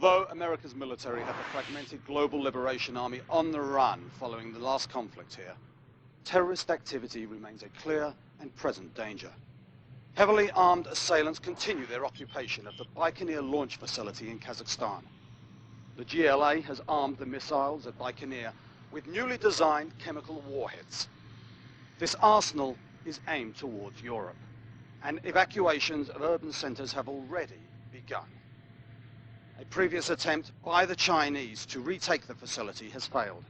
Although America's military have a fragmented global liberation army on the run following the last conflict here, terrorist activity remains a clear and present danger. Heavily armed assailants continue their occupation of the Baikonur launch facility in Kazakhstan. The GLA has armed the missiles at Baikonur with newly designed chemical warheads. This arsenal is aimed towards Europe, and evacuations of urban centers have already begun. A previous attempt by the Chinese to retake the facility has failed.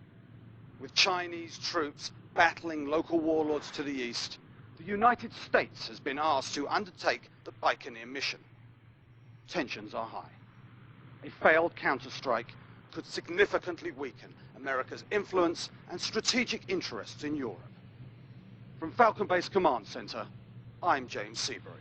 With Chinese troops battling local warlords to the east, the United States has been asked to undertake the Baikonur mission. Tensions are high. A failed counterstrike could significantly weaken America's influence and strategic interests in Europe. From Falcon Base Command Center, I'm James Seabury.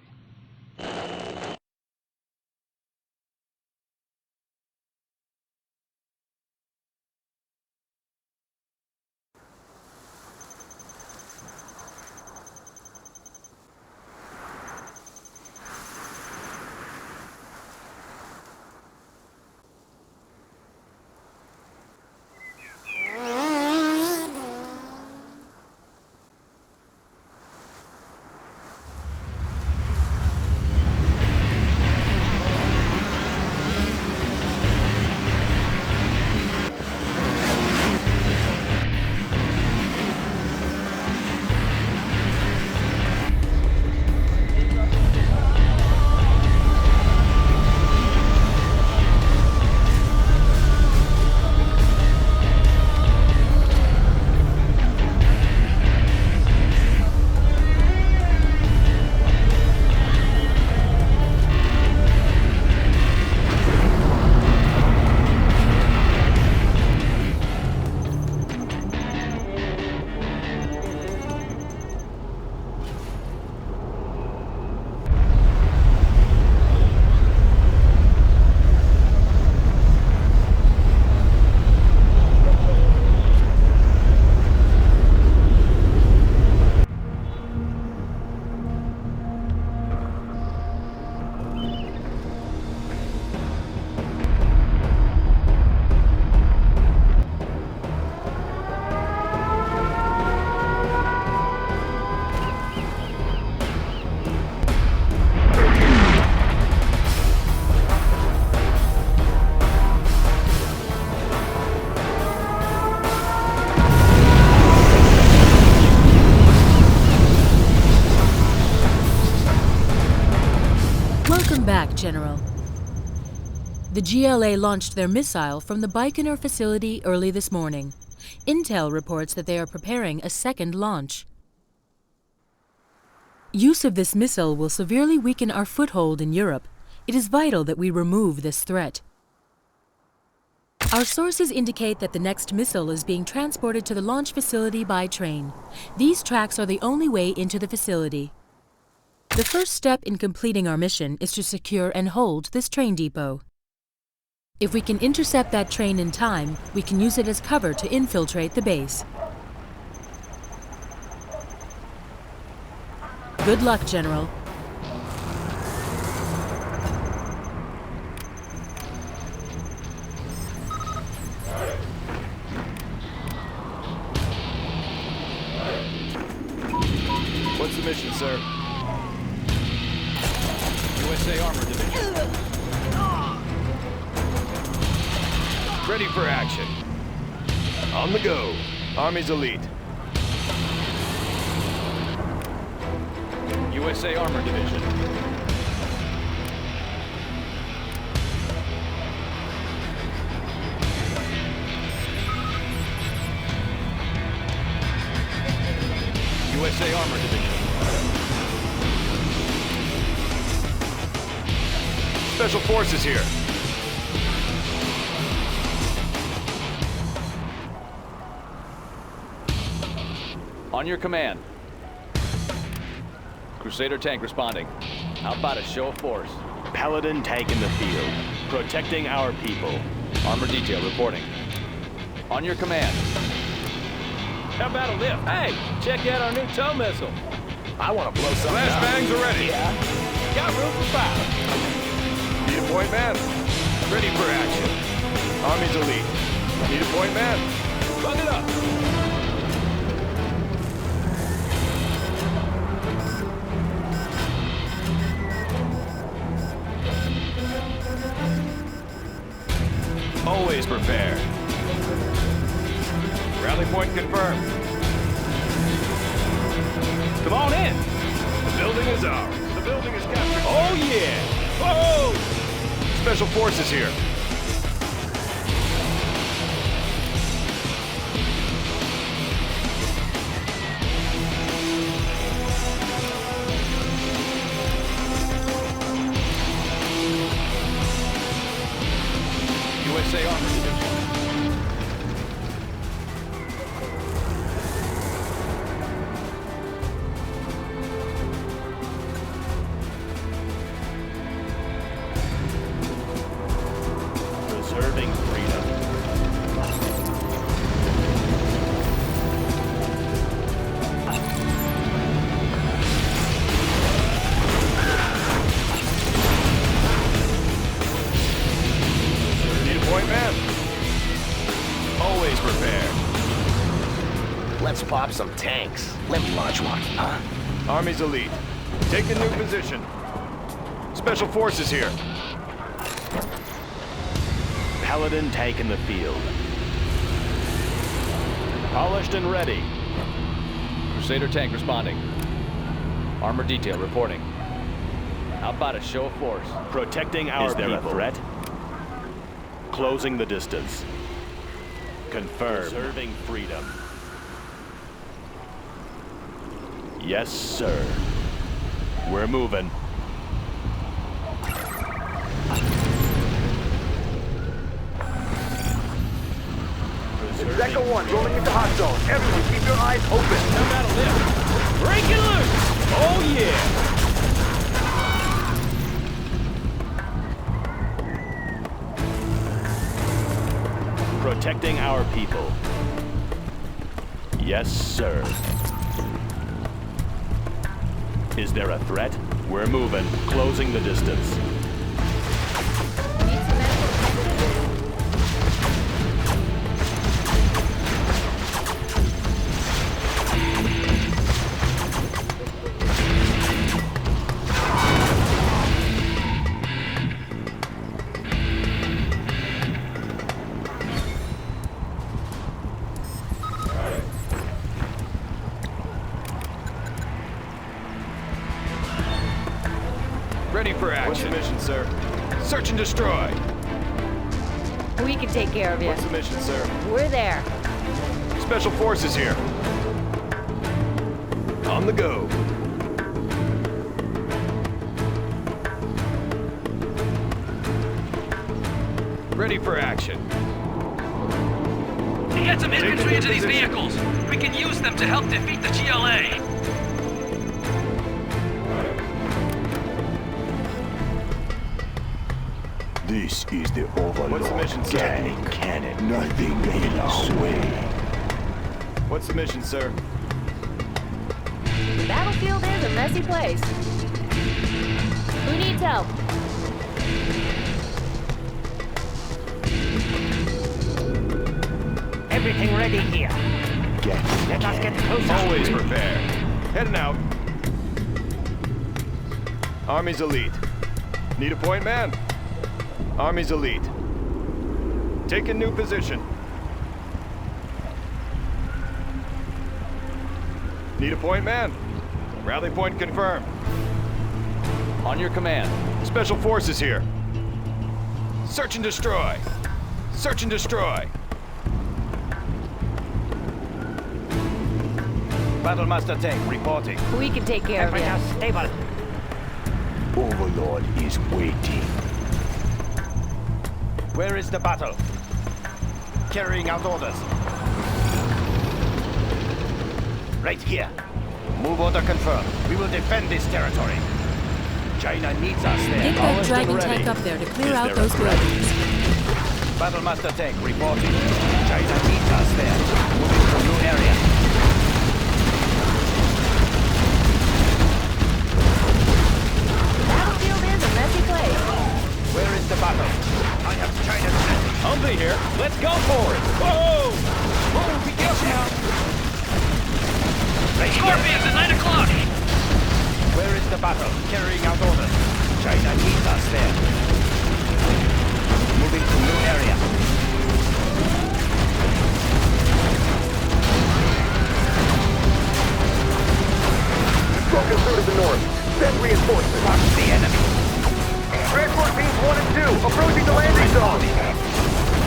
General. The GLA launched their missile from the Baikonur facility early this morning. Intel reports that they are preparing a second launch. Use of this missile will severely weaken our foothold in Europe. It is vital that we remove this threat. Our sources indicate that the next missile is being transported to the launch facility by train. These tracks are the only way into the facility. The first step in completing our mission is to secure and hold this train depot. If we can intercept that train in time, we can use it as cover to infiltrate the base. Good luck, General. What's the mission, sir? USA Armor Division. Ready for action. On the go. Army's elite. USA Armor Division. USA Armor Division. Special Forces here. On your command. Crusader tank responding. How about a show of force? Paladin tank in the field, protecting our people. Armor detail reporting. On your command. How about a lift? Hey, check out our new tow missile. I want to blow something up. Flashbangs are ready. Got room for 5. Need a point man. Ready for action. Army's elite. Need a point man. Plug it up. Always prepare. Rally point confirmed. Come on in. The building is ours. The building is captured. Oh, yeah. Whoa! Special forces here. USA Armor Division. Preserving freedom. Need a point man. Always prepared. Let's pop some tanks. Let me launch one, huh? Army's elite. Take a new position. Special forces here. Paladin tank in the field. Polished and ready. Crusader tank responding. Armor detail reporting. How about a show of force? Protecting our people. Is there a threat? Closing the distance. Confirmed. Preserving freedom. Yes, sir. We're moving. Echo 1, rolling into hot zone. Everyone, keep your eyes open. How about a lift? Break it loose! Oh, yeah! Protecting our people. Yes, sir. Is there a threat? We're moving. Closing the distance. Ready for action. What's the mission, sir? Search and destroy. We can take care of you. What's the mission, sir? We're there. Special forces here. On the go. Ready for action. Get some infantry into these vehicles. We can use them to help defeat the GLA. This is the Overlord. What's the mission, sir? Cannon. Nothing in our way. What's the mission, sir? The battlefield is a messy place. Who needs help? Everything ready here. Let us get closer. Always prepare. Heading out. Army's elite. Need a point man? Army's elite. Take a new position. Need a point man? Rally point confirmed. On your command. Special forces here. Search and destroy. Search and destroy. Battlemaster tank reporting. We can take care of you. Temperature stable. Overlord is waiting. Where is the battle? Carrying out orders. Right here. Move order confirmed. We will defend this territory. China needs us there. Get that Dragon tank up there to clear out those buildings. Battlemaster tank reporting. China needs us there. Moving to new area. The battlefield is a messy place. Where is the battle? I have battle, carrying out orders. China needs us there. Moving to new area. Broken through to the north. Send reinforcements. Watch the enemy. Transport teams 1 and 2, approaching the landing zone.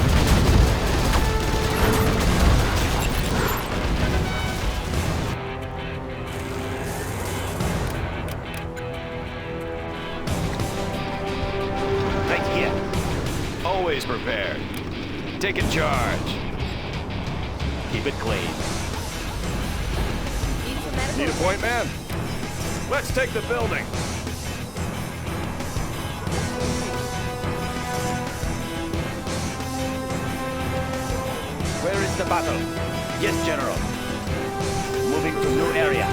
Right here. Always prepared. Taking charge. Keep it clean. Need a point, man? Let's take the building. Where is the battle? Yes, General. Moving to new area.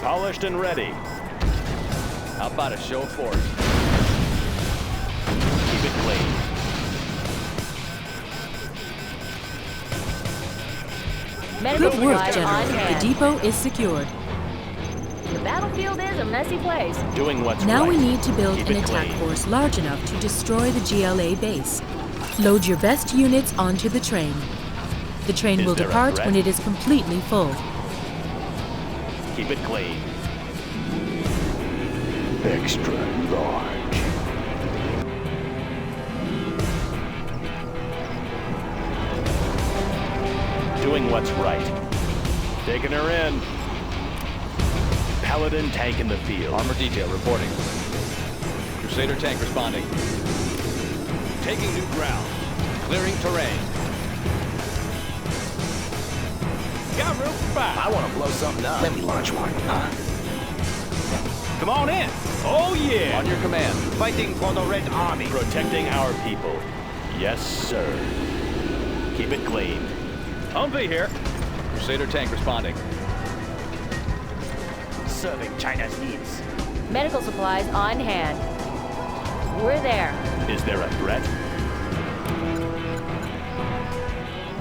Polished and ready. How about a show of force? Keep it clean. Medical Good work, supplies General. on The hand. depot is secured. The battlefield is a messy place. Doing what's Now right. we need to build Keep an it attack clean. force large enough to destroy the GLA base. Load your best units onto the train. The train Is will there a depart threat? when it is completely full. Keep it clean. Extra large. Doing what's right. Taking her in. Paladin tank in the field. Armor detail reporting. Crusader tank responding. Taking new ground. Clearing terrain. Got room for five. I want to blow something up. Let me launch one. Come on in. Oh, yeah. On your command. Fighting for the Red Army. Protecting our people. Yes, sir. Keep it clean. Humvee here. Crusader tank responding. Serving China's needs. Medical supplies on hand. We're there. Is there a threat?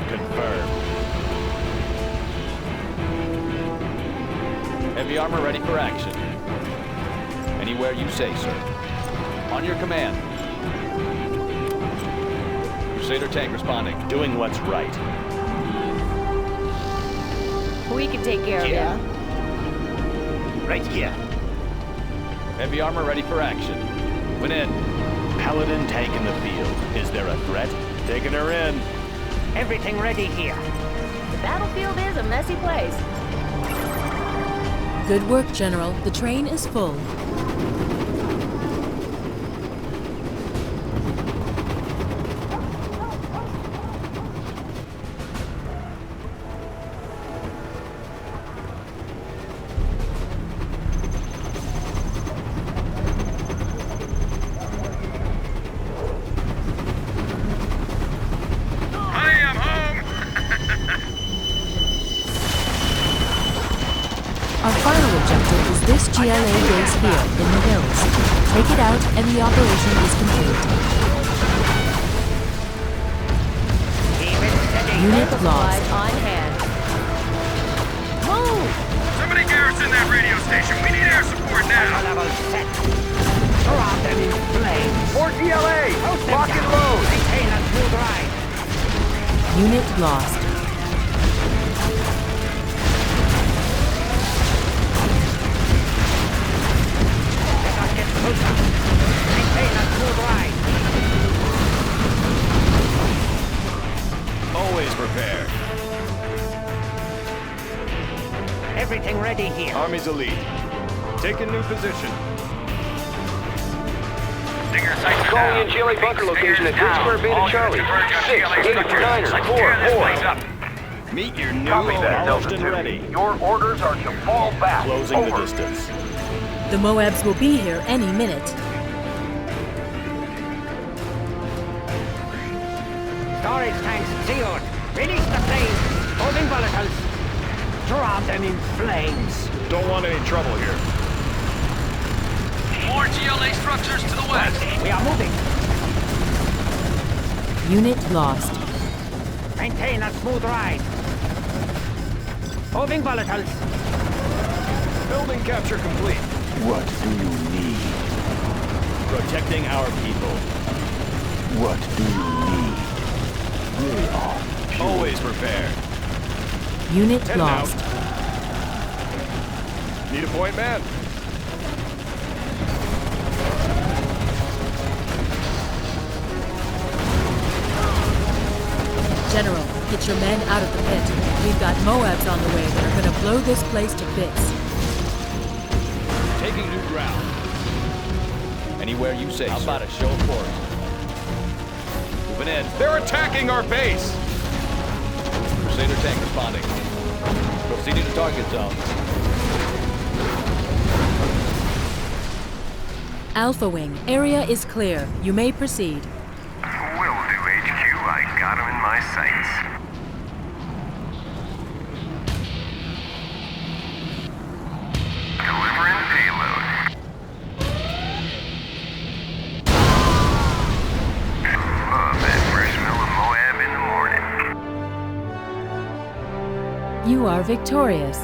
Confirmed. Heavy armor ready for action. Anywhere you say, sir. On your command. Crusader tank responding. Doing what's right. We can take care of Yeah. him. Right here. Heavy armor ready for action. Went in. Paladin tank in the field. Is there a threat? Taking her in. Everything ready here. The battlefield is a messy place. Good work, General. The train is full. Our final objective is this GLA base here in the hills. Take it out and the operation is complete. Unit Medical supplies lost. on hand. Move! Somebody garrison that radio station. We need air support now. Level set. Drop them in flames. For GLA! Lock and load! Maintain a smooth ride. Unit lost. Let us get closer. Maintain a smooth ride. Always prepared. Everything ready here. Army's elite. Taking new position. Stinger sights Calling down. in GLA bunker location at 3 Square Beta All Charlie. units diverge on 6, GLA 8, structures. 9, Let's 4, tear this 4. place up. Meet your new Copy that, polished Delta and 2. ready. Your orders are to fall back. Closing the Over. distance. The Moabs will be here any minute. Storage tanks sealed. Release the flames. Holding volatiles. Drop them in flames. Don't want any trouble here. More GLA structures to the west. We are moving. Unit lost. Maintain a smooth ride. Moving volatiles. Building capture complete. What do you need? Protecting our people. What do you need? They are pure. Always prepared. Unit Head lost. out. Need a point man. General, get your men out of the pit. We've got Moabs on the way that are gonna blow this place to bits. Taking new ground. Anywhere you say, How about a show of force? Moving in. They're attacking our base! Crusader tank responding. Proceeding to target zone. Alpha Wing, area is clear. You may proceed. Will do, HQ. I got him in my sights. Delivering payload. Love that fresh smell of Moab in the morning. You are victorious.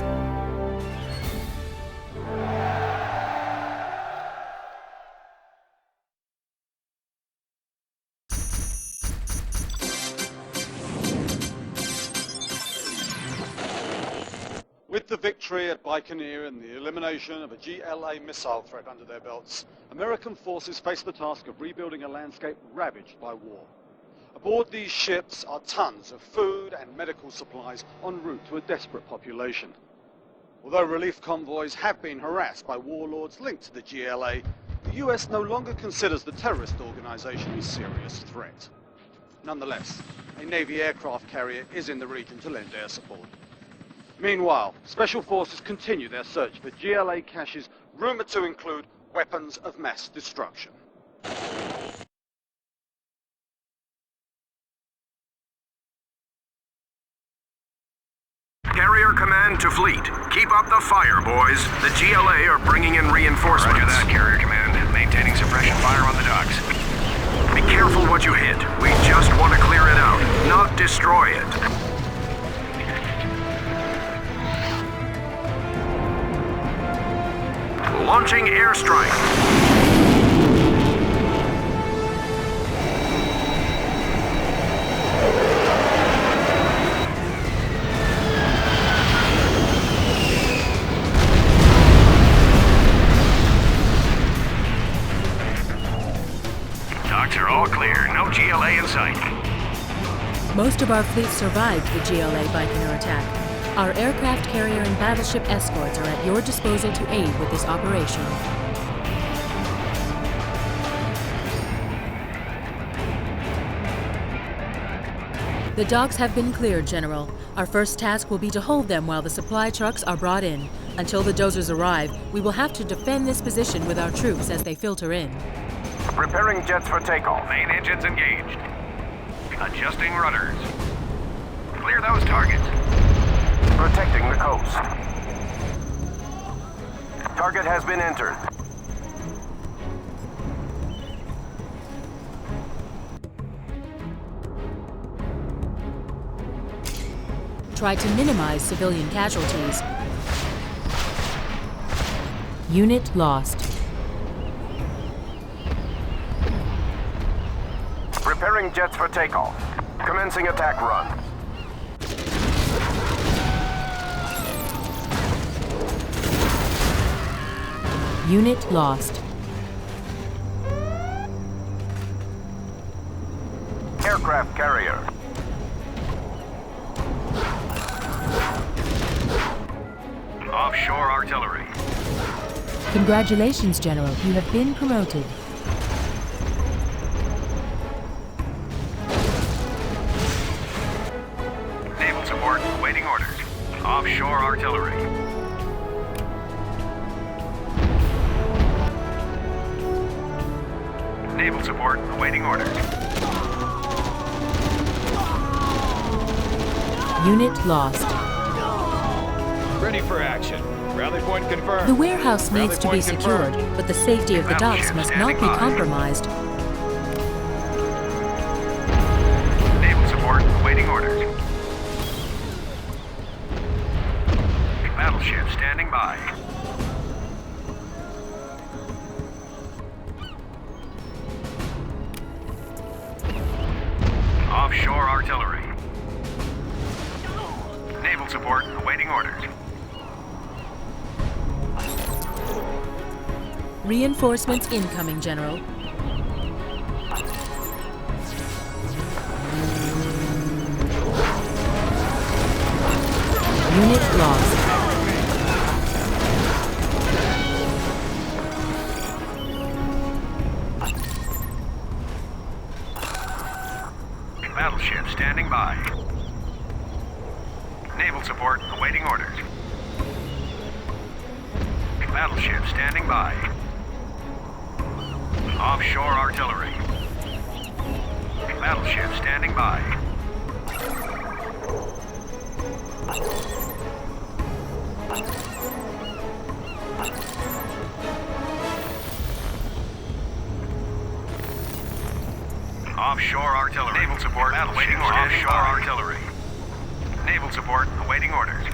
With the victory at Baikonur and the elimination of a GLA missile threat under their belts, American forces face the task of rebuilding a landscape ravaged by war. Aboard these ships are tons of food and medical supplies en route to a desperate population. Although relief convoys have been harassed by warlords linked to the GLA, the US no longer considers the terrorist organization a serious threat. Nonetheless, a Navy aircraft carrier is in the region to lend air support. Meanwhile, Special Forces continue their search for GLA caches rumored to include weapons of mass destruction. Carrier Command to Fleet. Keep up the fire, boys. The GLA are bringing in reinforcements. Roger that, Carrier Command. Maintaining suppression fire on the docks. Be careful what you hit. We just want to clear it out, not destroy it. Launching airstrike. Docks are all clear. No GLA in sight. Most of our fleet survived the GLA Baikonur attack. Our aircraft carrier and battleship escorts are at your disposal to aid with this operation. The docks have been cleared, General. Our first task will be to hold them while the supply trucks are brought in. Until the dozers arrive, we will have to defend this position with our troops as they filter in. Preparing jets for takeoff. Main engines engaged. Adjusting rudders. Clear those targets. Protecting the coast. Target has been entered. Try to minimize civilian casualties. Unit lost. Preparing jets for takeoff. Commencing attack run. Unit lost. Aircraft carrier. Offshore artillery. Congratulations, General. You have been promoted. Naval support awaiting orders. Offshore artillery. Naval support awaiting orders. Unit lost. Ready for action. Rally point confirmed. The warehouse Rally needs to be point secured, confirmed. but the safety of the docks must not be compromised. Naval support awaiting orders. Battleship standing by. support awaiting orders. Reinforcements incoming, General. Unit lost. Battleship standing by. Naval support awaiting orders. Battleship standing by. Offshore artillery. Battleship standing by. Offshore artillery. Naval support awaiting orders. Offshore artillery. Naval support awaiting orders.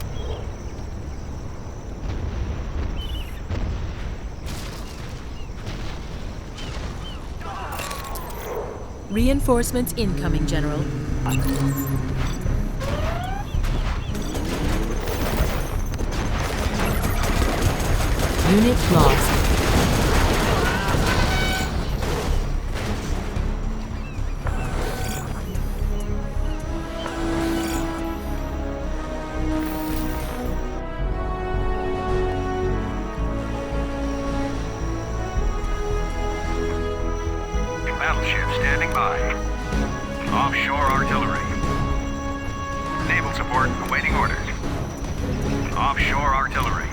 Reinforcements incoming, General. Unit lost. Battleship standing by. Offshore artillery. Naval support awaiting orders. Offshore artillery.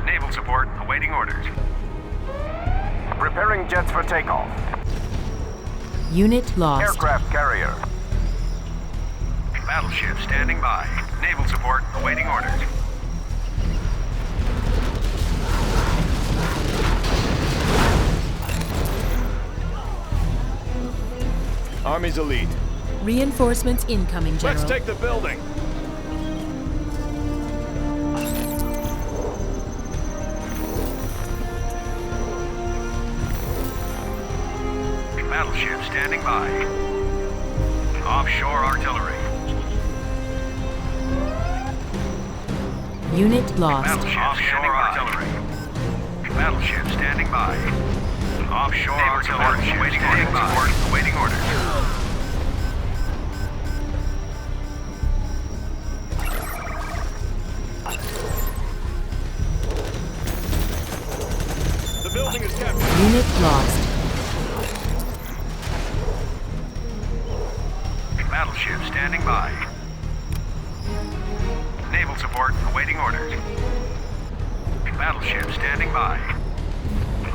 Naval support awaiting orders. Preparing jets for takeoff. Unit lost. Aircraft carrier. Battleship standing by. Naval support awaiting orders. Army's elite. Reinforcements incoming, General. Let's take the building. Battleship standing by. Offshore artillery. Unit lost. Battleship offshore artillery. Battleship standing by. Offshore artillery waiting orders. Waiting orders. The building is captured. Unit lost. Battleship standing by. Naval support awaiting orders. Battleship standing by.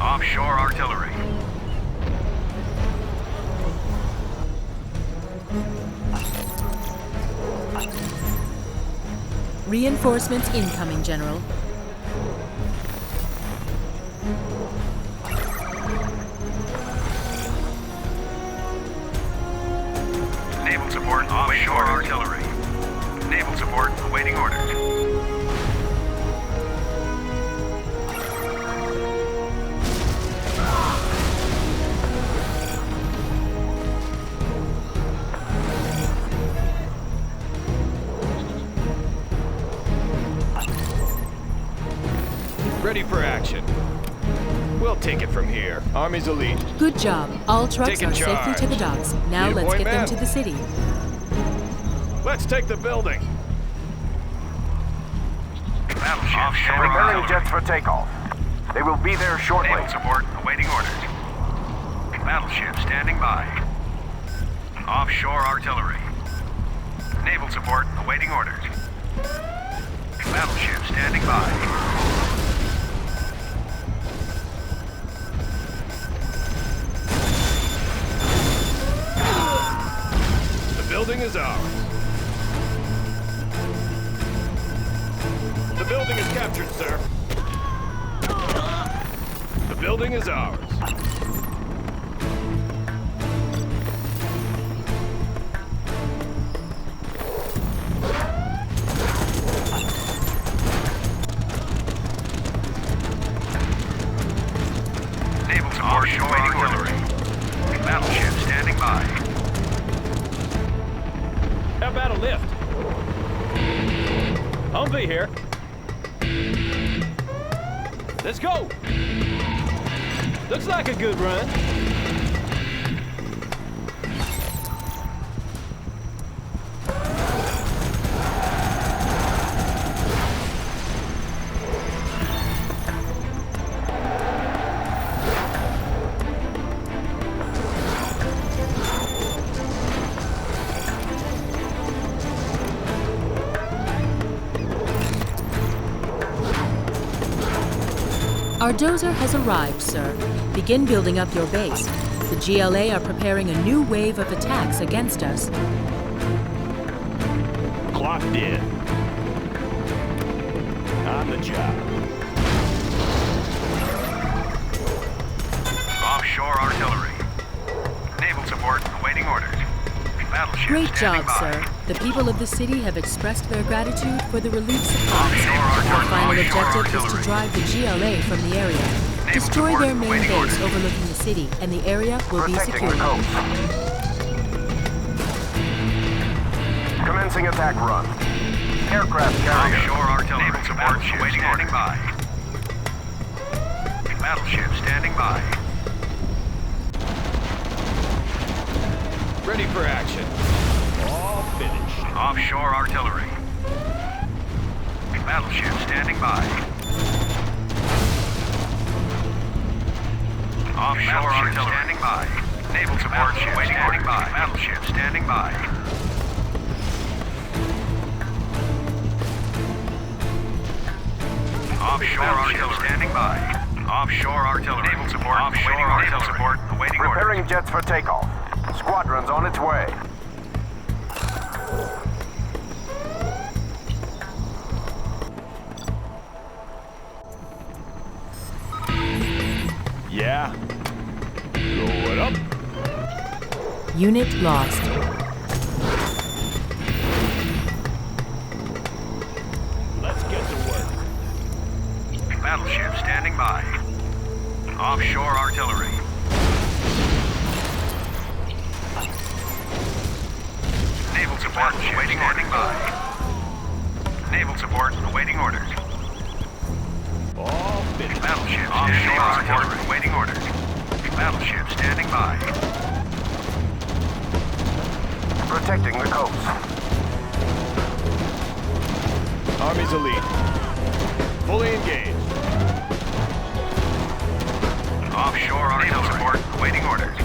Offshore artillery. Reinforcements incoming, General. Naval support offshore artillery. Naval support awaiting orders. Ready for action. We'll take it from here. Army's elite. Good job. All trucks Taking are safely charge. to the docks. Now Yeah, let's boy, get them man. to the city. Let's take the building. Battleship offshore Preparing artillery. jets for takeoff. They will be there shortly. Naval support awaiting orders. Battleship standing by. Offshore artillery. Naval support awaiting orders. Battleship standing by. The building is ours. The building is captured, sir. The building is ours. Naval support awaiting orders. Battleship standing by. How about a lift? Humvee here. Let's go. Looks like a good run. Our dozer has arrived, sir. Begin building up your base. The GLA are preparing a new wave of attacks against us. Clocked in. On the job. Offshore artillery. Naval support awaiting orders. Battleship Great standing job, by. sir. The people of the city have expressed their gratitude for the relief supplies. Our final objective is to drive the GLA from the area. Destroy their main base overlooking the city, and the area will be secure. Commencing attack run. Aircraft carrier. Offshore artillery. Naval support waiting standing by. Battleship standing by. Ready for action. All finished. Offshore artillery. Battleship standing by. Offshore artillery standing by. Naval support waiting standing by. Battleship standing by. Offshore artillery standing by. Offshore artillery. Naval support. Offshore artillery support awaiting orders. Preparing jets for takeoff. Squadron's on its way. Yeah. Going up. Unit lost. Let's get to work. Battleship standing by. Offshore artillery. Naval support awaiting orders. Naval support awaiting orders. All finished. Battleship offshore artillery awaiting orders. Battleship standing by. Protecting the coast. Army's elite. Fully engaged. Offshore artillery support awaiting orders.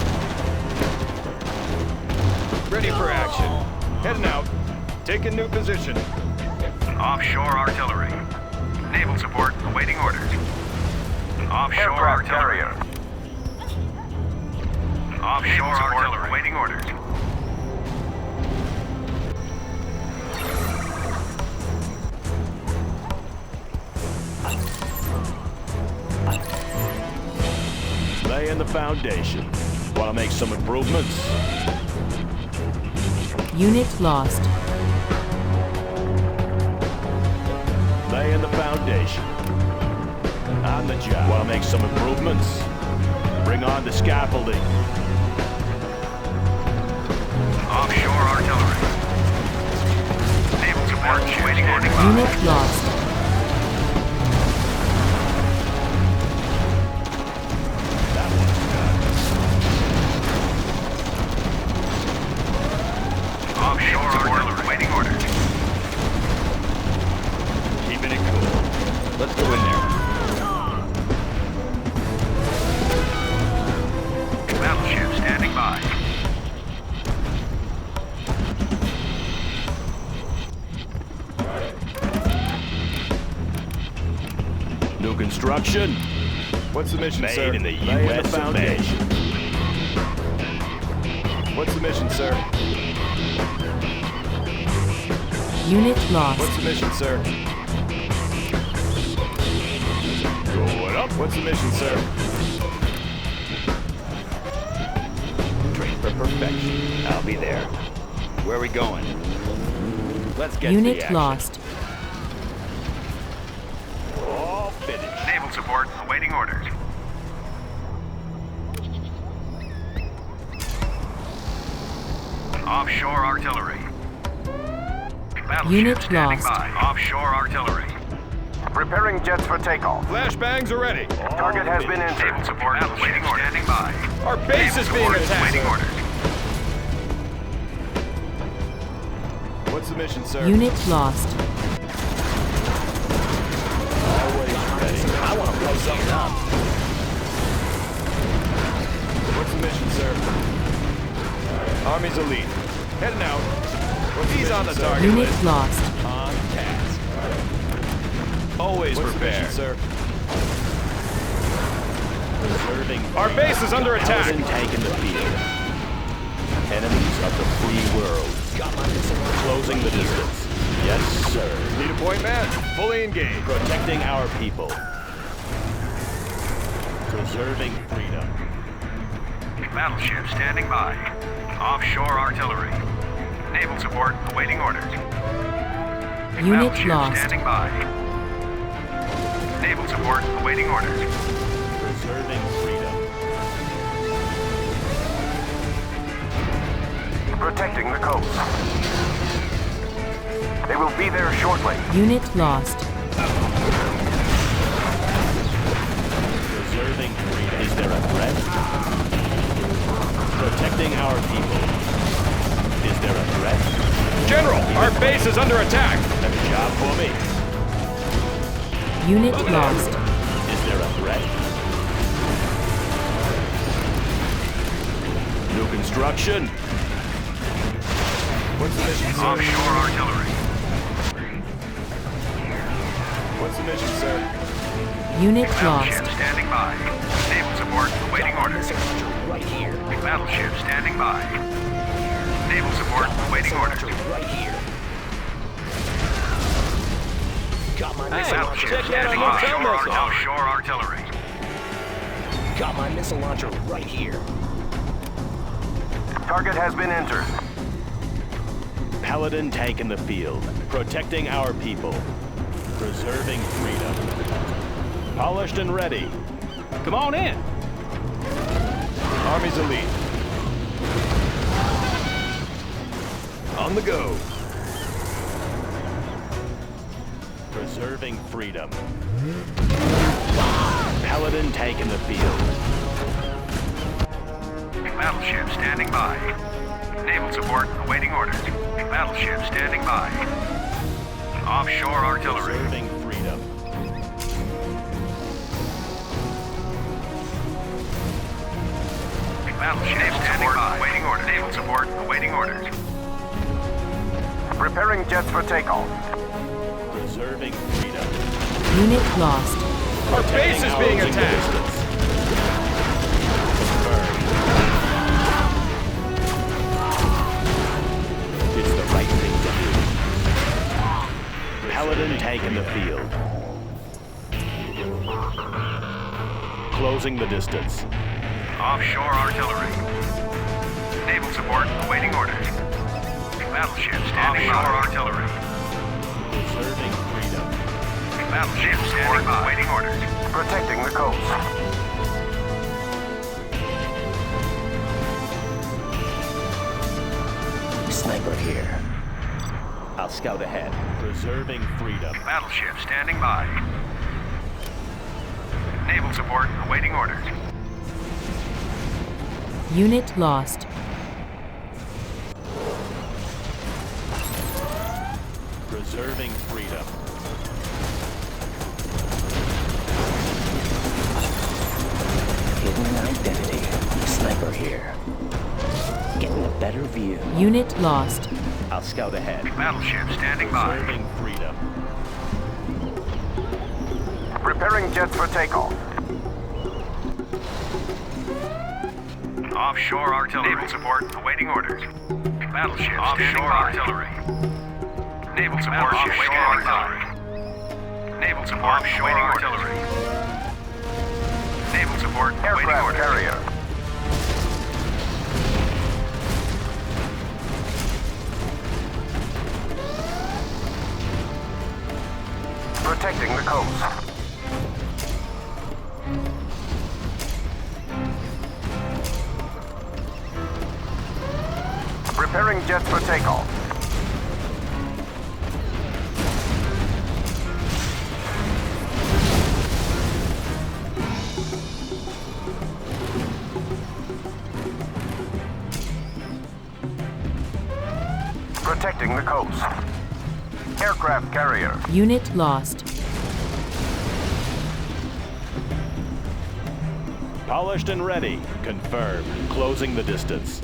Ready for action. Heading out. Taking new position. Offshore artillery. Naval support awaiting orders. Offshore artillery. Offshore artillery awaiting orders. Laying the foundation. Want to make some improvements? Unit lost. Laying the foundation. On the job. Want to make some improvements? Bring on the scaffolding. Offshore artillery. Naval support waiting orders. Unit lost. That one's done. Offshore artillery waiting orders. Keeping it cool. Let's go in there. Battleship standing by. New construction. What's the mission, Made sir? in the Laying U.S. foundation. What's the mission, sir? Unit lost. What's the mission, sir? Going up. What's the mission, sir? Train for perfection. I'll be there. Where are we going? Let's get to the Unit action. lost. All finished. Naval support awaiting orders. Offshore artillery. Unit lost. Offshore artillery. Preparing jets for takeoff. Flashbangs are ready. Target has been entered. Naval support waiting order. Standing by. Our base is being attacked. Waiting orders. What's the mission, sir? Unit lost. Always ready. I want to blow something up. What's the mission, sir? Army's elite. Heading out. He's on the target Unit list. lost. On task. Always prepared, sir. Preserving. Our base is under attack. Paladin tank in the field. Enemies of the free world. Closing the distance. Yes, sir. Need a point man. Fully engaged. Protecting our people. Preserving freedom. Battleship standing by. Offshore artillery. Naval support awaiting orders. Unit Battleship lost. standing by. Naval support awaiting orders. Preserving freedom. Protecting the coast. They will be there shortly. Unit lost. Preserving freedom. Is there a threat? Protecting our people. Is there a threat? General, our base is under attack. Have a job for me. Unit lost. Is there a threat? New construction. What's the mission, sir? Offshore artillery. What's the mission, sir? Unit Battleship lost. standing by. Naval support awaiting orders. Right here. Battleship standing by. Naval support awaiting orders. Right here. Got my Hey, missile Battleship check that standing on by. your tail missile. Offshore artillery. Got my missile launcher right here. Target has been entered. Paladin tank in the field. Protecting our people. Preserving freedom. Polished and ready. Come on in. Army's elite. On the go. Preserving freedom. Paladin tank in the field. Battleship standing by. Naval support awaiting orders. Battleship standing by. Offshore artillery. Preserving freedom. Battleship standing by. Awaiting orders. Naval support awaiting orders. Preparing jets for takeoff. Preserving freedom. Unit lost. Our base is being attacked. It's the right thing to do. Paladin tank in the field. Closing the distance. Offshore artillery. Naval support awaiting orders. Battleship standing by. Offshore artillery. Preserving freedom. Battleship standing by. Awaiting orders. Protecting the coast. Sniper here. I'll scout ahead. Preserving freedom. Battleship standing by. Naval support awaiting orders. Unit lost. Preserving freedom. Hidden identity. Sniper here. Getting a better view. Unit lost. I'll scout ahead. Battleship standing by. Preserving freedom. Preparing jets for takeoff. Offshore artillery. Naval support awaiting orders. Battleship standing by. Artillery. Naval support offshore artillery. Naval support offshore artillery. Naval support awaiting orders. Carrier. Protecting the coast. Preparing jets for takeoff. protecting the coast. Aircraft carrier. Unit lost. Polished and ready. Confirmed. Closing the distance.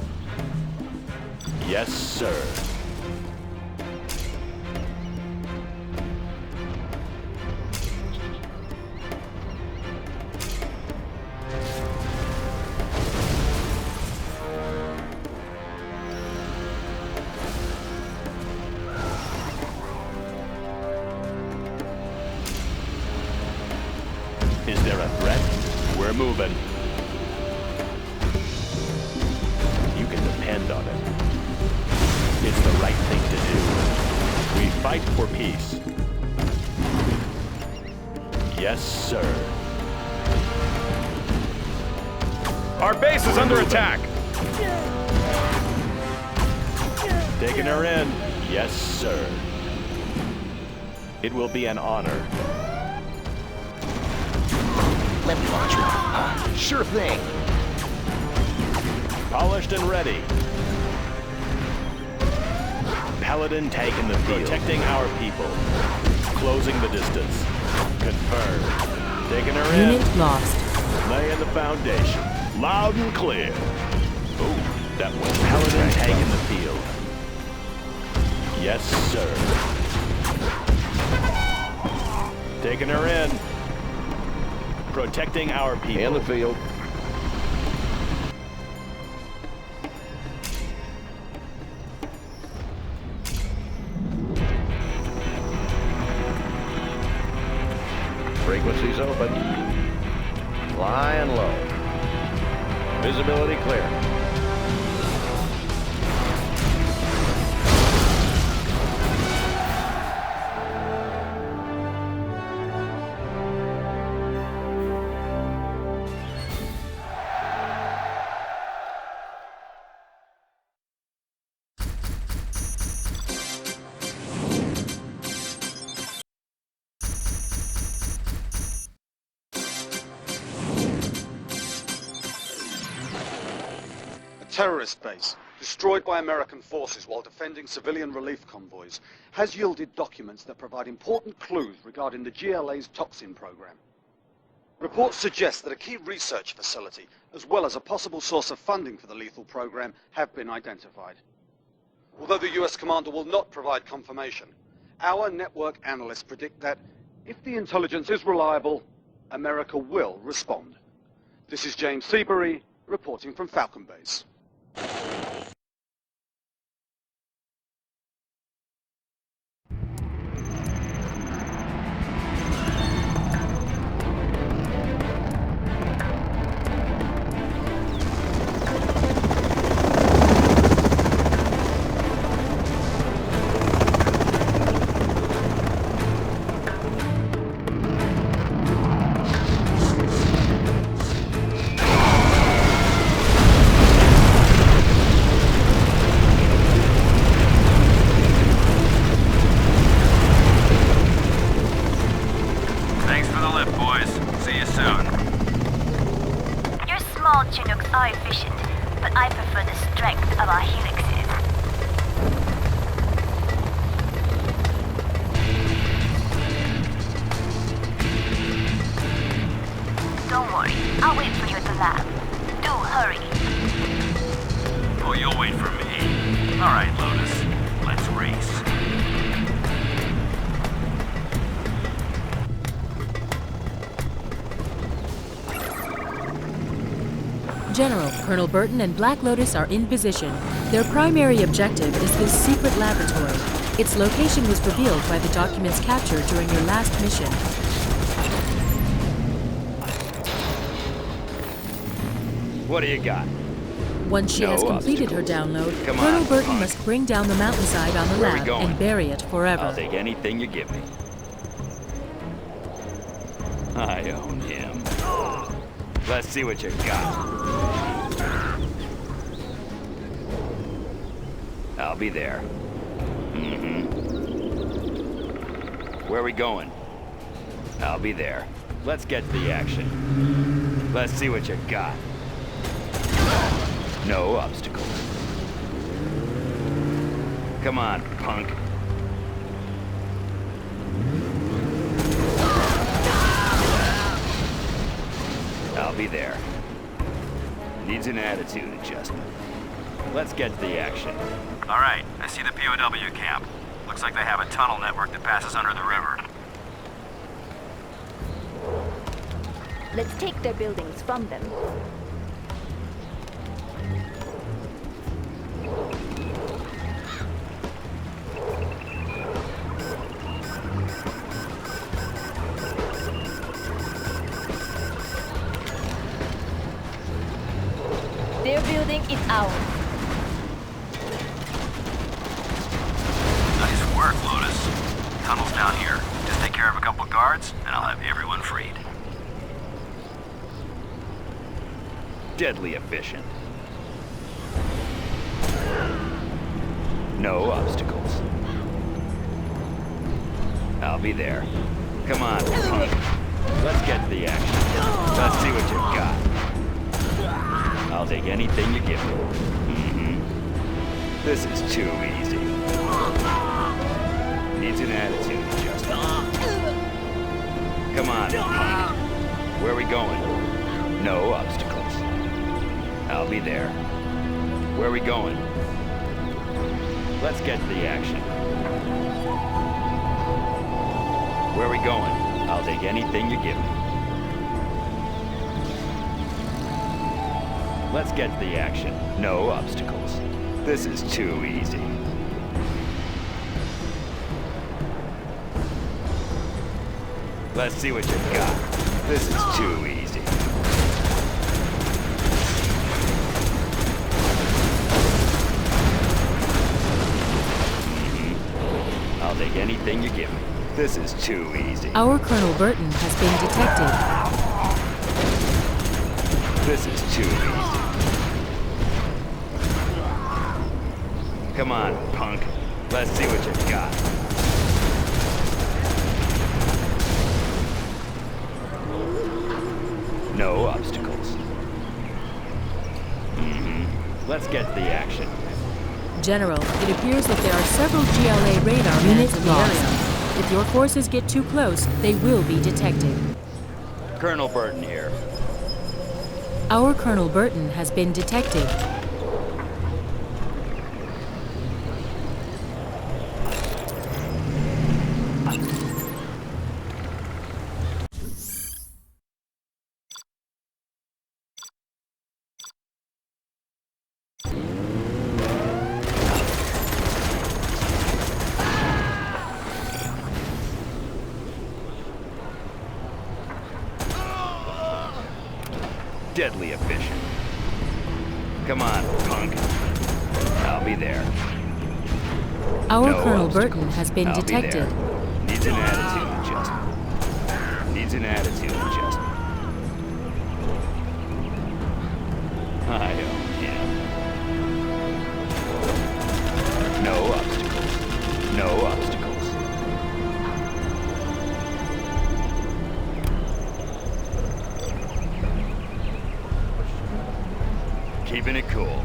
Yes, sir. Is there a threat? We're moving. You can depend on it. It's the right thing to do. We fight for peace. Yes, sir. Our base is under attack! Taking her in. Yes, sir. It will be an honor. Let me launch one. Sure thing. Polished and ready. Paladin taking the field. Protecting our people. Closing the distance. Confirmed. Taking her in. Unit lost. Laying the foundation. Loud and clear. Ooh, that was Paladin taking the field. Yes, sir. Taking her in. Protecting our people. In the field. Frequencies open. Flying low. Visibility clear. Terrorist base, destroyed by American forces while defending civilian relief convoys, has yielded documents that provide important clues regarding the GLA's toxin program. Reports suggest that a key research facility, as well as a possible source of funding for the lethal program, have been identified. Although the US commander will not provide confirmation, our network analysts predict that if the intelligence is reliable, America will respond. This is James Seabury, reporting from Falcon Base. Chinooks are efficient, but I prefer the strength of our helixes. Don't worry, I'll wait for you at the lab. Do hurry. Oh, you'll wait for me. All right, Lotus, let's race. General, Colonel Burton and Black Lotus are in position. Their primary objective is this secret laboratory. Its location was revealed by the documents captured during your last mission. What do you got? Once she has completed her download, Colonel Burton must bring down the mountainside on the lab and bury it forever. I'll take anything you give me. I own him. Let's see what you got. I'll be there. Where are we going? I'll be there. Let's get to the action. Let's see what you got. No obstacles. Come on, punk. I'll be there. Needs an attitude adjustment. Let's get to the action. All right, I see the POW camp. Looks like they have a tunnel network that passes under the river. Let's take their buildings from them. Their building is ours. Nice work, Lotus. Tunnel's down here. Just take care of a couple guards, and I'll have everyone freed. Deadly efficient. No obstacles. I'll be there. Come on, punk. Let's get to the action. Let's see what you've got. I'll take anything you give me. This is too easy. Needs an attitude adjustment. Come on, punk. Where are we going? No obstacles. I'll be there. Where are we going? Let's get to the action. Where are we going? I'll take anything you give me. Let's get to the action. No obstacles. This is too easy. Let's see what you've got. This is too easy. I'll take anything you give me. This is too easy. Our Colonel Burton has been detected. This is too easy. Come on, punk. Let's see what you've got. No obstacles. Let's get to the action. General, it appears that there are several GLA radar units in the area. If your forces get too close, they will be detected. Colonel Burton here. Our Colonel Burton has been detected. Deadly efficient. Come on, punk. I'll be there. Our No Colonel obstacles. Burton has been I'll be detected. there. Needs an attitude adjustment. Needs an attitude adjustment. I own him. No obstacles. No obstacles. Keeping it cool.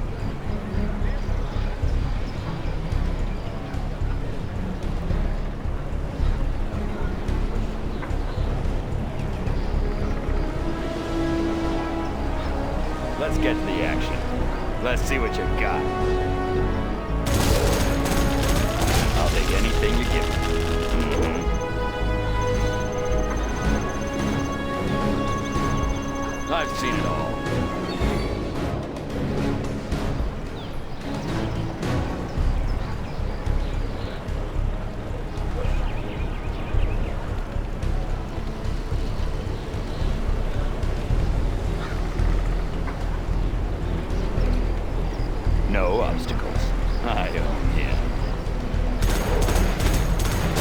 Let's get to the action. Let's see what you've got. I'll take anything you give me. I've seen it all. No obstacles. I own him.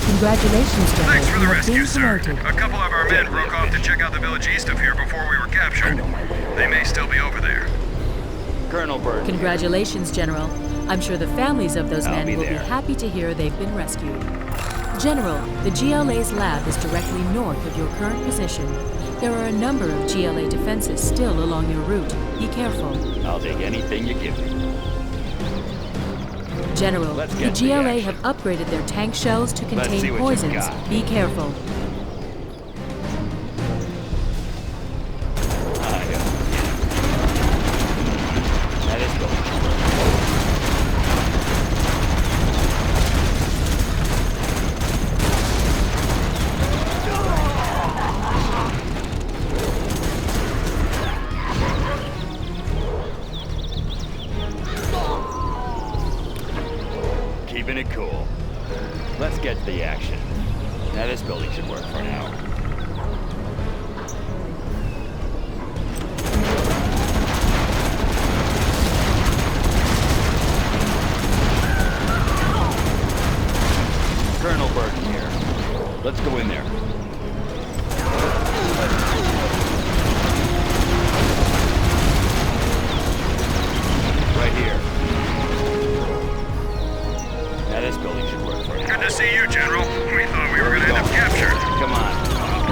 Congratulations, General. Thanks for the You have rescue, been sir. promoted. A couple of our men broke off to check out the village east of here before we were captured. They may still be over there. Colonel Burton. Congratulations, General. I'm sure the families of those men will be happy to hear they've been rescued. General, the GLA's lab is directly north of your current position. There are a number of GLA defenses still along your route. Be careful. I'll take anything you give me. General, Let's the get to the GLA action. have upgraded their tank shells to see contain what poisons. you've got. Be careful. That is cool. Keeping it cool. Let's get to the action. Now this building should work for now. Colonel Burton here. Let's go in there. Right here. Now this building should work for now. Good to see you, General. We thought we were going to end up captured. Come on.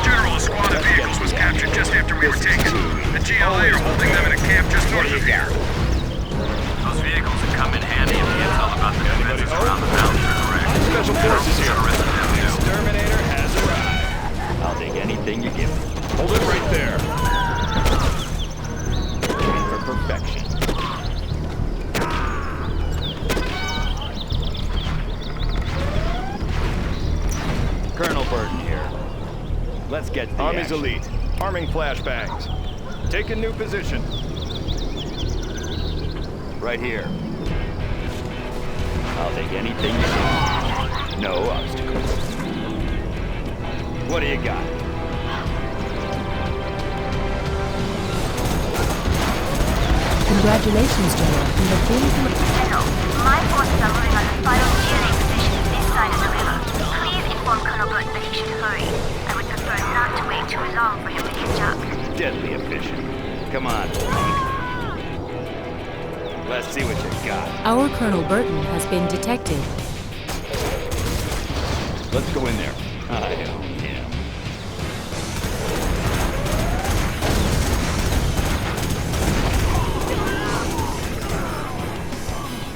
General, a squad of vehicles was captured just after we were taken. The GLA are holding them in a camp just north of here. Those vehicles would come in handy if the intel about the defenses around the mountain are correct. Special forces here. Exterminator has arrived. I'll take anything you give me. Hold it right there. Train for perfection. Colonel Burton here. Let's get to the Army's action. elite. Arming flashbangs. Take a new position. Right here. I'll take anything you give me. No obstacles. What do you got? Congratulations, General. You have been General, my forces are moving on the final GLA position this side of the river. Please inform Colonel Burton that he should hurry. I would prefer not to wait too long for him to catch up. Deadly efficient. Come on, punk. Let's see what you got. Our Colonel Burton has been detected. Let's go in there. I own him.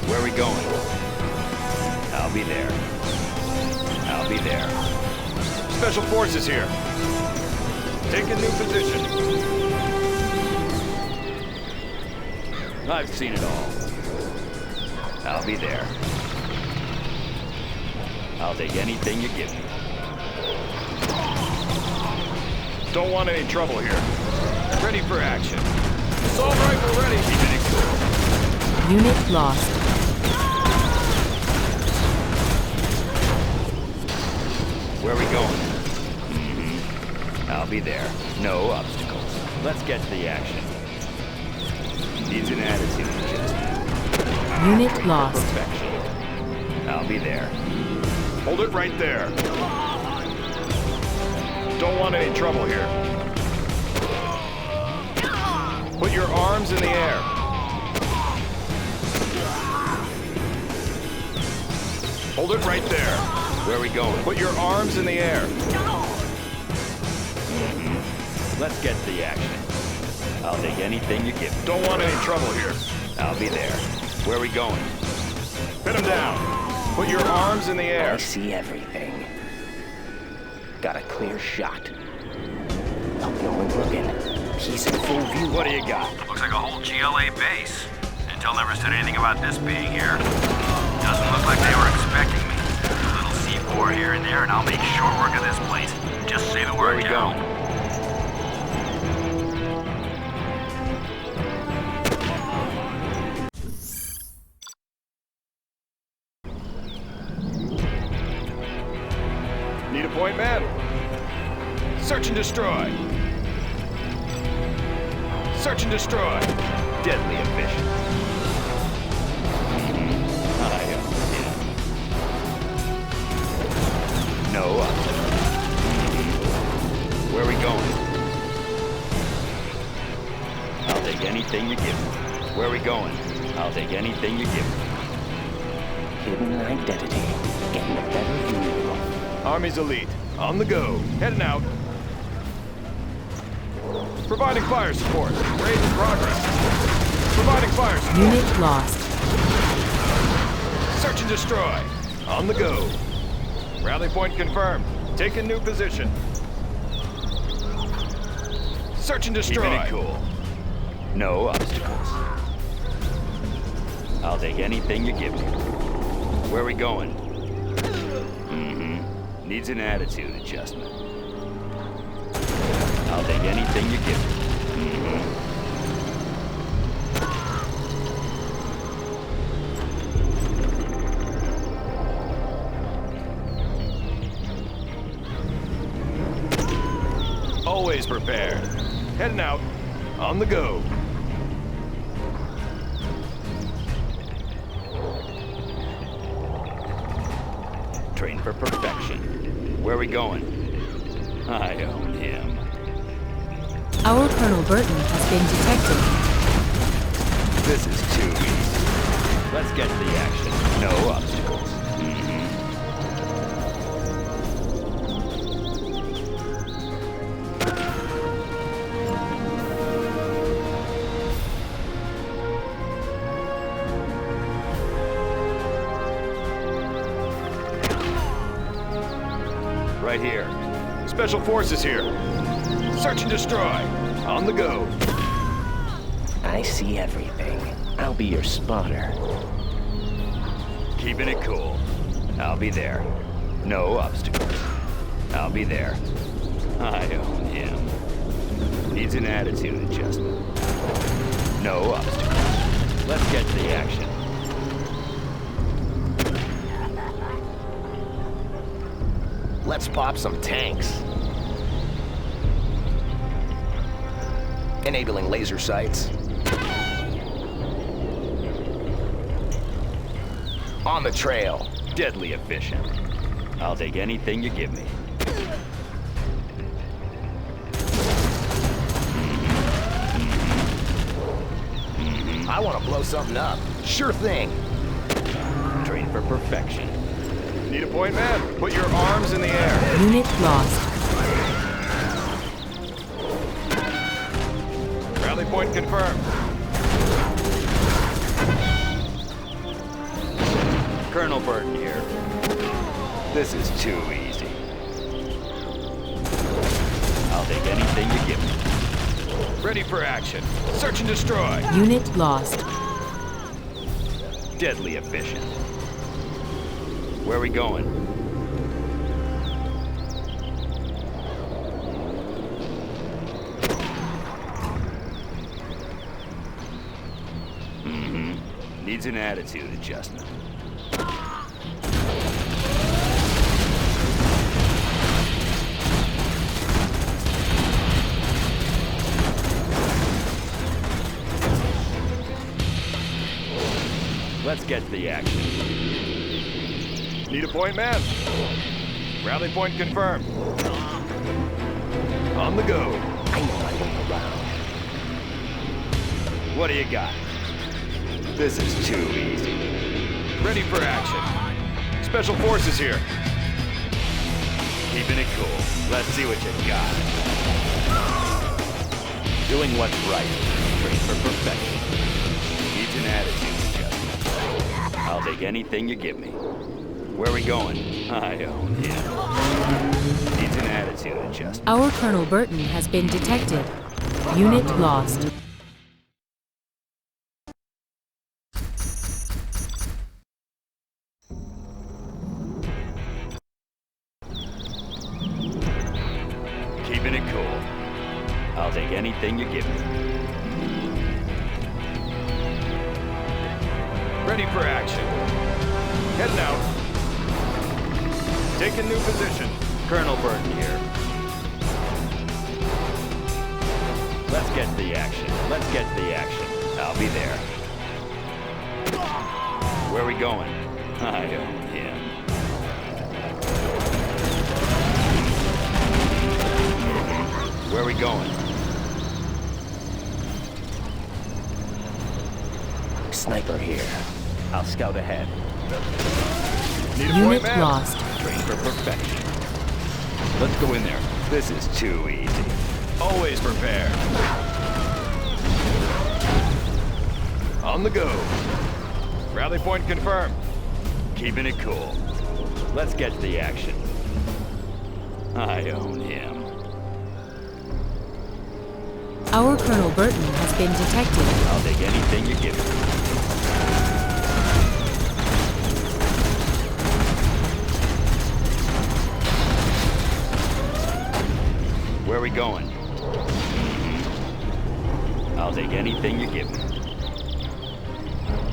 Where are we going? I'll be there. I'll be there. Special forces here. Take a new position. I've seen it all. I'll be there. I'll take anything you give me. Don't want any trouble here. Ready for action. Assault rifle ready. Keeping it cool. Unit lost. Where are we going? I'll be there. No obstacles. Let's get to the action. Needs an attitude adjustment. Unit lost. Perfection. I'll be there. Hold it right there. Don't want any trouble here. Put your arms in the air. Hold it right there. Where are we going? Put your arms in the air. Let's get to the action. I'll take anything you give me. Don't want any trouble here. I'll be there. Where are we going? Pin him down. Put your arms in the air. I see everything. Got a clear shot. No one's looking. He's in full view. What do you got? Looks like a whole GLA base. Intel never said anything about this being here. Doesn't look like they were expecting me. A little C4 here and there, and I'll make short work of this place. Just say the Where are word, we General. going? Need a point, man? Search and destroy. Search and destroy. Deadly efficient. I am him. No obstacles. Where are we going? I'll take anything you give me. Where are we going? I'll take anything you give me. Hidden identity. Getting a better view. Army's elite. On the go. Heading out. Providing fire support. Raid in progress. Providing fire support. Unit lost. Search and destroy. On the go. Rally point confirmed. Take a new position. Search and destroy. Keeping it cool. No obstacles. I'll take anything you give me. Where are we going? Mm-hmm. Needs an attitude adjustment. I'll take anything you give me. Mm-hmm. Always prepared. Heading out. On the go. Train for perfection. Where are we going? I own him. Our Colonel Burton has been detected. This is too easy. Let's get to the action. No obstacles. Right here. Special Forces here. Search and destroy. On the go. I see everything. I'll be your spotter. Keeping it cool. I'll be there. No obstacles. I'll be there. I own him. Needs an attitude adjustment. No obstacles. Let's get to the action. Let's pop some tanks. Enabling laser sights. On the trail. Deadly efficient. I'll take anything you give me. I want to blow something up. Sure thing. Train for perfection. Need a point, man? Put your arms in the air. Unit lost. Rally point confirmed. Colonel Burton here. This is too easy. I'll take anything you give me. Ready for action. Search and destroy. Unit lost. Deadly efficient. Where are we going? Mm-hmm. Needs an attitude adjustment. Let's get to the action. Need a point, man? Rally point confirmed. On the go. I know my way around. What do you got? This is too easy. Ready for action. Special Forces here. Keeping it cool. Let's see what you got. Doing what's right. Train for perfection. Needs an attitude adjustment. I'll take anything you give me. Where are we going? I own him. Needs an attitude adjustment. Our Colonel Burton has been detected. Unit lost. Keeping it cool. I'll take anything you give me. Ready for action. Heading out. Take a new position. Colonel Burton here. Let's get to the action. Let's get to the action. I'll be there. Where are we going? I own him. Where are we going? Sniper here. I'll scout ahead. Need a Unit point, man? lost. Train for perfection. Let's go in there. This is too easy. Always prepared. On the go. Rally point confirmed. Keeping it cool. Let's get to the action. I own him. Our Colonel Burton has been detected. I'll take anything you give me. Where are we going? I'll take anything you give me.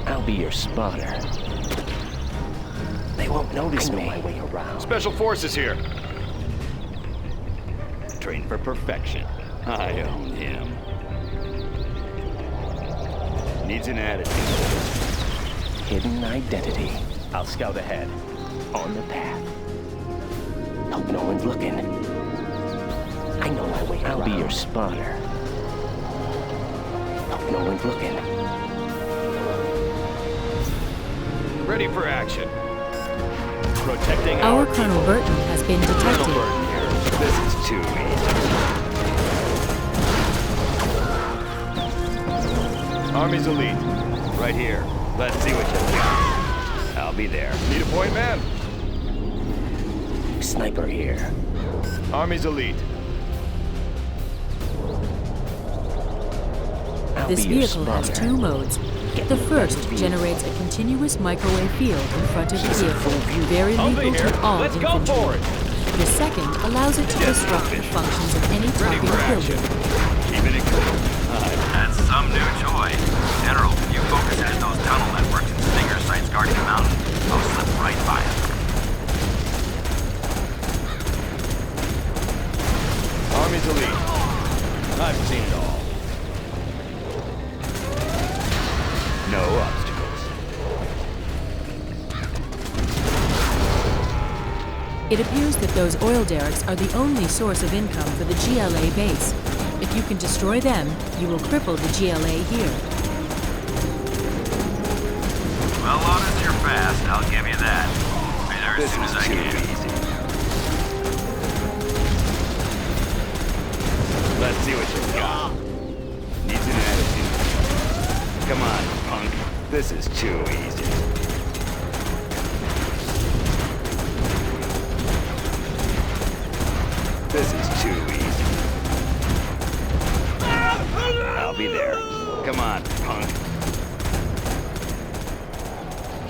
I'll be your spotter. They won't notice me. My way around. Special Forces here. Trained for perfection. I own him. Needs an attitude. Hidden identity. I'll scout ahead. On the path. Hope no one's looking. I know my way around. I'll be your spotter. Hope no one's looking. Ready for action. Protecting Our Colonel Burton has been detected. Colonel Burton here. This is too easy. Army's elite. Right here. Let's see what you got. I'll be there. Need a point man? Sniper here. Army's elite. This vehicle has two modes. The first generates a continuous microwave field in front of the vehicle, very lethal to all infantry. The second allows it to disrupt the functions of any target building. Keeping it cool. That's some new toy. General, you focus in at those tunnel networks and Stinger sites guarding the mountain. I'll slip right by them. Army's elite. I've seen it all. No obstacles. It appears that those oil derricks are the only source of income for the GLA base. If you can destroy them, you will cripple the GLA here. Well, Lotus, you're fast. I'll give you that. Be there as soon as I can. Easy. Let's see what you got. Needs an attitude. Come on, punk. This is too easy. This is too easy. I'll be there. Come on, punk.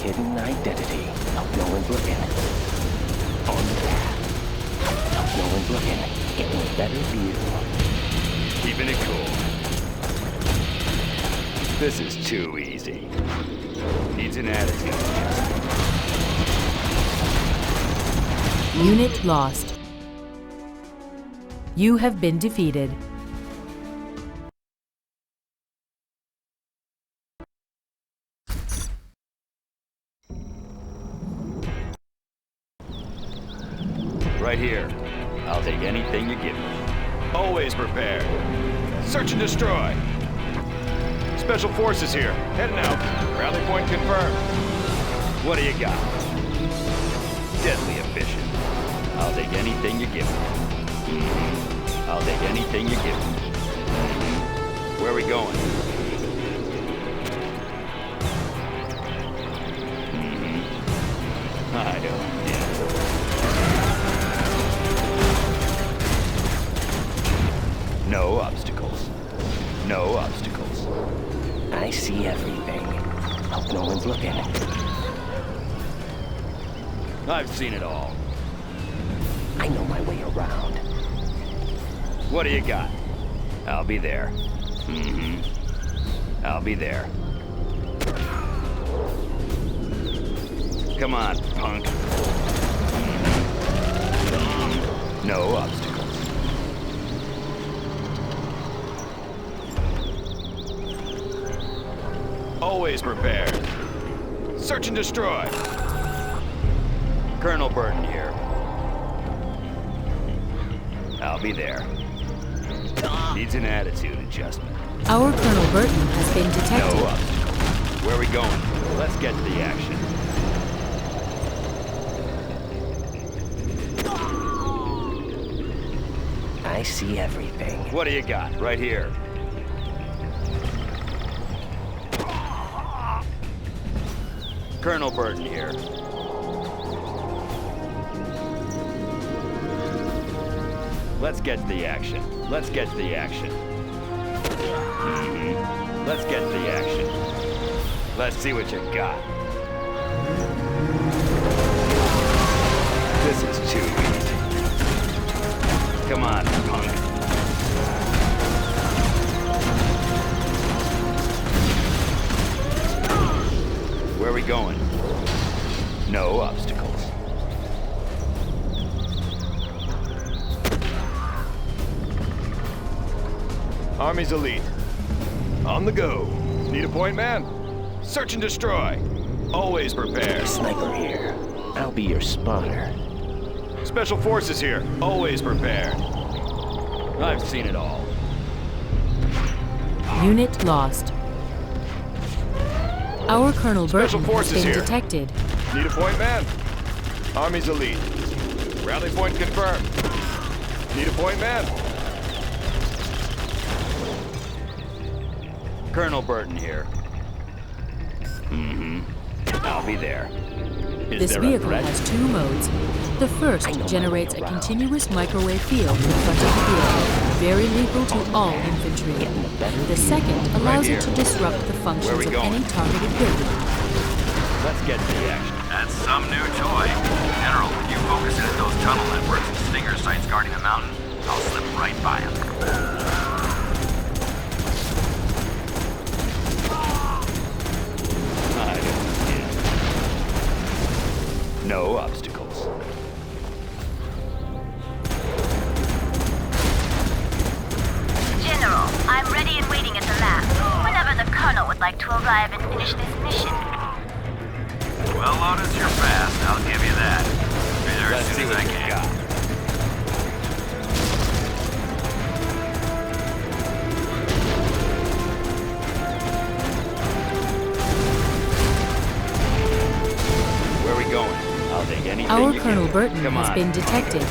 Hidden identity. Hope no one's looking. On the path. Hope no one's looking. Getting a better view. Keeping it cool. This is too easy. Needs an attitude. Unit lost. You have been defeated. Right here. I'll take anything you give me. Always prepared. Search and destroy. Special Forces here. Heading out. Rally point confirmed. What do you got? Deadly efficient. I'll take anything you give me. I'll take anything you give me. Where are we going? I don't. No obstacles. No obstacles. I see everything. Hope no one's looking. I've seen it all. I know my way around. What do you got? I'll be there. I'll be there. Come on, punk. No obstacles. Always prepared. Search and destroy. Colonel Burton here. I'll be there. Needs an attitude adjustment. Our Colonel Burton has been detected. No obstacles. Where are we going? Let's get to the action. I see everything. What do you got? Right here. Colonel Burton here. Let's get to the action. Let's get to the action. Let's get to the action. Let's see what you got. This is too easy. Come on, punk. Where are we going? No obstacles. Army's elite. On the go. Need a point, man? Search and destroy. Always prepared. Sniper here. I'll be your spotter. Special forces here. Always prepared. I've seen it all. Unit lost. Our Colonel Special Burton has forces been here. detected. Need a point, man? Army's elite. Rally point confirmed. Need a point, man? Colonel Burton here. I'll be there. This vehicle has two modes. The first generates a continuous microwave field in front of the vehicle, very lethal to all infantry. The second allows it to disrupt the functions of any targeted building. Let's get to the action. That's some new toy. General, when you focus in at those tunnel networks and Stinger sites guarding the mountain, I'll slip right by them. No obstacles. General, I'm ready and waiting at the lab. Whenever the Colonel would like to arrive and finish this mission. Well, Lotus, you're fast. I'll give you that. Be there as soon as I can. Where are we going? I'll take anything Our you Colonel can. Burton Come has on. been detected.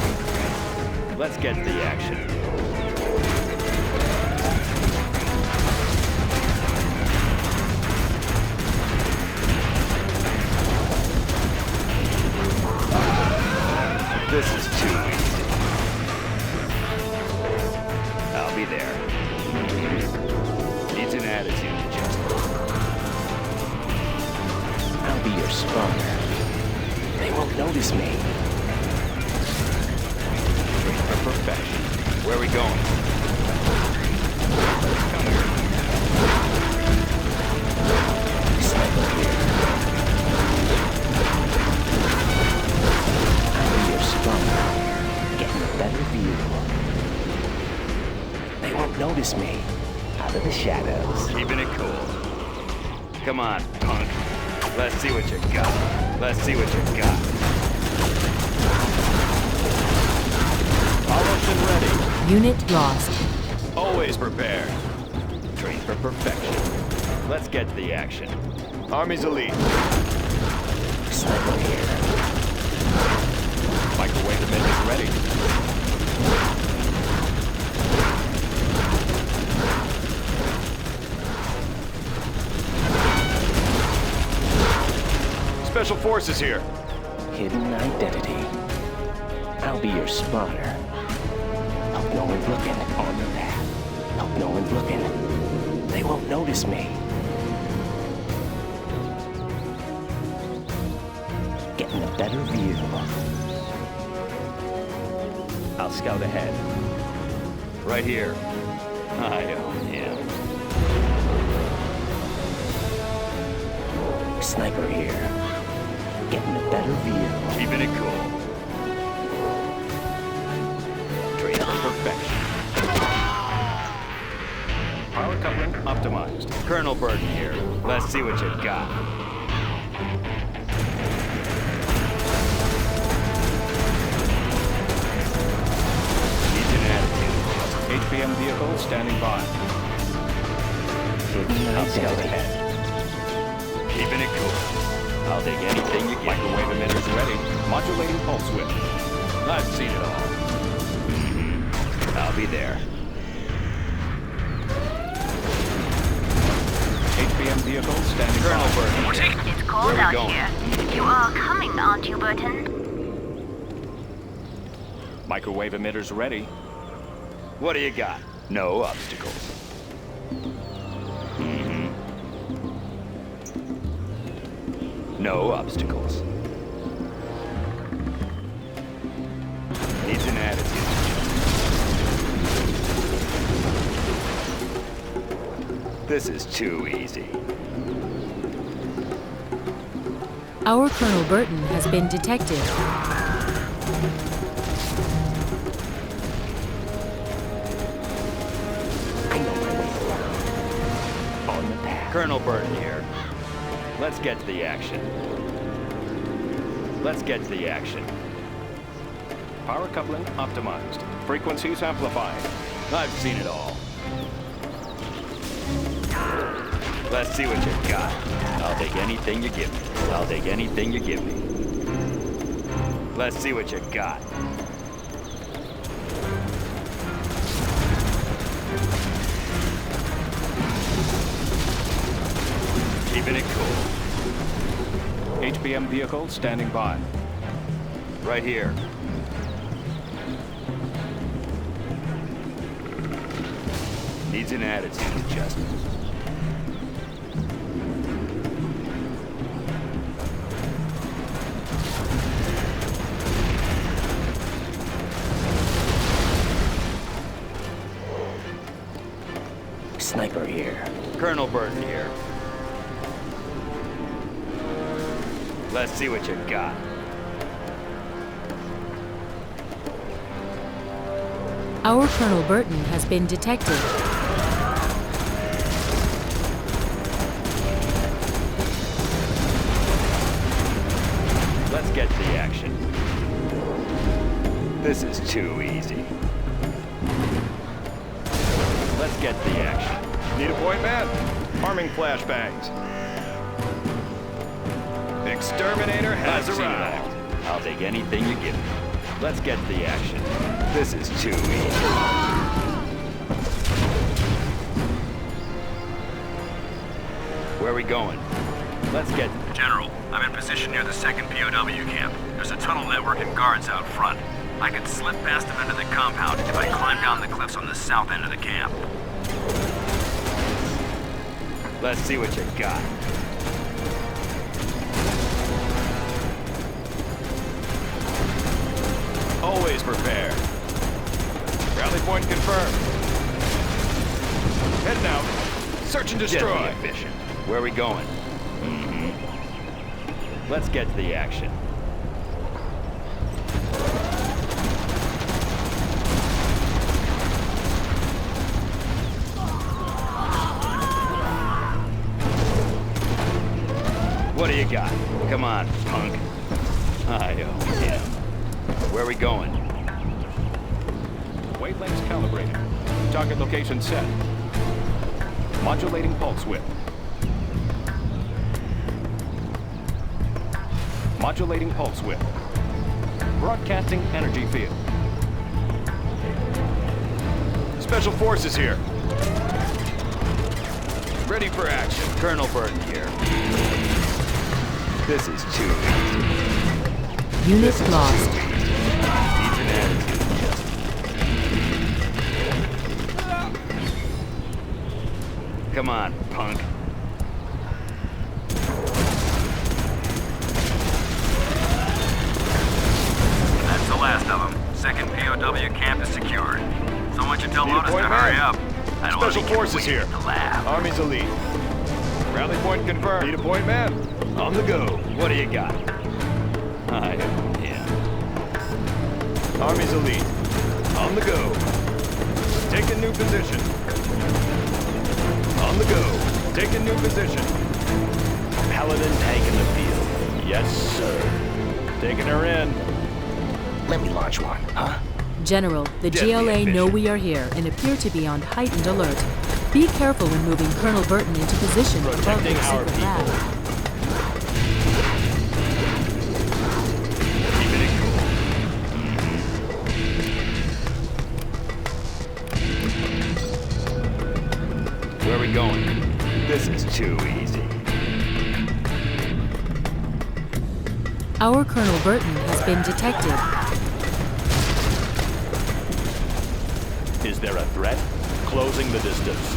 Let's get to the action. This is too easy. I'll be there. Needs an attitude adjustment. I'll be your spotter. They won't notice me. For perfection. Where are we going? Come here. Sniper here. I'll be your spotter. Getting a better view. They won't notice me. Out of the shadows. Keeping it cool. Come on, punk. Let's see what you got. Let's see what you got. Polished and ready. Unit lost. Always prepared. Trained for perfection. Let's get to the action. Army's elite. Sniper here. Microwave emitters ready. Special forces here. Hidden identity. I'll be your spotter. Hope no one's looking on the path. Hope no one's looking. They won't notice me. Getting a better view. I'll scout ahead. Right here. I own him. Sniper here. Getting a better view. Keeping it cool. Trained for perfection. Power coupling optimized. Colonel Burton here. Let's see what you got. Needs an attitude. HPM vehicle standing by. Hidden I'll scout identity. ahead. Keeping it cool. I'll take anything you get. Microwave emitters ready. Modulating pulse width. I've seen it all. I'll be there. HPM vehicle standing Colonel by. Burton. It's cold Where are we out going? here. You are coming, aren't you, Burton? Microwave emitters ready. What do you got? No obstacles. No obstacles. Needs an attitude. This is too easy. Our Colonel Burton has been detected. Colonel Burton here. Let's get to the action. Let's get to the action. Power coupling optimized. Frequencies amplified. I've seen it all. Let's see what you got. I'll take anything you give me. I'll take anything you give me. Let's see what you got. Keeping it cool. HBM vehicle standing by. Right here. Needs an attitude adjustment. Sniper here. Colonel Burton here. Let's see what you got. Our Colonel Burton has been detected. Let's get to the action. This is too easy. Let's get to the action. Need a point, man? Arming flashbangs. Exterminator has arrived. I'll take anything you give me. Let's get to the action. This is too easy. Where are we going? Let's get... General, I'm in position near the 2nd POW camp. There's a tunnel network and guards out front. I can slip past them into the compound if I climb down the cliffs on the south end of the camp. Let's see what you got. Always prepared. Rally point confirmed. Heading out. Search and destroy. Deadly efficient. Where are we going? Let's get to the action. What do you got? Come on, punk. I owe him. Where are we going? Wavelengths calibrated. Target location set. Modulating pulse width. Modulating pulse width. Broadcasting energy field. Special Forces here. Ready for action. Colonel Burton here. This is too easy. Unit lost. Needs an attitude adjustment. Come on, punk. That's the last of them. 2nd POW camp is secured. So much you tell Lotus to hurry up. I don't Special want to Forces here. the lab. Army's elite. Rally point confirmed. Need a point, man. On the go. What do you got? I owe him. Army's elite. On the go. Taking new position. On the go. Taking new position. Paladin tank in the field. Yes, sir. Taking her in. Let me launch one, huh? General, the GLA know we are here and appear to be on heightened alert. Be careful when moving Colonel Burton into position above Protecting your our secret lab. Where are we going? This is too easy. Our Colonel Burton has been detected. Is there a threat? Closing the distance.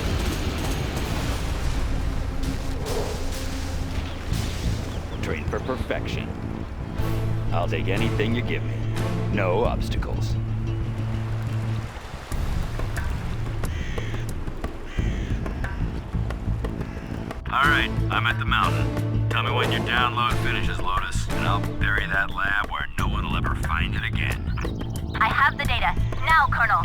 Train for perfection. I'll take anything you give me. No obstacles. Alright, I'm at the mountain. Tell me when your download finishes, Lotus, and I'll bury that lab where no one will ever find it again. I have the data. Now, Colonel.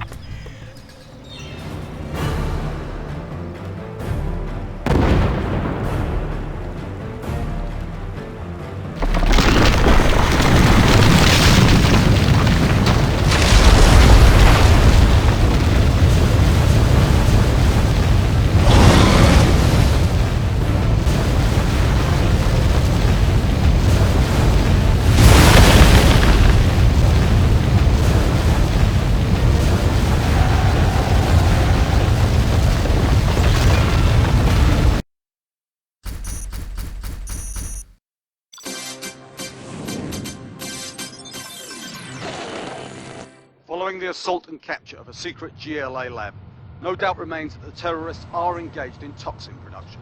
Following the assault and capture of a secret GLA lab, no doubt remains that the terrorists are engaged in toxin production.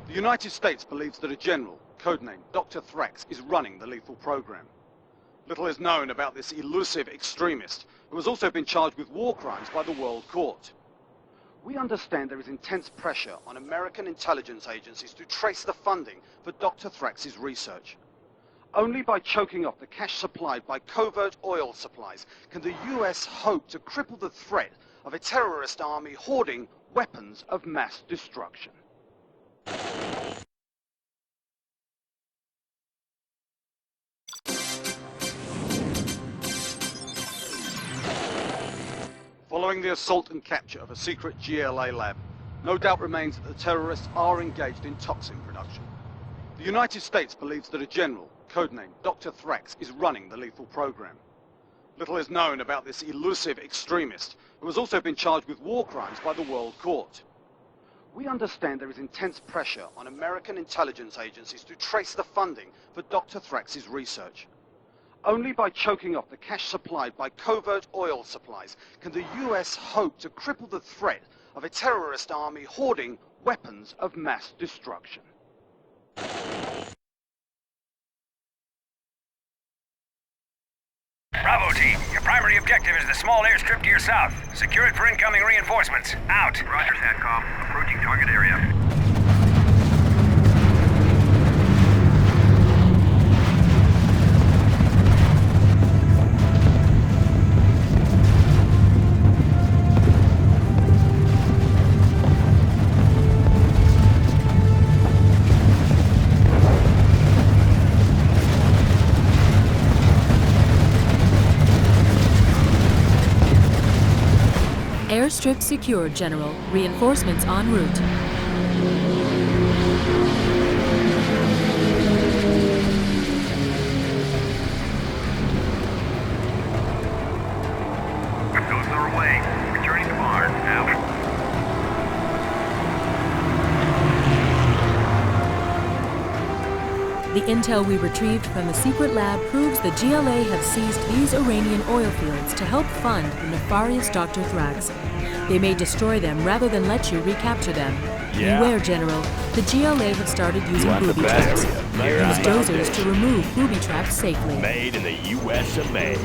The United States believes that a general, codenamed Dr. Thrax, is running the lethal program. Little is known about this elusive extremist, who has also been charged with war crimes by the World Court. We understand there is intense pressure on American intelligence agencies to trace the funding for Dr. Thrax's research. Only by choking off the cash supplied by covert oil supplies can the US hope to cripple the threat of a terrorist army hoarding weapons of mass destruction. Following the assault and capture of a secret GLA lab, no doubt remains that the terrorists are engaged in toxin production. The United States believes that a general, codenamed Dr. Thrax, is running the lethal program. Little is known about this elusive extremist, who has also been charged with war crimes by the World Court. We understand there is intense pressure on American intelligence agencies to trace the funding for Dr. Thrax's research. Only by choking off the cash supplied by covert oil supplies can the US hope to cripple the threat of a terrorist army hoarding weapons of mass destruction. Bravo team, your primary objective is the small airstrip to your south. Secure it for incoming reinforcements. Out. Roger, SATCOM. Approaching target area. Airstrip secured, General. Reinforcements en route. Those are away. Returning to barn. Now. The intel we retrieved from the secret lab proves the GLA have seized these Iranian oil fields to help fund the nefarious Dr. Thrax. They may destroy them rather than let you recapture them. Yeah. Beware, General. The GLA have started using booby traps. Use dozers to remove booby traps safely. Made in the US of A.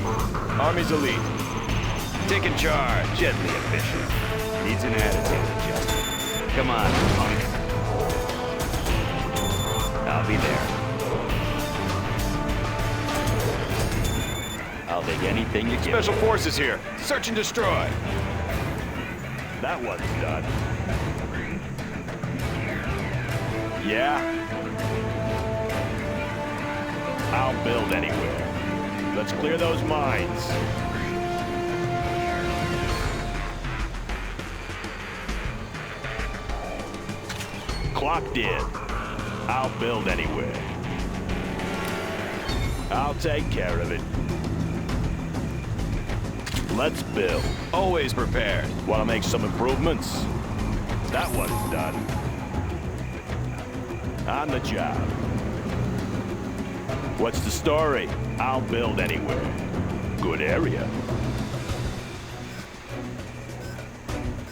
Army's elite. Taking charge. Gently efficient. Needs an attitude adjustment. Come on, punk. I'll be there. I'll take anything you give me. Special forces here. Search and destroy. That one's done. Yeah? I'll build anywhere. Let's clear those mines. Clocked in. I'll build anywhere. I'll take care of it. Let's build. Always prepared. Want to make some improvements? That one's done. On the job. What's the story? I'll build anywhere. Good area.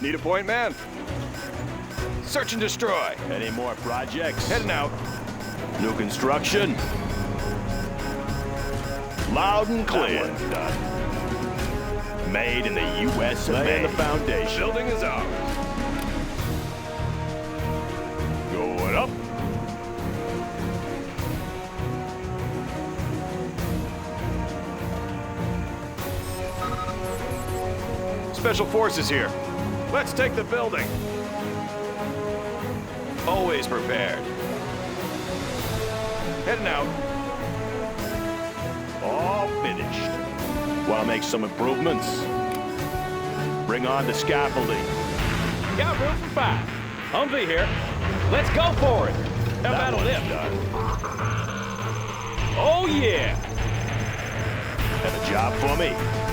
Need a point, man? Search and destroy. Any more projects? Heading out. New construction. Loud and clear. That one's done. Made in the U.S. Laying the foundation. Building is ours. Going up. Special forces here. Let's take the building. Always prepared. Heading out. All finished. Want to make some improvements? Bring on the scaffolding. Got room for 5. Humvee here. Let's go for it. How about a lift? Oh, yeah. Have a job for me.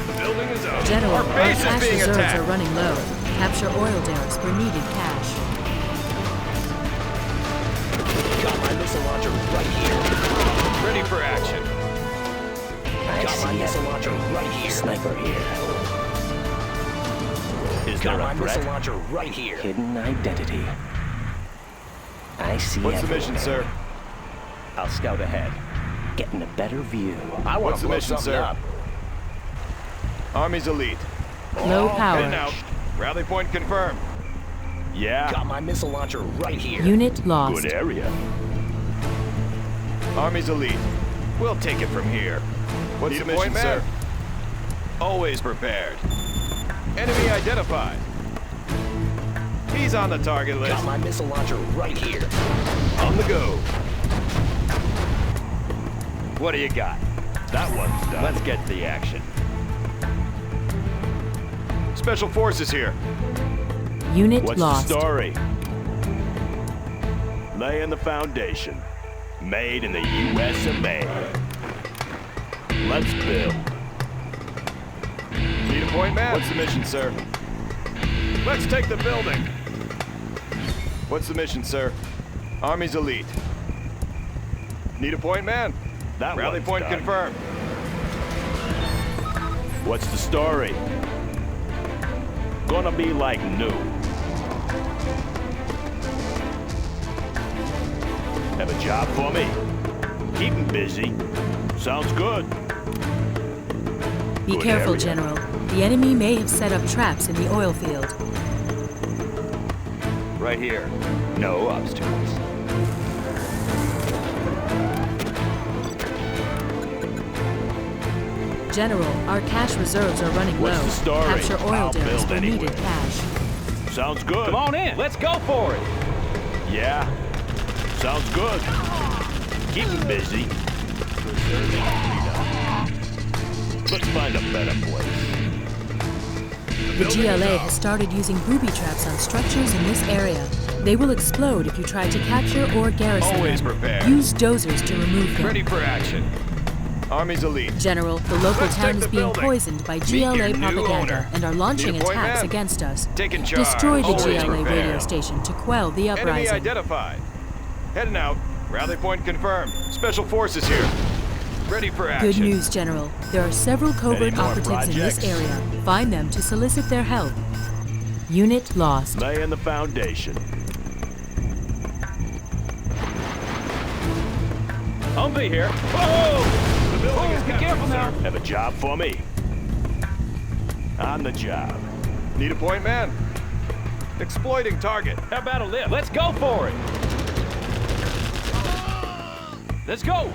The building is up. General, Our base is cash being reserves attacked. are running low. Capture oil derricks for needed cash. Got my missile launcher right here. Ready for action. Got my missile launcher right here. Sniper here. Is Got there my a missile threat? launcher right here. Hidden identity. I see What's the everything. mission, sir? I'll scout ahead. Getting a better view. I want What's to the blow mission, something sir? up. Army's elite. Low power. Heading out. Rally point confirmed. Yeah. Got my missile launcher right here. Unit lost. Good area. Army's elite. We'll take it from here. What's Need the a mission, point, sir? man? Always prepared. Enemy identified. He's on the target list. Got my missile launcher right here. On the go. What do you got? That one's done. Let's get to the action. Special forces here. Unit What's lost. the story? Laying the foundation. Made in the U.S. of A. Let's build. Need a point, man? What's the mission, sir? Let's take the building. What's the mission, sir? Army's elite. Need a point, man? That Rally one's point done. confirmed. What's the story? Gonna be like new. Have a job for me? Keep 'em busy. Sounds good. Be Good careful, area. General. The enemy may have set up traps in the oil field. Right here. No obstacles. General, our cash reserves are running What's low. the story? Capture oil I'll derricks build for needed anywhere. cash. Sounds good. Come on in. Let's go for it. Yeah. Sounds good. Keep 'em busy. Let's find a better place. The GLA has started using booby traps on structures in this area. They will explode if you try to capture or garrison Always them. prepared. Use dozers to remove them. Ready for action. Army's elite. General, the local Let's town take is the being building. poisoned by Meet GLA your new propaganda owner. and are launching Need a point, attacks man? against us. Taking charge. Destroy the Always GLA radio prepared. station to quell the Enemy uprising. identified. Heading out. Rally point confirmed. Special forces here. Ready for action. Good news, General. There are several covert Any more operatives in this projects? area. Find them to solicit their help. Unit lost. Laying the foundation. Humvee here. Whoa! The building is Be captured, careful sir. now. Have a job for me? On the job. Need a point, man? Exploiting target. How about a lift? Let's go for it. Let's go.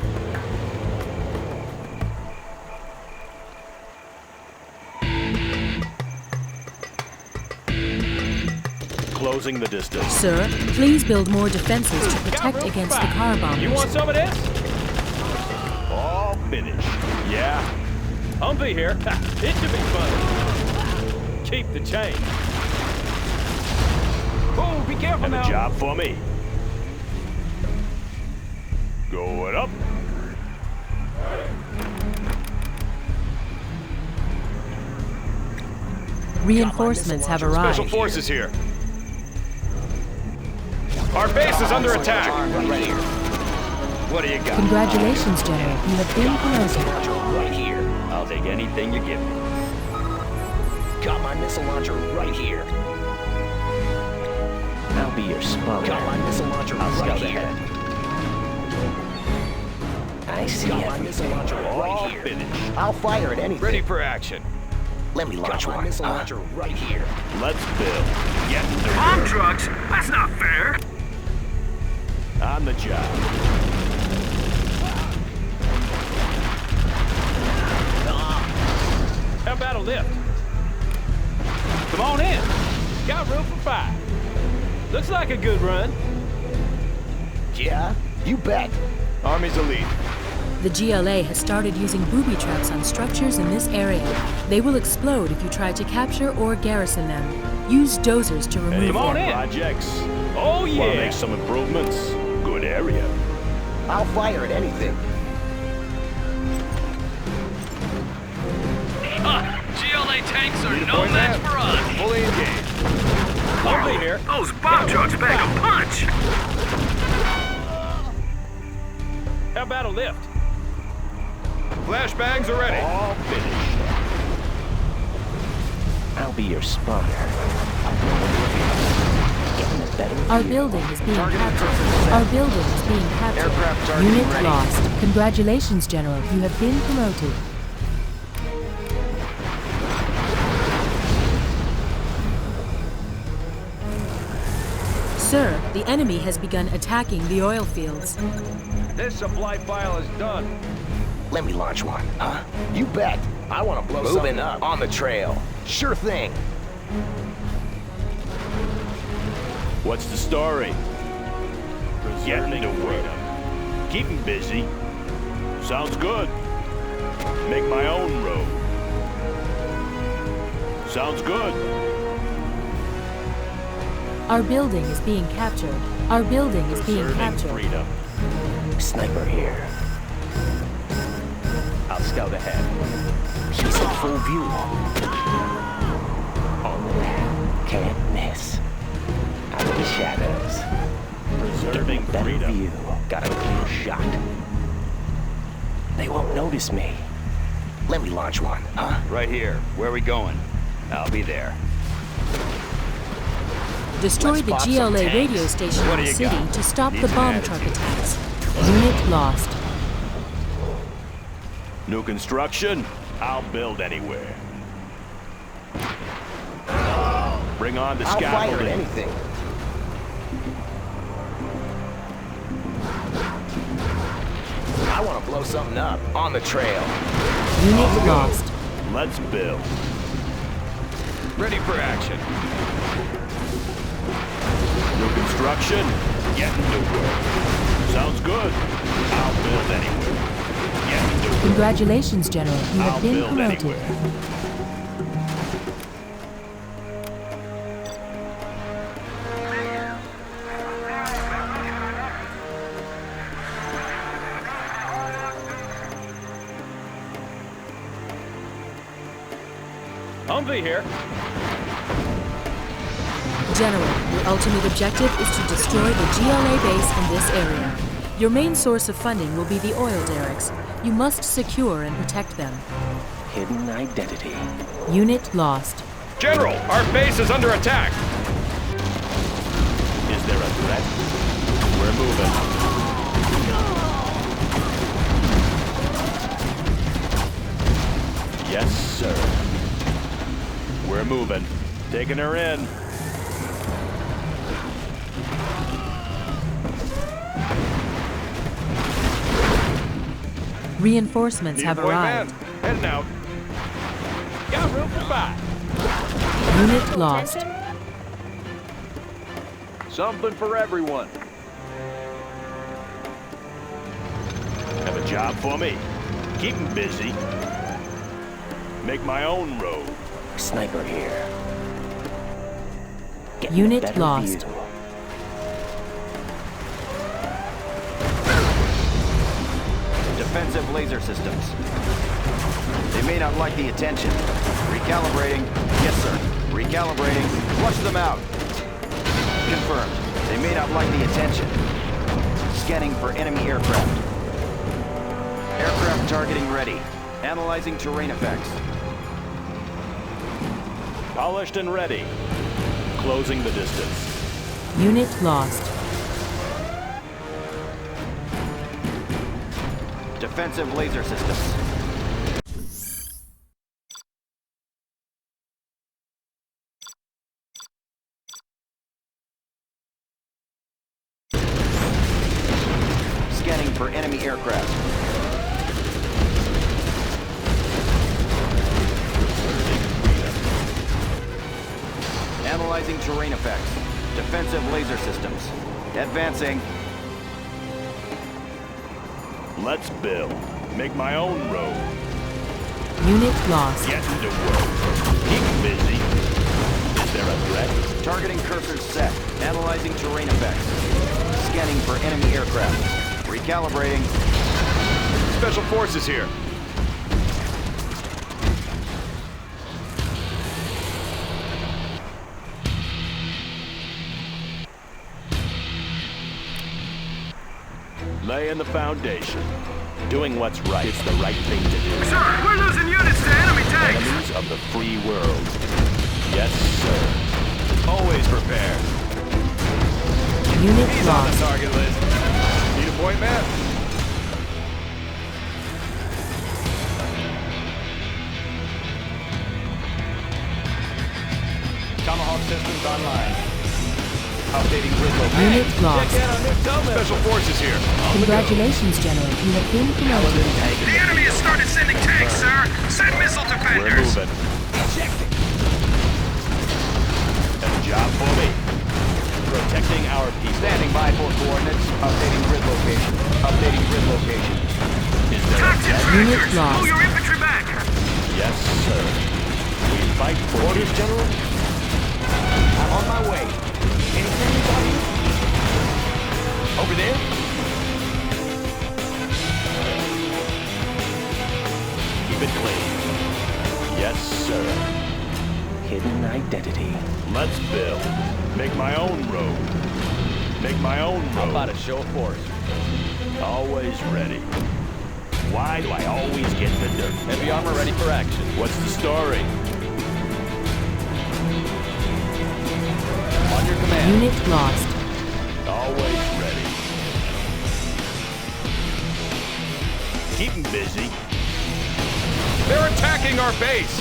Closing the distance. Sir, please build more defenses to Got protect room for against the 5. car bombers. You want some of this? All finished. Yeah. Humvee here. It should be fun. Keep the change. Oh, be careful Have now. a job for me? Going up. Reinforcements have arrived. Special forces here. Our base is under attack. What do you got? Congratulations, General. You have been promoted. Right here. I'll take anything you give me. Got my missile launcher right here. I'll be your spawner. Got my missile launcher right here. I see Got my missile launcher right here. Finish. I'll fire at anything. Ready for action. Let me launch Got my one. missile launcher right here. Let's build. Get the Bomb trucks? That's not fair. on the job. How about a lift? Come on in. Got room for 5. Looks like a good run. Yeah, you bet. Army's elite. The GLA has started using booby traps on structures in this area. They will explode if you try to capture or garrison them. Use dozers to remove Come on them. in. Projects. Oh, yeah. Want to make some improvements? Good area. I'll fire at anything. GLA tanks are no match for us. Fully engaged. I'll be here. Those bomb trucks pack a punch. How about a lift? Flashbangs are ready. All finished. I'll be your spawner. Getting a better Our view. building is being captured. Our building is being captured. Aircraft targeting Unit ready. lost. Congratulations, General. You have been promoted. Sir, the enemy has begun attacking the oil fields. This supply file is done. Let me launch one, huh? You bet. I want to blow something up. On the trail. Sure thing. What's the story? Getting to work. Keep 'em busy. Sounds good. Make my own road. Sounds good. Our building is being captured. Our building is being Preserving captured. freedom. Sniper here. I'll scout ahead. He's in full view. On the map. Can't miss. Out of the shadows. Preserving Better freedom. view. Got a clear shot. They won't notice me. Let me launch one, huh? Right here. Where are we going? I'll be there. Destroy Let's the spot some GLA tanks. radio station What in do the you city got? to stop Needs the an bomb attitude. truck attacks. Unit lost. New construction? I'll build anywhere. Bring on the I'll fire at scaffolding. anything. I want to blow something up. On the trail. Unit lost. Let's build. Ready for action. New construction? Getting to work. Sounds good. I'll build anywhere. Getting to work. Congratulations, General. You have I'll been build promoted. anywhere. Humvee here. General, your ultimate objective is to destroy the GLA base in this area. Your main source of funding will be the oil derricks. You must secure and protect them. Hidden identity. Unit lost. General, our base is under attack. Is there a threat? We're moving. Yes, sir. We're moving. Taking her in. Reinforcements Need have a boy arrived. man. Heading out. Got room for 5. Unit lost. Something for everyone. Have a job for me. Keep 'em busy. Make my own road. Sniper here. Getting a Unit better lost. view. Defensive laser systems. They may not like the attention. Recalibrating. Yes, sir. Recalibrating. Flush them out. Confirmed. They may not like the attention. Scanning for enemy aircraft. Aircraft targeting ready. Analyzing terrain effects. Polished and ready. Closing the distance. Unit lost. Defensive laser systems. Scanning for enemy aircraft. Analyzing terrain effects. Defensive laser systems. Advancing. Let's build. Make my own road. Unit lost. Get to work. Keep busy. Is there a threat? Targeting cursors set. Analyzing terrain effects. Scanning for enemy aircraft. Recalibrating. Special forces here. Laying the foundation. Doing what's right. It's the right thing to do. Sir, we're losing units to enemy tanks! Enemies of the free world. Yes, sir. Always prepared. Unit He's on the lost. target list. Need a point, man? Tomahawk systems online. Updating grid location. Unit lost. Special forces here. Congratulations, General. You have been promoted. The enemy has started sending tanks, sir! Send missile We're defenders! moving. A job for me. Protecting our people. Standing by for coordinates. Updating grid location. Updating grid location. Is there a Captain threat? Unit Tractors! lost. Pull your infantry back! Yes, sir. We fight for orders, General. I'm on my way. Anything, anybody? Over there? Keep it clean. Yes, sir. Hidden identity. Let's build. Make my own road. Make my own road. How about a show of force? Always ready. Why do I always get the dirt? Heavy armor ready for action. What's the story? On your command. Unit lost. Always ready. Keep 'em busy. They're attacking our base.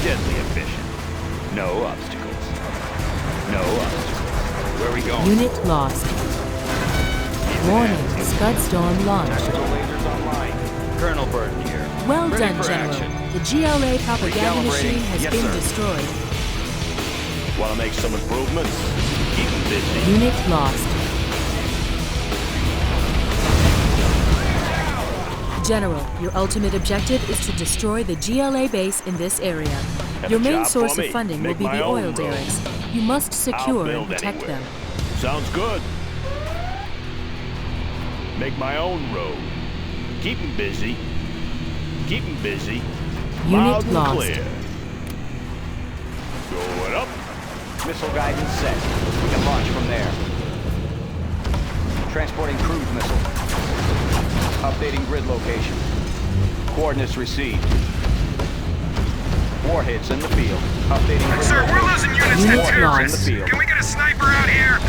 Deadly efficient. No obstacles. No obstacles. Where are we going? Unit lost. Warning, Scud Storm launched. Lasers online. Colonel Burton here. Well Ready done, for General. action. The GLA propaganda Recalibrating. machine has Yes, been sir. destroyed. Want to make some improvements? Keep 'em busy. Unit lost. General, your ultimate objective is to destroy the GLA base in this area. Have Your a main job source for of me. funding will Make be my the own oil road. derricks. You must secure and build protect anywhere. them. Sounds good. Make my own road. Keep 'em busy. Keep 'em busy. Unit Loud and lost. clear. Going up. Missile guidance set. We can launch from there. Transporting cruise missile. Updating grid location. Coordinates received. Warheads in the field. Updating grid Sir, we're location. losing units to Unit terrorists! lost. In the field. Can we get a sniper out here?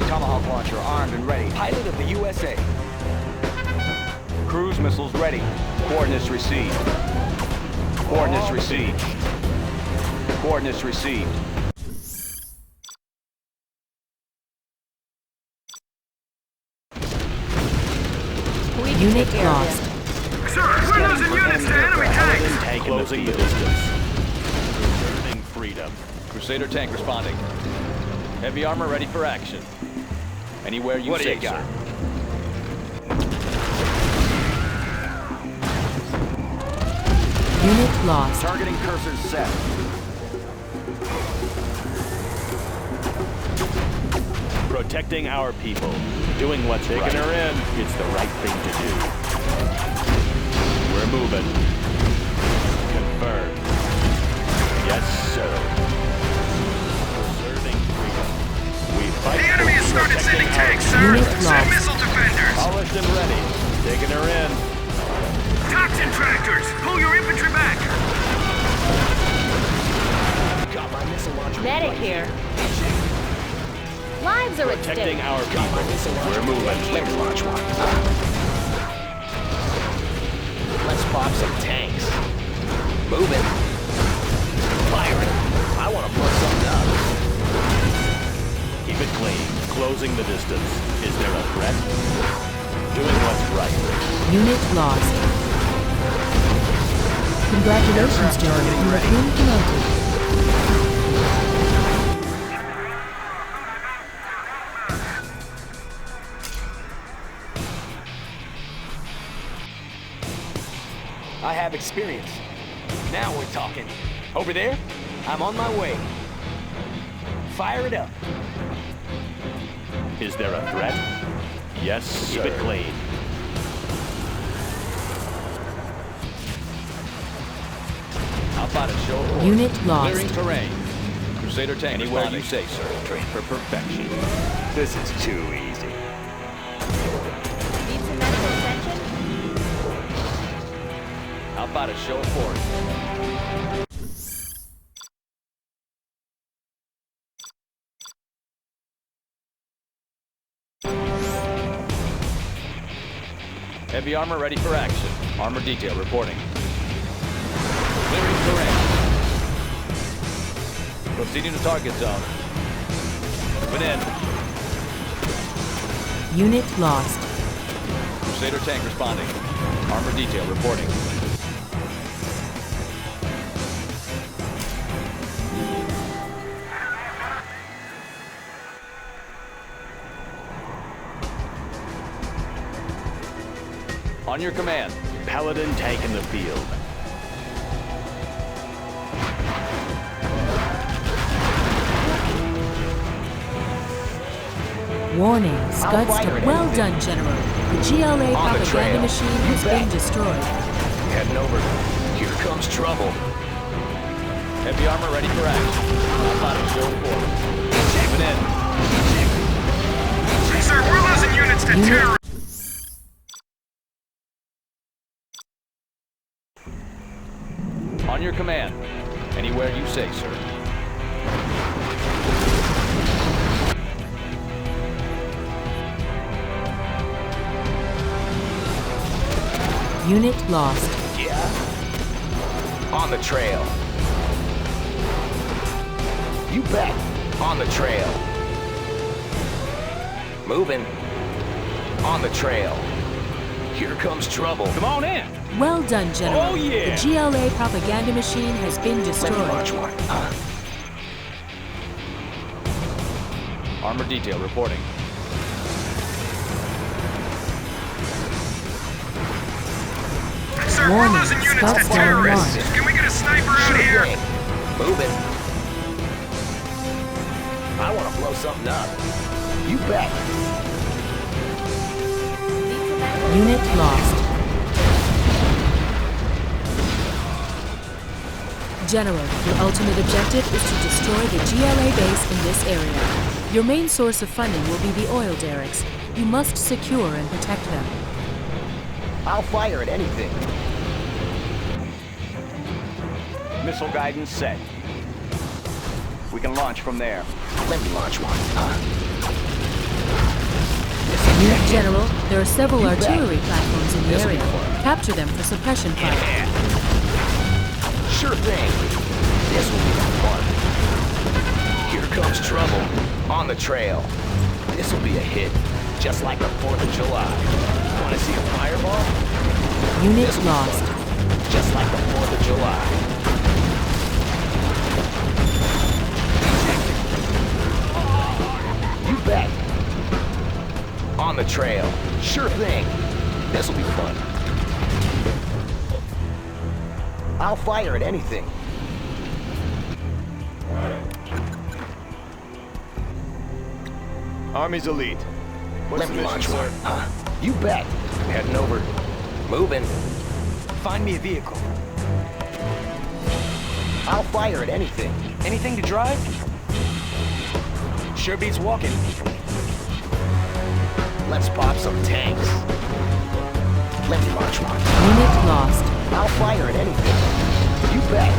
Tomahawk launcher armed and ready. Pilot of the USA. Cruise missiles ready. Coordinates received. Coordinates received. Coordinates received. Unit lost. Sir, we're losing units to enemy tanks! Tank closing the distance. Preserving freedom. Crusader tank responding. Heavy armor ready for action. Anywhere you What do say, you got? sir. Unit lost. Targeting cursors set. Protecting our people. Doing what's right. Taking her in. It's the right thing to do. We're moving. Confirmed. Yes, sir. Preserving freedom. We fight. The enemy has started sending tanks, sir. Unit Send lost. missile defenders. Polished and ready. Taking her in. Toxin tractors, pull your infantry back. Got my missile launcher. Medic here. Lives are at Protecting stake. our people. We're moving. Let me launch one. Let's pop some tanks. Moving. Firing. I want to blow something up. Keep it clean. Closing the distance. Is there a threat? Doing what's right. Unit lost. Congratulations, General. You have been promoted. I have experience. Now we're talking. Over there, I'm on my way. Fire it up. Is there a threat? Yes, sir. Keep it clean. How about a show of force? Unit lost. Clearing terrain. Crusader tank Anywhere responding. you say, sir. Train for perfection. This is too easy. Need some medical attention? How about a show of force? Heavy armor ready for action. Armor detail reporting. Clearing terrain. Proceeding to target zone. Moving in. Unit lost. Crusader tank responding. Armor detail reporting. On your command. Paladin tank in the field. Warning, Scud stop. Well done, General. The GLA propaganda trail. machine has been destroyed. Heading over. Here comes trouble. Heavy armor ready for action. How about a show of force? Moving in. Sir, we're losing units to Unit- terror. On your command. Anywhere you say, sir. Unit lost. Yeah. On the trail. You bet. On the trail. Moving. On the trail. Here comes trouble. Come on in. Well done, General. Oh, yeah. The GLA propaganda machine has been Let me destroyed. launch one. Armor detail reporting. Sir, we're Warning, losing units Scud to stop terrorists. launch. Can we get a sniper out here? thing. Moving. I want to blow something up. You bet. Unit lost. General, your ultimate objective is to destroy the GLA base in this area. Your main source of funding will be the oil derricks. You must secure and protect them. I'll fire at anything. Missile guidance set. We can launch from there. Let me launch one. Unit General, there are several You bet. artillery platforms in the This'll be area. fun. Capture them for suppression fire. Yeah. Sure thing. This will be fun. Here comes trouble. On the trail. This will be a hit. Just like the 4th of July. Want to see a fireball? Unit This'll be lost. fun. Just like the 4th of July. You bet. On the trail. Sure thing. This'll be fun. I'll fire at anything. Army's elite. What's Let the me mission, launch sir? one. You bet. Heading over. Moving. Find me a vehicle. I'll fire at anything. Anything to drive? Sure beats walking. Let's pop some tanks. Let's march on. Unit lost. I'll fire at anything. You bet.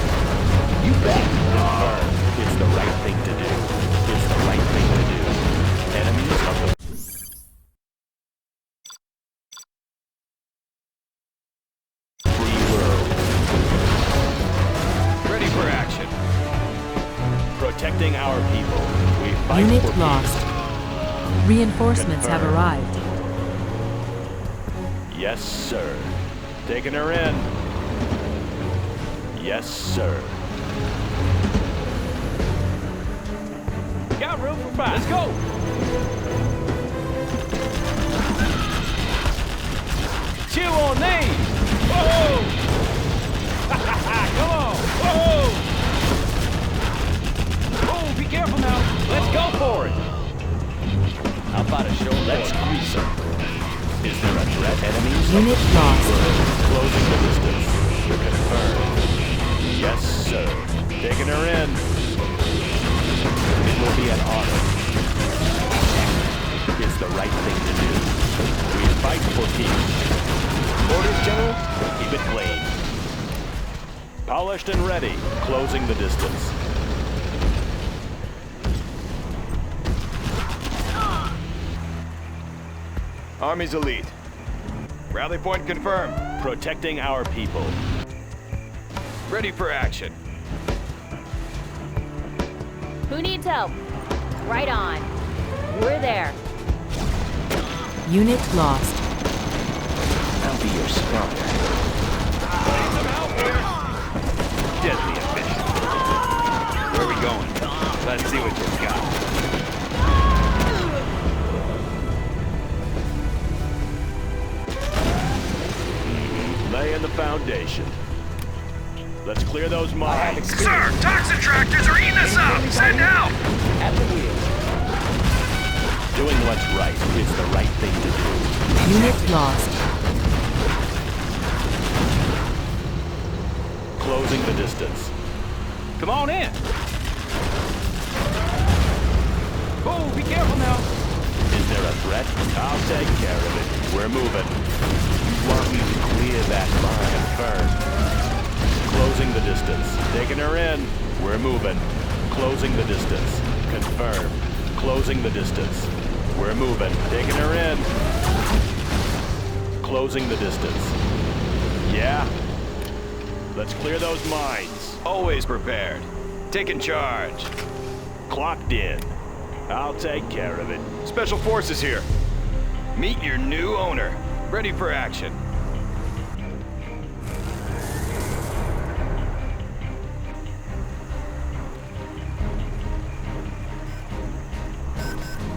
You bet. Confirmed. It's the right thing to do. It's the right thing to do. Enemies of the free world. Ready for action. Protecting our people. We fight Unit for lost. Reinforcements have Confirmed. arrived. Yes, sir. Taking her in. Yes, sir. Got room for 5. Let's go. Chew on these. Whoa! Come on. Whoa! Oh, be careful now. Let's go for it. How about a show? Let's grease her. Is there a threat? Enemies? Unit lost. Closing the distance. Confirmed. Yes, sir. Taking her in. It will be an honor. It's the right thing to do. We fight for peace. Orders, General? Keep it clean. Polished and ready. Closing the distance. Army's elite. Rally point confirmed. Protecting our people. Ready for action. Who needs help? Right on. We're there. Unit lost. I'll be your scrubber. Deadly efficient. Where are we going? Let's see what you've got. Laying the foundation. Let's clear those mines. Sir, toxin tractors are eating us up! Send help! At the wheel. Doing what's right is the right thing to do. Unit lost. Closing the distance. Come on in. Oh, be careful now. Is there a threat? I'll take care of it. We're moving. You want me to clear that mine? Confirmed. Closing the distance. Taking her in. We're moving. Closing the distance. Confirmed. Closing the distance. We're moving. Taking her in. Closing the distance. Yeah? Let's clear those mines. Always prepared. Taking charge. Clocked in. I'll take care of it. Special Forces here. Meet your new owner. Ready for action.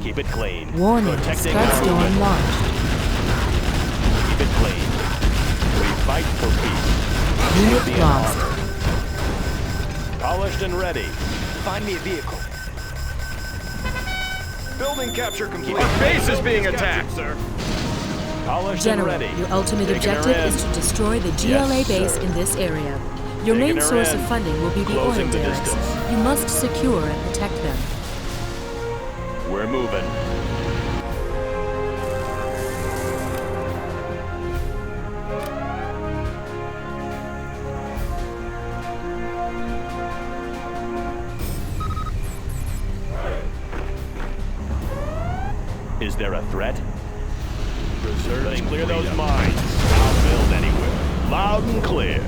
Keep it clean. Warning. Protecting Scud our storm people. launched. Keep it clean. We fight for peace. Unit Be an lost. honor. Polished and ready. Find me a vehicle. Building capture complete. Our base is being attacked, sir. Polished General, and ready. your ultimate Taking her objective in. is to destroy the GLA Yes, base sir. in this area. Your Taking main her source in. of funding will be the Closing oil the derricks. distance. You must secure and protect them. We're moving. Is there a threat? Let's clear those mines. I'll build anywhere. Loud and clear.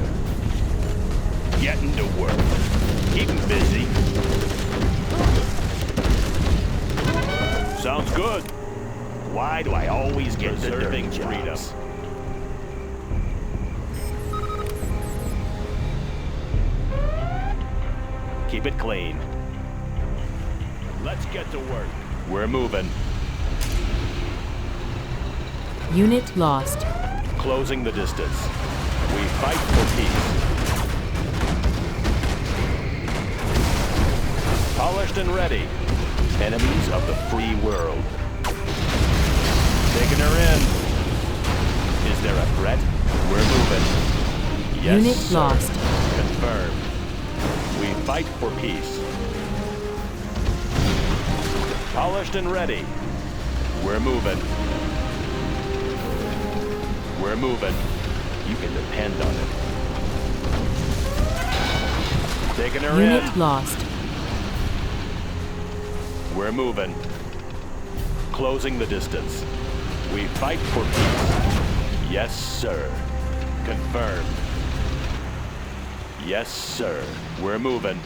Getting to work. Keep 'em busy. Sounds good. Why do I always get preserving freedom? Keep it clean. Let's get to work. We're moving. Unit lost. Closing the distance. We fight for peace. Polished and ready. Enemies of the free world. Taking her in. Is there a threat? We're moving. Yes, Unit sir. lost. Confirmed. fight for peace. Polished and ready. We're moving. We're moving. You can depend on it. Taking her in. Unit lost. We're moving. Closing the distance. We fight for peace. Yes, sir. Confirmed. Yes, sir. We're moving.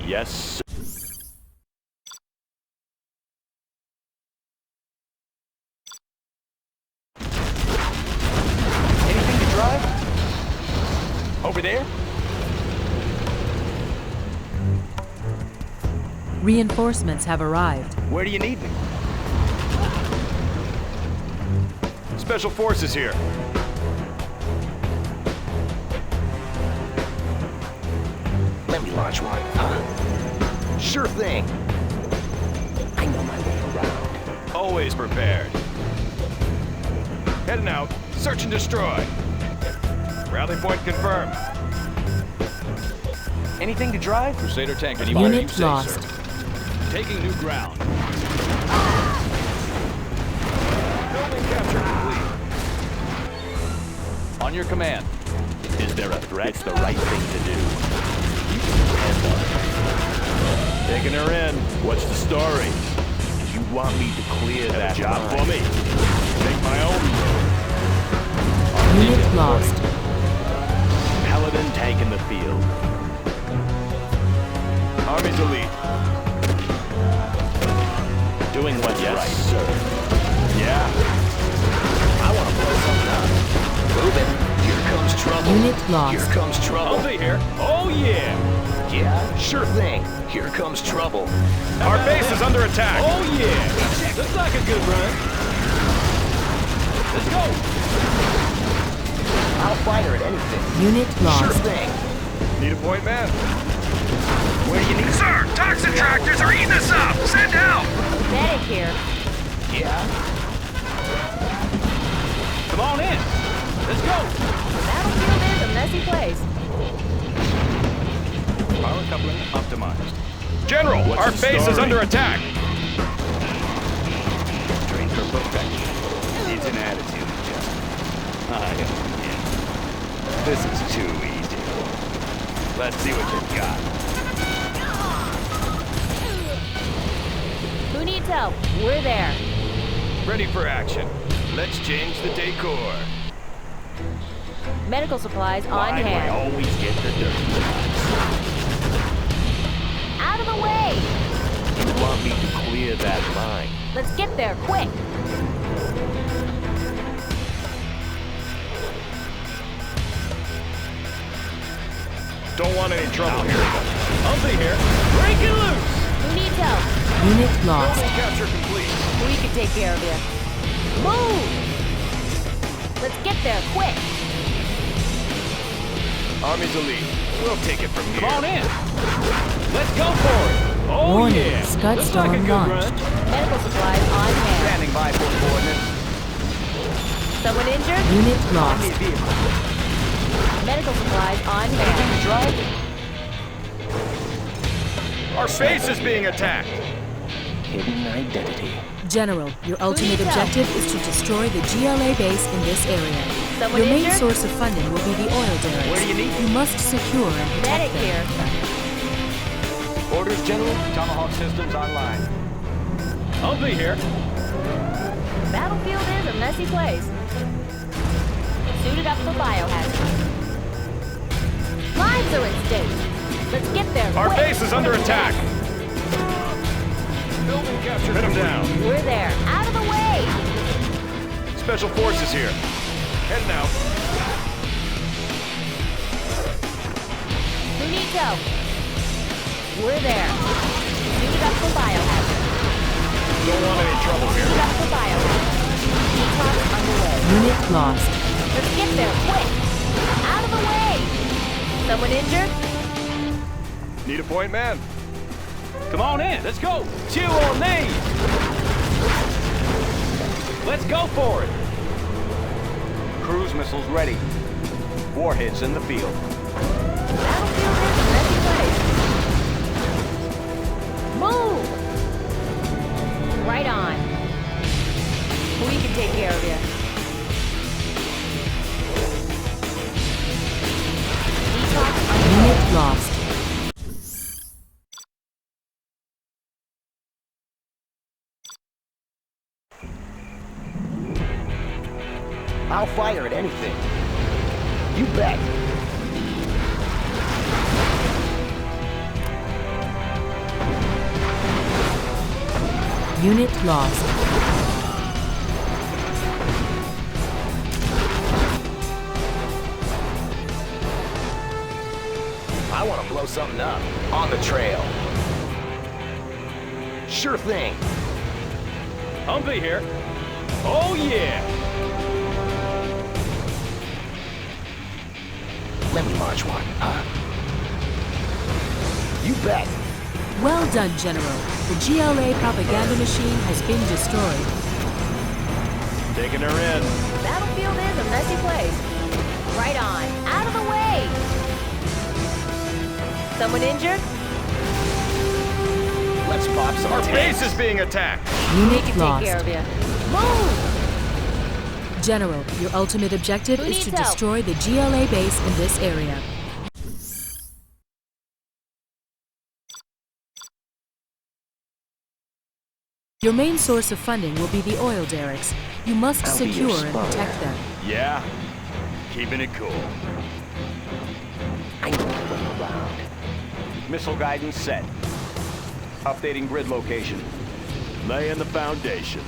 Yes, sir. Anything to drive? Over there? Reinforcements have arrived. Where do you need me? Special Forces here. Let me launch one, huh? Sure thing. I know my way around. Always prepared. Heading out. Search and destroy. Rally point confirmed. Anything to drive? Crusader tank anywhere you Unit say, lost. sir. Taking new ground. Building capture complete. On your command. Is there a threat? It's the right thing to do. You can depend on it. Taking her in. What's the story? You want me to clear that job for me? Take my own road. Unit lost. Paladin tank in the field. Army's elite. Doing what's right, sir. Yeah. I want to blow something up. Moving. Here comes trouble. Unit lost. Here comes trouble. I'll be here. Oh, yeah. Yeah, sure thing. Here comes trouble. Our base is under attack. Oh, yeah. Looks like a good run. Let's go. I'll fight her at anything. Unit lost. Sure thing. Need a point man. Where do you need? Sir, toxin tractors are eating us up! Send help! Medic here. Yeah. Come on in. Let's go. The battlefield is a messy place. Power coupling optimized. General, What's our the base is story? under attack. Trained for perfection. It's an attitude adjustment. This is too easy. Let's see what you've got. Who needs help? We're there. Ready for action. Let's change the decor. Medical supplies on Why do I hand. always get the dirty jobs? Out of the way! You want me to clear that line? Let's get there, quick! Don't want any trouble here. I'll be here. Break it loose. Who needs help? Unit lost. Building capture complete. We can take care of you. Move! Let's get there, quick! Army's elite. We'll take it from here. Come on in. Let's go for it. Oh, Warning, yeah. Scud Looks like a Storm good launched. run. Medical supplies on hand. Standing by for coordinates. Someone injured? Unit On lost. me vehicle. Medical supplies on Anything hand. to drive? Our base is being attacked. Hidden identity. General, your ultimate needs help? objective is to destroy the GLA base in this area. Someone Your main injured? source of funding will be the oil derricks. Where do you need me? You must secure and protect Medic them. here. Orders, General. Tomahawk systems online. I'll be here. Battlefield is a messy place. Suited up for biohazard. Lives are at stake. Let's get there, Our quick! base is under attack. Building capture. Hit him down. We're there. Out of the way! Special Forces here. Heading out. Who needs help? We're there. Suited up for biohazard. Don't want any trouble here. Suited up for biohazard. Detox underway. Unit lost. Let's get there, quick! Out of the way! Someone injured? Need a point man. Come on in. Let's go. Chew on these. Let's go for it. Cruise missiles ready. Warheads in the field. Battlefield is a messy place. can take care of you. Unit lost. I'll fire at anything. You bet. Unit lost. I want to blow something up. On the trail. Sure thing. Humvee here. Oh, yeah. Let me launch one, huh? You bet. Well done, General. The GLA propaganda machine has been destroyed. Taking her in. Battlefield is a messy place. Right on. Out of the way! Someone injured? Let's pop some Our tanks. base is being attacked. We Unit can lost. take care of you. Move! General, your ultimate objective Who is needs to help? destroy the GLA base in this area. Your main source of funding will be the oil derricks. You must I'll be your secure and spy. protect them. Yeah, keeping it cool. I know them around. Missile guidance set. Updating grid location. Laying the foundation.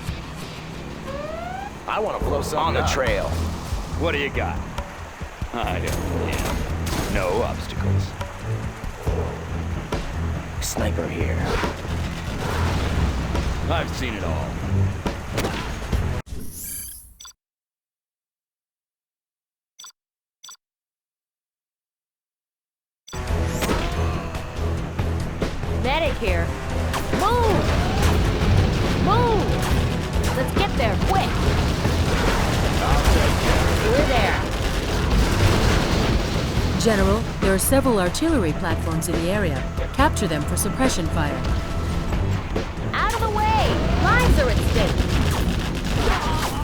I want to blow something On the up. trail. What do you got? I don't know. No obstacles. Sniper here. I've seen it all. Medic here. Move! Move! Let's get there, quick! We're there. General, there are several artillery platforms in the area. Capture them for suppression fire. Out of the way! Lives are at stake!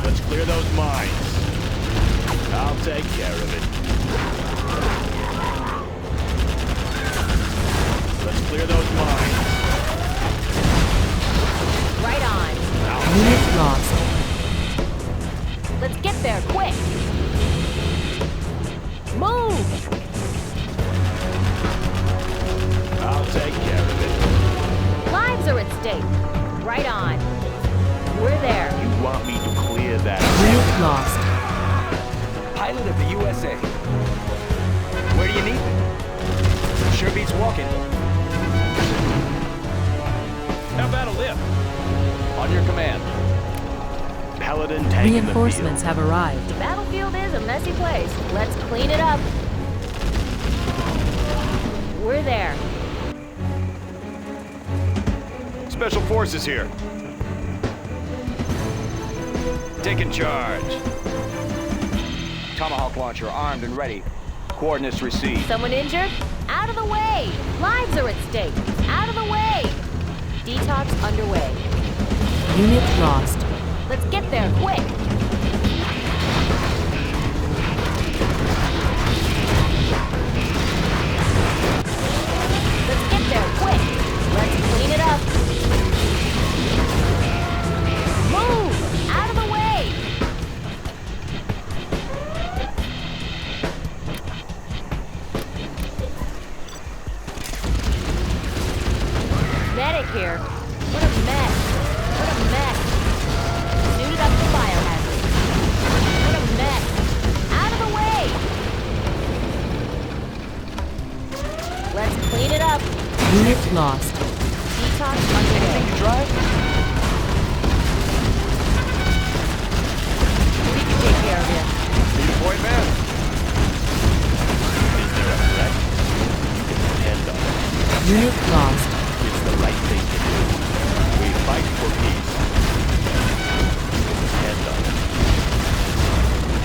Let's clear those mines. I'll take care of it. Let's clear those mines. Right on. Unit lost. Let's get there, quick! Move! I'll take care of it. Lives are at stake. Right on. We're there. You want me to clear that? Unit lost. Pilot of the USA. Where do you need me? Sure beats walking. How about a lift? On your command. Paladin tank in the Reinforcements have arrived. The battlefield is a messy place. Let's clean it up. We're there. Special forces here. Taking charge. Tomahawk launcher armed and ready. Coordinates received. Someone injured? Out of the way! Lives are at stake. Out of the way! Detox underway. Unit lost. Let's get there, quick! Let's get there, quick! Let's clean it up. Move! Out of the way! Medic here. What a mess. What a mess. Suited up for biohazard. What a mess. Out of the way! Let's clean it up. Unit lost. Detox underway. Anything to drive? We can take care of you. Need a point man. Is there a threat? You can depend on it. Unit lost. It's the right thing to do. We fight for peace. You can depend on it.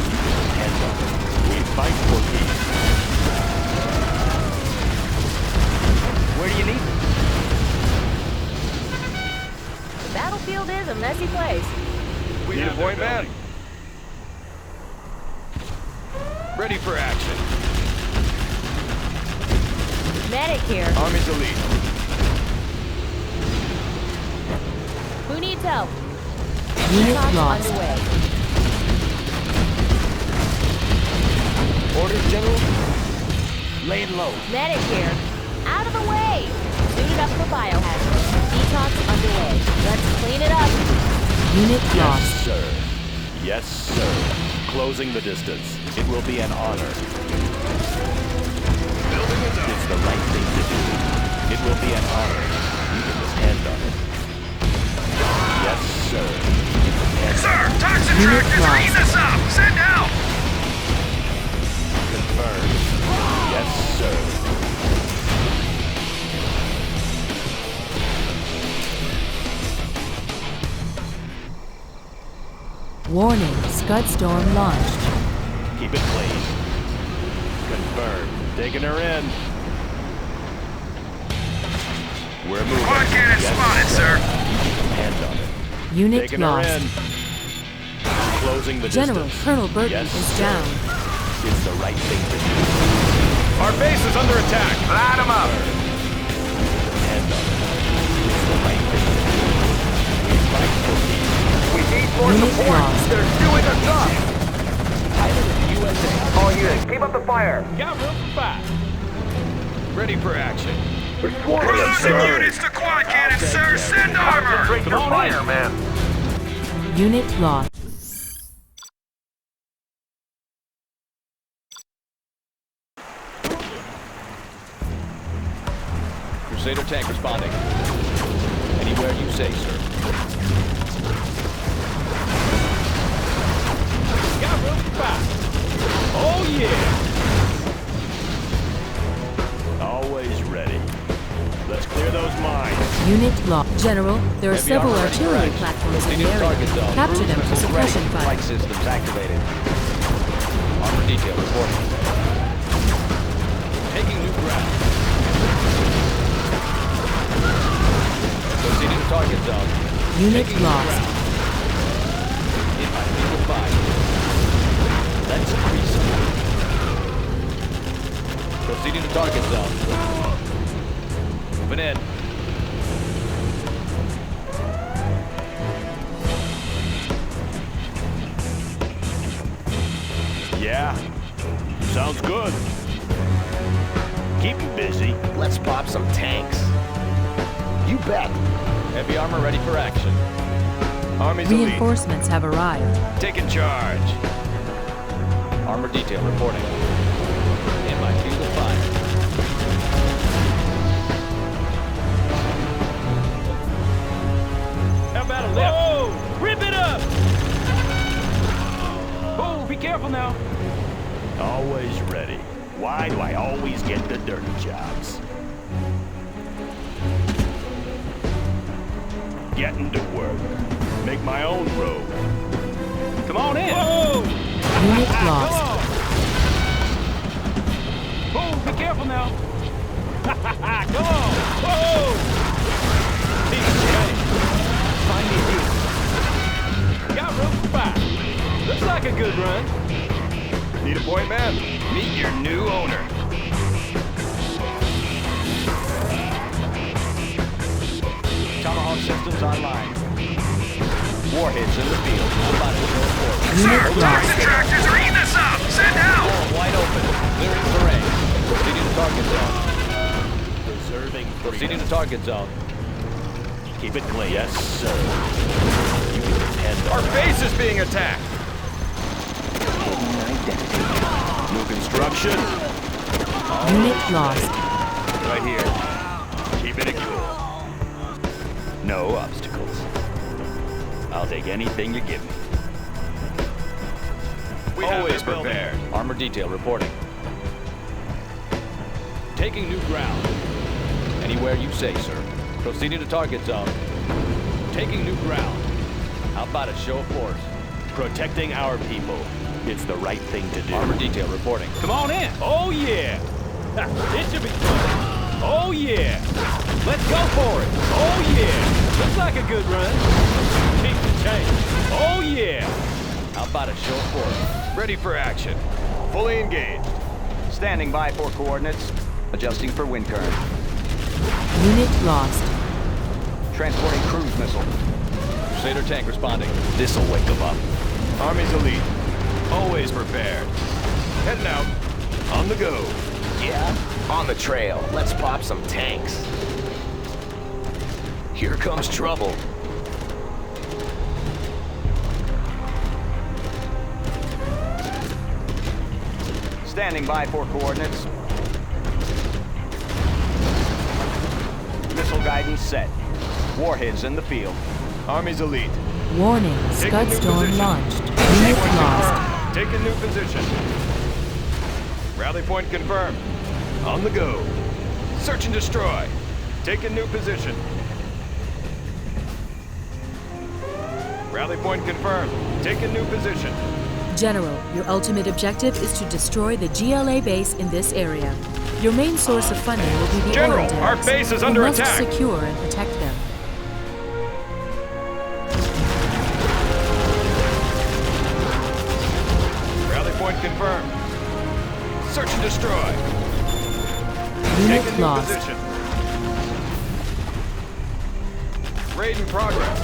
You can depend on it. We fight for peace. Where do you need me? The battlefield is a messy place. Need a point, man? Ready for action. Medic here. Army's elite. Who needs help? Unit Talk lost. underway. Orders, General? Laying low. Medic here. Out of the way! Suited up for biohazard. Detox underway. Let's clean it up. Unit Yes, lost. sir. Yes, sir. Closing the distance. It will be an honor. It's the right thing to do. It will be an honor. You can depend on it. Yes, sir. Sir, toxin Unit tractors are eating us up. Send out. Confirmed. Yes, sir. Warning, Scud Storm launched. Keep it clean. Confirmed. Taking her in. We're moving. Quad cannon spotted, sir. Hand on it. Unit Taking lost. her in. Closing the General distance. Colonel Burton Yes, is sir. down. It's the right thing to do. Our base is under attack. Light him up. Hand on it. It's the right thing to do. We fight for peace. We need more Unit support. lost. They're doing us up. Pilot in the USA. All units, keep up the fire. Got room for 5. Ready for action. We're swarming them, Closing sir. units to quad cannon, sir. Send armor. Concentrate your Come on fire, in. man. Unit lost. Crusader tank responding. Anywhere you say, sir. Got room for 5. Oh, yeah. Always ready. Let's clear those mines. Unit lost. General, there are Heavy several armor ready for artillery action. platforms in Proceeding the to target area. zone. Capture them for Cruise missiles suppression ready. fire. Flight systems activated. Armor detail reporting. Taking new ground. Proceeding to target zone. Unit Taking new lost. ground. In my field of fire. Let's increase. Proceeding to target zone. Moving in. Yeah. Sounds good. Keep 'em busy. Let's pop some tanks. You bet. Heavy armor ready for action. Army's elite. Reinforcements have arrived. Taking charge. Armor detail reporting. In my field of fire. How about a left? Whoa! Rip it up! Oh, be careful now. Always ready. Why do I always get the dirty jobs? Getting to work. Make my own road. Come on in. Whoa! Unit Come lost. on. Oh, be careful now. Come on. Whoa! Find me here. Got room for 5. Looks like a good run. Need a point, man? Meet your new owner. Tomahawk systems online. Warheads in the field. I'm about to go forward. Unit Toxin lost. tractors are eating us up. Send out. All wide open. Clearing terrain. Proceeding to target zone. Preserving Proceeding to freedom. target zone. Keep it clean. Yes, sir. You can depend on Our base is being attacked. new construction. Unit lost. Right here. Keeping it cool. No obstacles. I'll take anything you give me. We always prepared. Armor detail reporting. Taking new ground. Anywhere you say, sir. Proceeding to target zone. Taking new ground. How about a show of force? Protecting our people. It's the right thing to do. Armor detail reporting. Come on in. Oh, yeah. This should be fun. Oh, yeah. Let's go for it. Oh, yeah. Looks like a good run. Keep the change. Oh, yeah! How about a show of force? Ready for action. Fully engaged. Standing by for coordinates. Adjusting for wind current. Unit lost. Transporting cruise missile. Crusader tank responding. This'll wake them up. Army's elite. Always prepared. Heading out. On the go. Yeah, on the trail. Let's pop some tanks. Here comes trouble. Standing by for coordinates. Missile guidance set. Warheads in the field. Army's elite. Warning, Take a new Scudstorm position. launched. Unit lost. Take a new position. Rally point confirmed. On the go. Search and destroy. Take a new position. Rally point confirmed. Take a new position. General, your ultimate objective is to destroy the GLA base in this area. Your main source of funding will be the General, oil derricks. our base is You under must attack. secure and protect them. Rally point confirmed. Search and destroy. Unit Take a new lost. position. Raid in progress.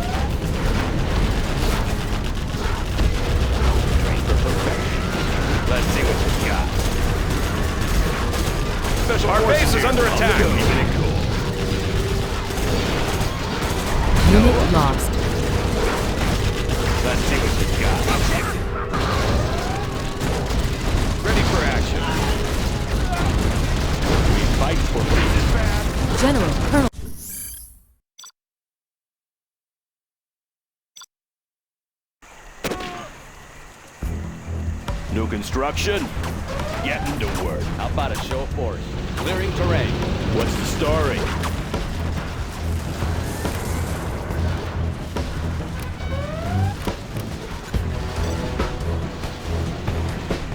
Let's see what you got. Special Our base is under attack. Keeping it cool. Unit lost. Let's see what you got. Ready for action. We fight for freedom. General, Colonel. New construction? Getting to work. How about a show of force? Clearing terrain. What's the story?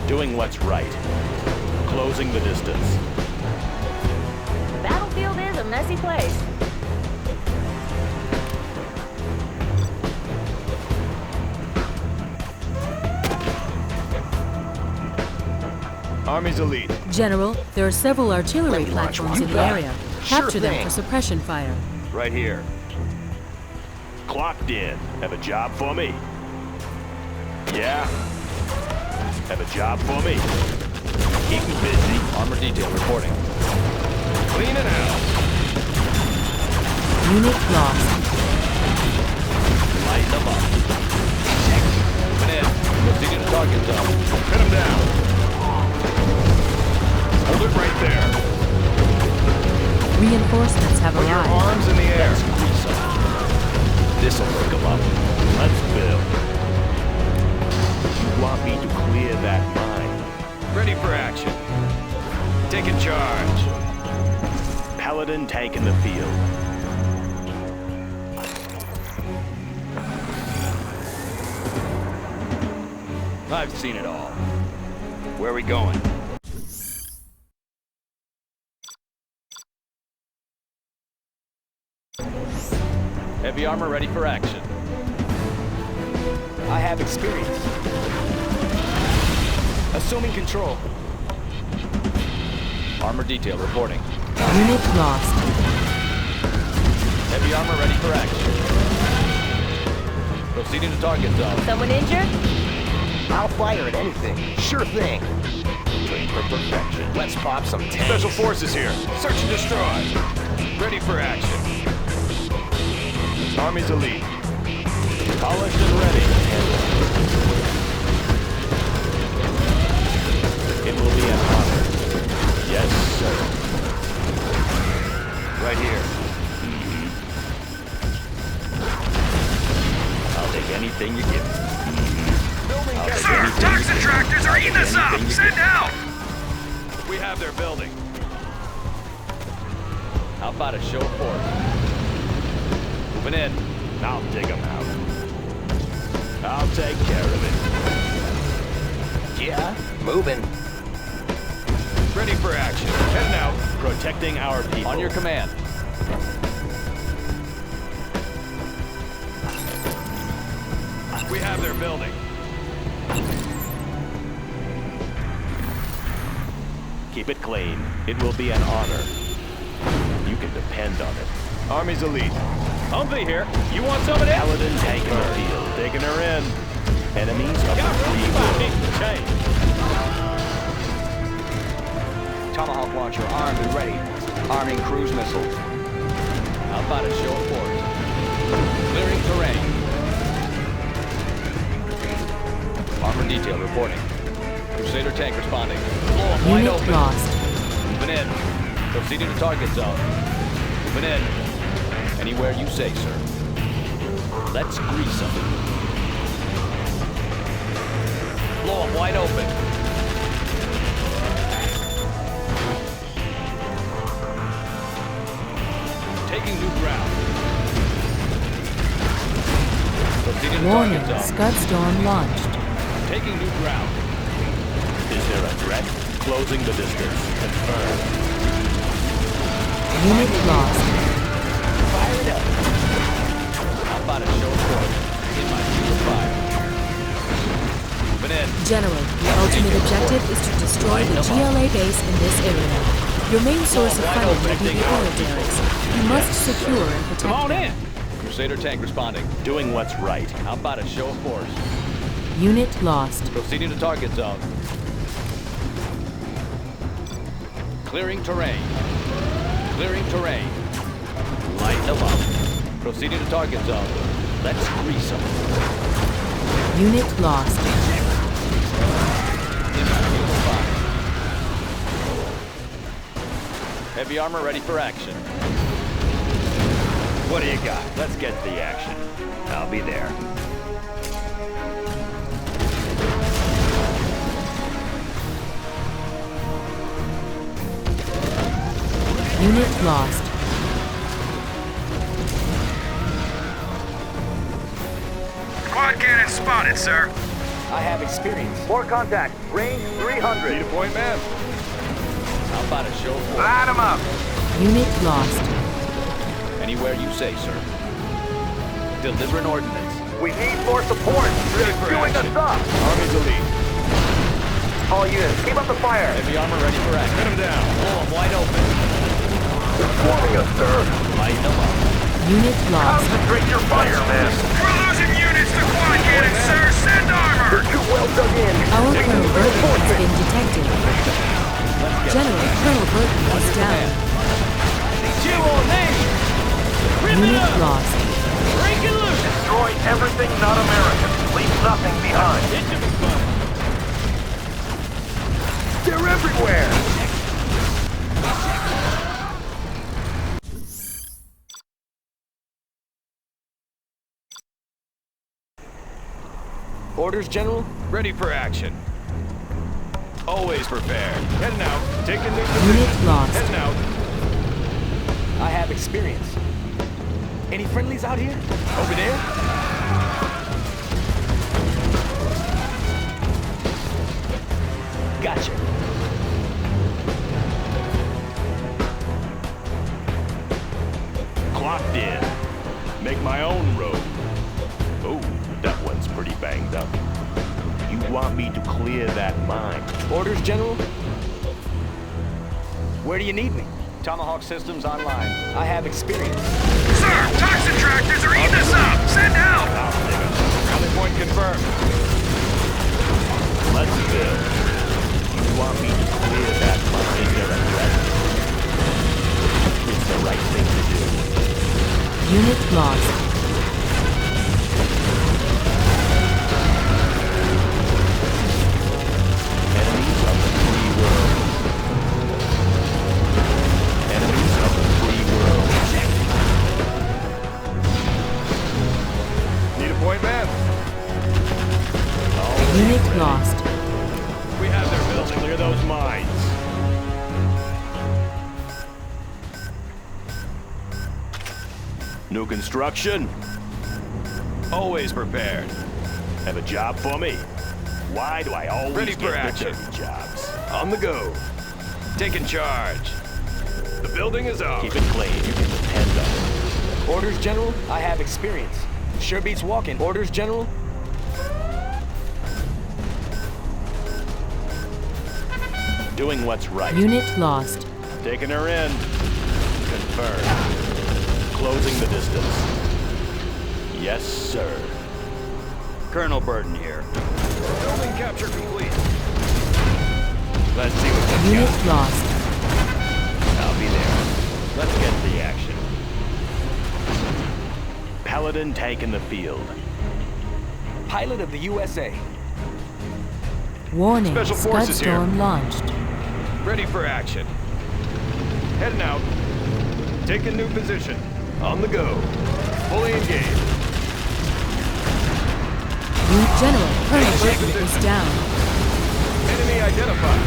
Doing what's right. Closing the distance. The battlefield is a messy place. Army's elite. General, there are several artillery Let me launch platforms one. in the area. Sure Capture them thing. for suppression fire. Right here. Clocked in. Have a job for me? Yeah? Have a job for me? Keep me busy. Armor detail reporting. Clean it out. Unit lost. Light them up. Moving in. Proceeding to target zone. Pin them down. Hold it right there. Reinforcements have Put your arrived. arms in the air. This'll pick them up. Let's build. You want me to clear that mine? Ready for action. Taking charge. Paladin tank in the field. I've seen it all. Where are we going? Heavy armor ready for action. I have experience. Assuming control. Armor detail reporting. Unit lost. Heavy armor ready for action. Proceeding to target zone. Someone injured? I'll fire at anything. Sure thing. Trained for perfection. Let's pop some tanks. Special forces here. Search and destroy. Ready for action. Army's elite. Polished and ready. It will be an honor. Yes, sir. Right here. I'll take anything you give me. Sir, toxin tractors are eating us up! Send out! We have their building. How about a show of force? Moving in. I'll dig them out. I'll take care of it. Yeah, moving. Ready for action. Heading out. Protecting our people. On your command. We have building. Keep it clean. It will be an honor. You can depend on it. Army's elite. Humvee here. You want some of this? Paladin taking her field. Taking her in. Enemies of the free will. Tomahawk launcher armed and ready. Arming cruise missiles. How about a show of force? Clearing terrain. Armor detail reporting. Crusader tank responding. Blow 'em wide Unit open. lost. Moving in. Proceeding to target zone. Moving in. Anywhere you say, sir. Let's grease them. Blow 'em wide open. Taking new ground. Proceeding to Warning, target zone. Scud Storm launched. Taking new ground. Is there a threat? Closing the distance. Confirmed. Unit lost. Fire it up. How about a show of force? In my field of fire. Moving in. General, your ultimate objective is to destroy the GLA base in this area. Your main source of funding will be the oil derricks. You must secure and protect Come on them. in. Crusader tank responding. Doing what's right. How about a show of force? Unit lost. Proceeding to target zone. Clearing terrain. Clearing terrain. Light them up. Proceeding to target zone. Let's grease them. Unit lost. In my field of fire. Heavy armor ready for action. What do you got? Let's get to the action. I'll be there. Unit lost. Quad cannon spotted, sir. I have experience. More contact. Range 300. Need a point, man? How about a show of force? Line 'em up. Unit lost. Anywhere you say, sir. Deliver an ordnance. We need more support. They're for chewing us action. up. Army's elite. All units, keep up the fire. Heavy armor ready for action. Hit 'em down. Blow 'em wide open. They're swarming us, sir. Light them up. Unit lost. Concentrate your fire, man. We're losing units to quad cannon, sir. Send armor. They're too well dug in. Our Colonel Burton has been detected. General, Colonel Burton is down. You on me! Unit lost. Break it loose! Destroy everything not American. Leave nothing behind. It should be fun. They're everywhere. Orders, General? Ready for action. Always prepared. Heading out. Taking new Unit lost. Heading out. I have experience. Any friendlies out here? Over there? Gotcha. Clocked in. Make my own road. Oh, that one's pretty banged up. You want me to clear that mine? Orders, General? Where do you need me? Tomahawk systems online. I have experience. Sir, toxin tractors are eating us up. Send help. Rally point confirmed. Let's build. You want me to clear that mine? You're a threat. It's the right thing to do. Unit lost. Enemies of the free world. Enemies of the free world. Need a point, man? Unit lost. We have their Let's building. clear those mines. New construction? Always prepared. Have a job for me? Why do I always Ready get for the action. dirty jobs? On the go. Taking charge. The building is ours. Keep it clean. You can depend on it. Orders, General? I have experience. Sure beats walking. Orders, General? Doing what's right. Unit lost. Taking her in. Confirmed. Closing the distance. Yes, sir. Colonel Burton here. Building capture complete. Let's see what this Unit got. lost. I'll be there. Let's get the action. Paladin tank in the field. Pilot of the USA. Warning, Special forces here. Scudstorm launched. Ready for action. Heading out. Taking new position. On the go. Fully engaged. Unit General, Colonel Burton is down. Enemy identified.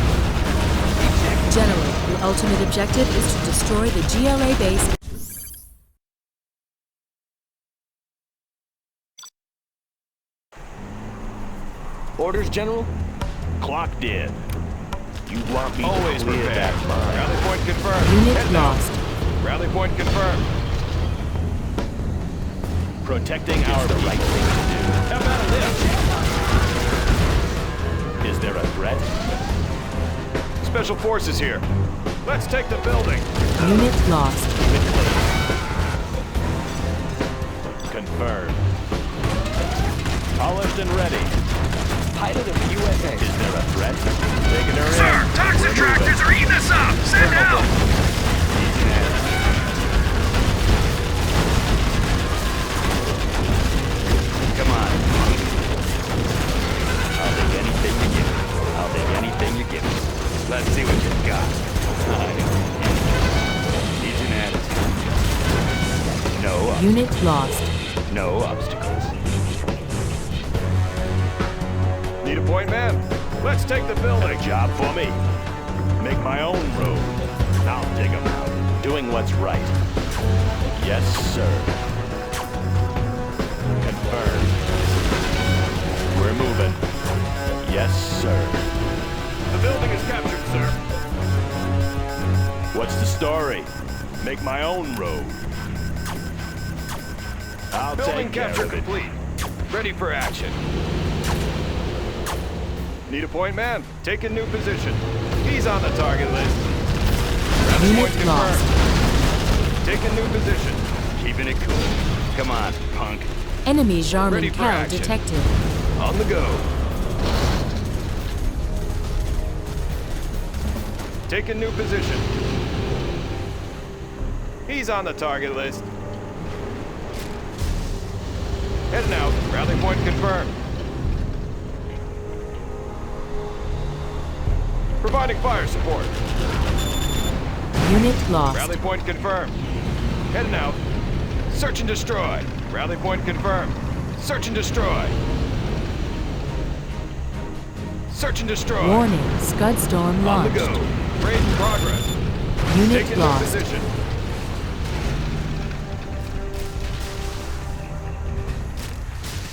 General, your ultimate objective is to destroy the GLA base. Orders, General? Clocked in. You want me Always to clear prepared. that mine? Rally point confirmed. Unit Heading out. lost. Rally point confirmed. Protecting our the right thing to How about a lift? do. Is there a threat? Special forces here. Let's take the building. Unit lost. Confirmed. Polished and ready. Pilot of the USA. Is there a threat? Taking her Sir, in. toxin tractors are eating us up! Send help! Come on. I'll take anything you give me. I'll take anything you give me. Let's see what you've got. He's an attitude. No, Unit lost. no obstacles. Need a point man? Let's take the building. A job for me. Make my own road. I'll dig them out. Doing what's right. Yes, sir. Confirmed. We're moving. Yes, sir. The building is captured, sir. What's the story? Make my own road. I'll Building take care capture of it. complete. Ready for action. Need a point man? Taking new position. He's on the target list. Rally point Unit lost. confirmed. Taking new position. Keeping it cool. Come on, punk. Enemy Ready Jarman for Cal action. detected. On the go. Taking new position. He's on the target list. Heading out. Rally point confirmed. Providing fire support. Unit lost. Rally point confirmed. Heading out. Search and destroy. Rally point confirmed. Search and destroy. Search and destroy. Warning, Scudstorm On the launched. go. Raid in progress. Unit Taking lost. new position.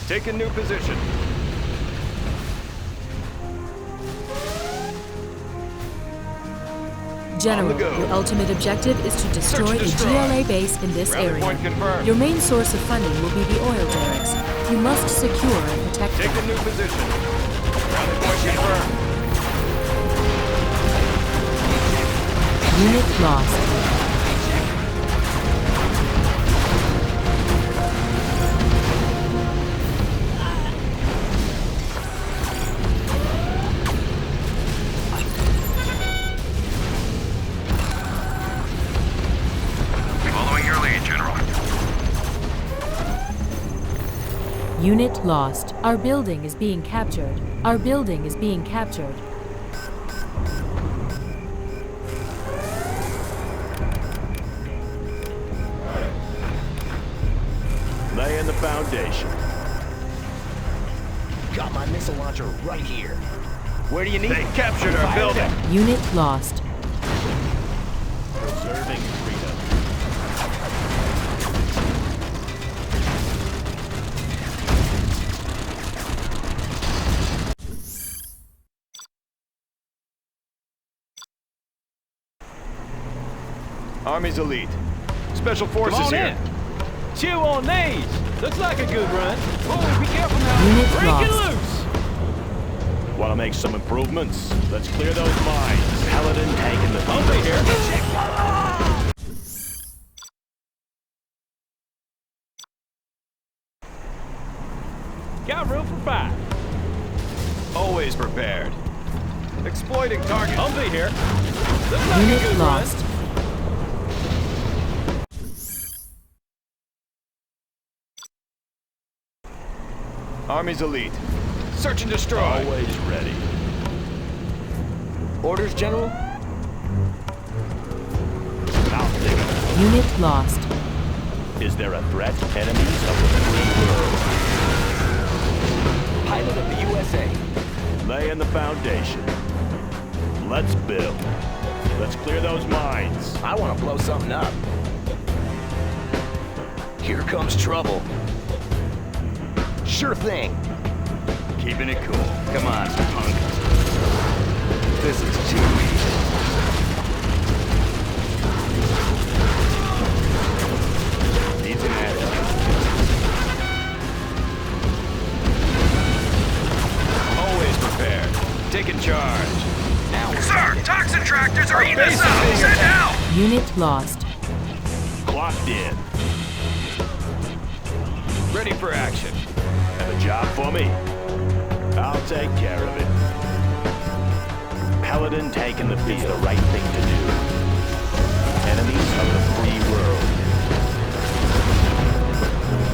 Taking new position. General, On the go. your ultimate objective is to destroy and the destroy. GLA base in this Rally area. point confirmed. Your main source of funding will be the oil derricks. You must secure and protect them. Taking new position. Rally point confirmed. Unit lost. Following your lead, General. Unit lost. Our building is being captured. Our building is being captured. Laying the foundation. Got my missile launcher right here. Where do you need They it? captured our Fire it building. up. Unit lost. Preserving freedom. Army's elite. Special Come forces on here. in. Chew on these. Looks like a good run. Oh, be careful now. Unit Break it lost. loose. Want to make some improvements? Let's clear those mines. Paladin taking the field. Over here. Got room for 5. Always prepared. Exploiting target. Humvee here. Looks like a Unit good lost. run. Army's elite. Search and destroy. Always ready. Orders, General? I'll dig 'em. Unit lost. Is there a threat? Enemies of the free world. Pilot of the USA. Laying the foundation. Let's build. Let's clear those mines. I want to blow something up. Here comes trouble. Sure thing. Keeping it cool. Come on, punk. This is too easy. Needs an attitude. Always prepared. Taking charge. Sir, toxin tractors are eating base us is up! being Send attacked. out! Unit lost. Clocked in. Ready for action. Have a job for me? I'll take care of it. Paladin taking the field. It's the right thing to do. Enemies of the free world.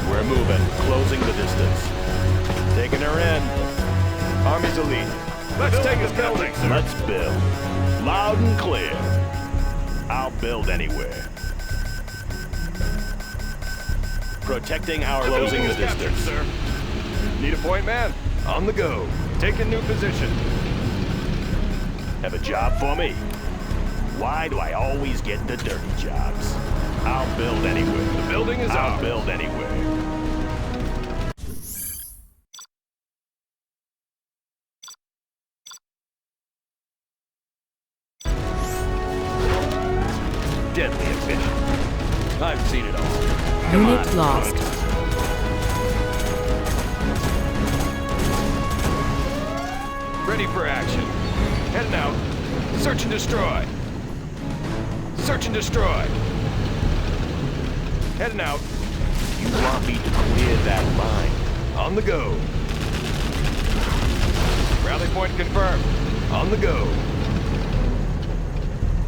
We're moving. Closing the distance. Taking her in. Army's elite. Let's take this building, sir. Let's build. Loud and clear. I'll build anywhere. Protecting our closing the distance. Sir. Need a point man? On the go. Taking new position. Have a job for me? Why do I always get the dirty jobs? I'll build anywhere. The building is I'll ours. build anywhere. Deadly efficient. I've seen it all. Unit lost. Ready for action. Heading out. Search and destroy. Search and destroy. Heading out. You want me to clear that mine? On the go. Rally point confirmed. On the go.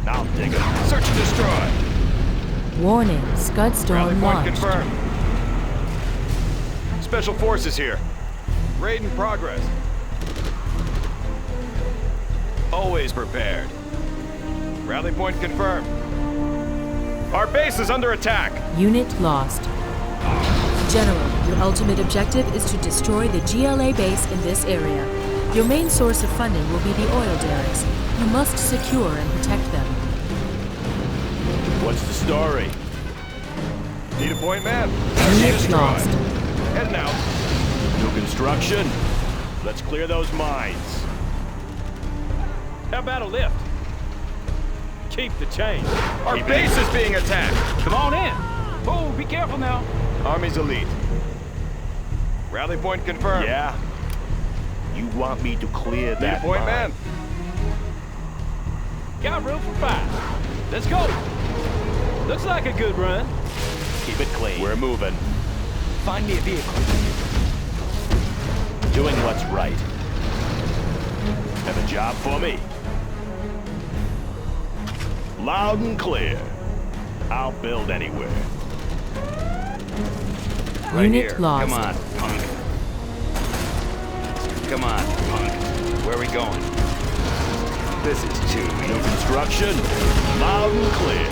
I'll dig it. Search and destroy. Warning, Rally Scudstorm point launched. confirmed. Special forces here. Raid in progress. Always prepared. Rally point confirmed. Our base is under attack. Unit lost. General, your ultimate objective is to destroy the GLA base in this area. Your main source of funding will be the oil derricks. You must secure and protect them. What's the story? Need a point man. Unit lost. Heading out. New construction? Let's clear those mines. How about a lift? Keep the change. Our base is being attacked. Come on in. Oh, be careful now. Army's elite. Rally point confirmed. Yeah? You want me to clear Need a that point mine? man. Got room for 5. Let's go. Looks like a good run. Keep it clean. We're moving. Find me a vehicle. Doing what's right. Have a job for me? Loud and clear. I'll build anywhere. Right Unit here. lost. Come on, punk. Come on, punk. Where are we going? This is too New easy. construction? Loud and clear.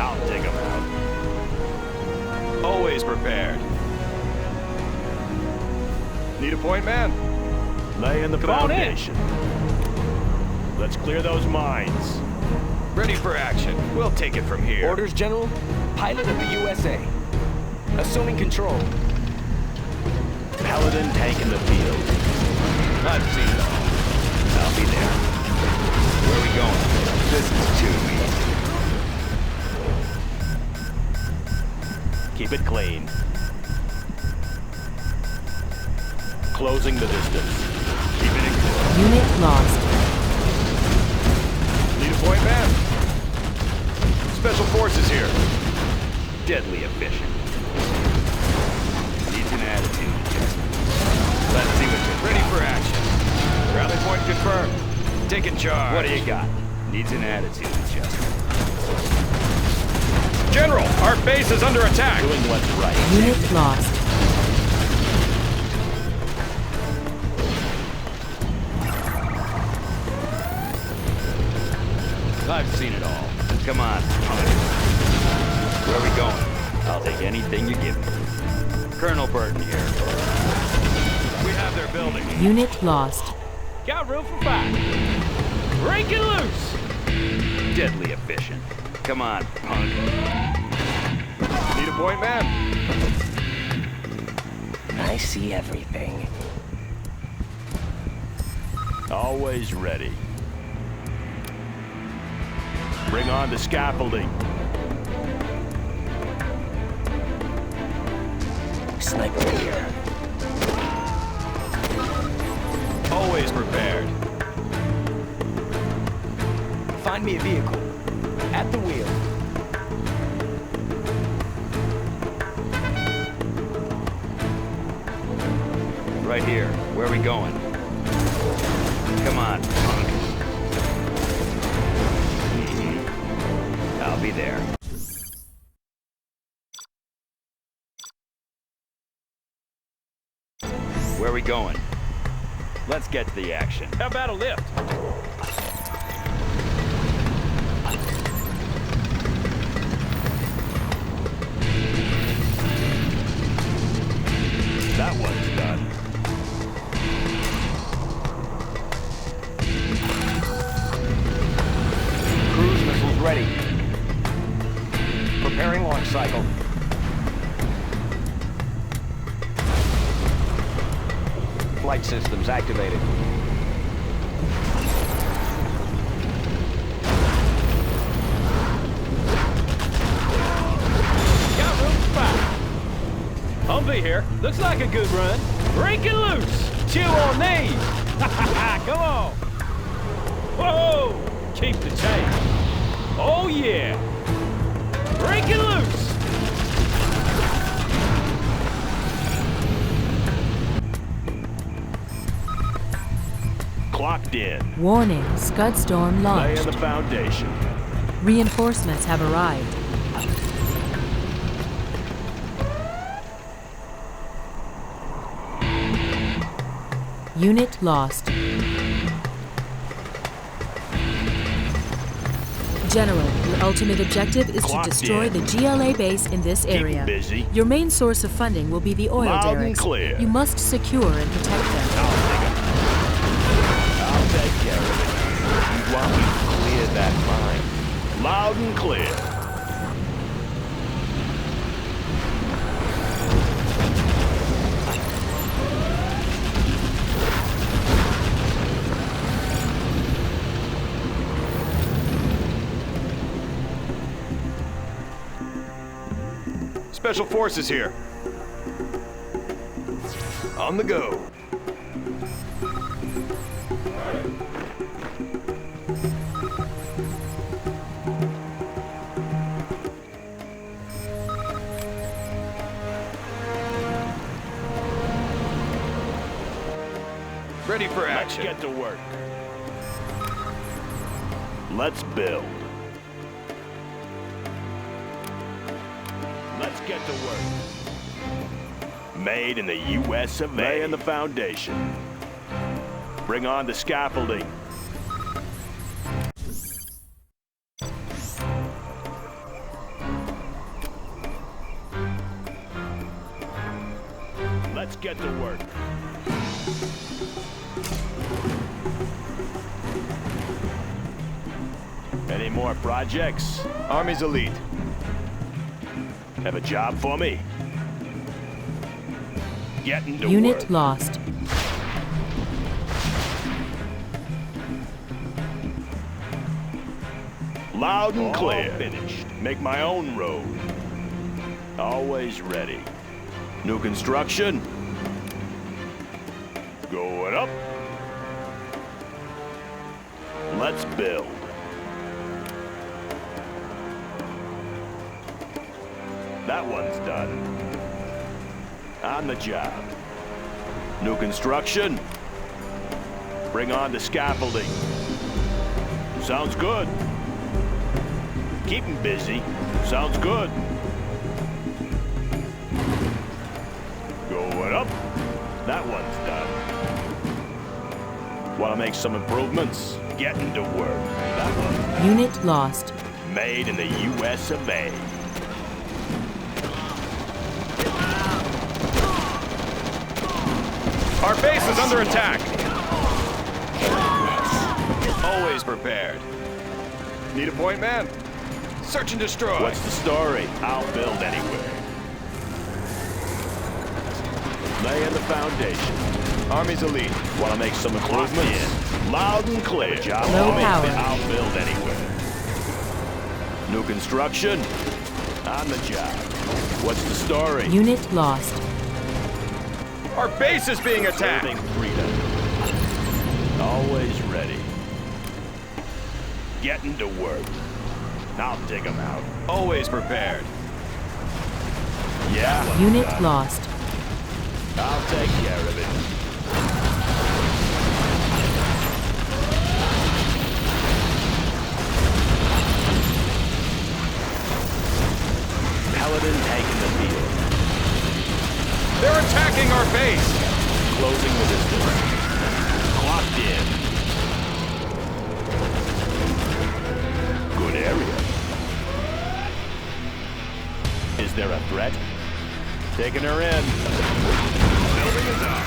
I'll dig them out. Always prepared. Need a point man. Laying the Come on in. foundation. Let's clear those mines. Ready for action. We'll take it from here. Orders, General? Pilot of the USA. Assuming control. Paladin taking the field. I've seen it all. I'll be there. Where are we going? This is too easy. Keep it clean. Closing the distance. Keeping it clear. Unit lost. Need the point, man. Special Forces here. Deadly efficient. Needs an attitude adjustment. Let's see what you're Ready for action. Rally point confirmed. Taking charge. What do you got? Needs an attitude adjustment. General, our base is under attack. Doing what's right. Unit lost. I've seen it all. Come on, punk. Where are we going? I'll take anything you give me. Colonel Burton here. We have their building. Unit lost. Got room for 5. Break it loose! Deadly efficient. Come on, punk. Need a point, man? I see everything. Always ready. Bring on the scaffolding. Sniper here. Always prepared. Find me a vehicle. At the wheel. Right here. Where are we going? Come on, punk. I'll be there. Where are we going? Let's get to the action. How about a lift? That one's done. Cruise missiles ready. Preparing launch cycle. Flight systems activated. Got room for 5. Humvee here. Looks like a good run. Break it loose! Chew on these! Come on! Whoa! Keep the change. Oh yeah! Break it loose! Clocked in. Warning, Scud Storm Laying launched. the foundation. Reinforcements have arrived. Unit lost. General, your ultimate objective is Clocked to destroy in. the GLA base in this area. busy. Your main source of funding will be the oil Loud and derricks. clear. You must secure and protect them. I'll take care of it. You want me to clear that mine? Loud and clear. Special Forces here. On the go. Ready for Let's action. get to work. Let's build. Let's get to work. Made in the U.S. of A. Laying the foundation. Bring on the scaffolding. Let's get to work. Any more projects? Army's elite. Have a job for me? Getting to Unit work. lost. Loud and All clear. finished. Make my own road. Always ready. New construction. Going up. Let's build. That one's done. On the job. New construction. Bring on the scaffolding. Sounds good. Keep 'em busy. Sounds good. Going up. That one's done. Want to make some improvements? Getting to work. That one's done. Unit lost. Made in the U.S. of A. Our base is under attack. Always prepared. Need a point, man? Search and destroy. What's the story? I'll build anywhere. Laying the foundation. Army's elite. Want to make some improvements? Loud and clear. Job Low on me. power. I'll build anywhere. New construction. On the job. What's the story? Unit lost. Our base is being attacked. Serving freedom. Always ready. Getting to work. I'll dig them out. Always prepared. Yeah. Unit lost. I'll take care of it. Paladin taking the field. They're attacking our base. Closing the distance. Clocked in. Good area. Is there a threat? Taking her in. Building is up.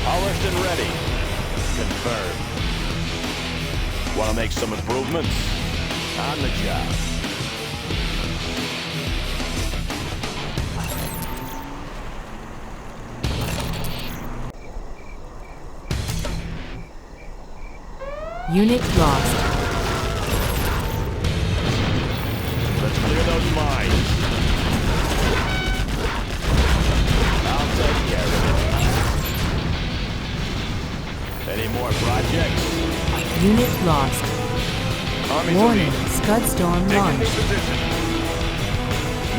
Polished and ready. Confirmed. Want to make some improvements? On the job. Unit lost. Let's clear those mines. I'll take care of it. Any more projects? Unit lost. Army's Warning, elite. Scud Storm Taking new launched. position.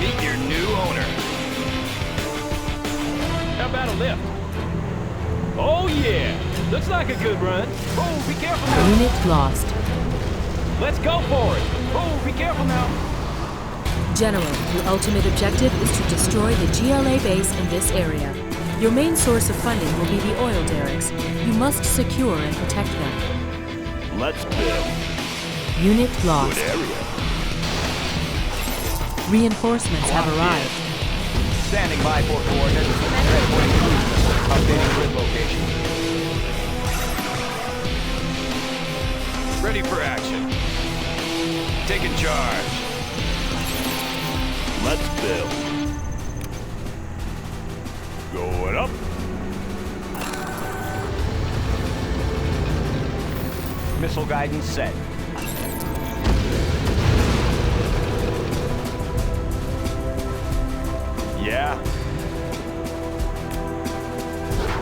Meet your new owner. How about a lift? Oh, yeah. Looks like a good run. Oh, be careful now. Unit lost. Let's go for it. Oh, be careful now. General, your ultimate objective is to destroy the GLA base in this area. Your main source of funding will be the oil derricks. You must secure and protect them. Let's build. Unit lost. Good area. Reinforcements have arrived. Standing by for coordinates. Transporting cruise missile. Updating grid location. Ready for action. Taking charge. Let's build. Going up. Missile guidance set. Yeah.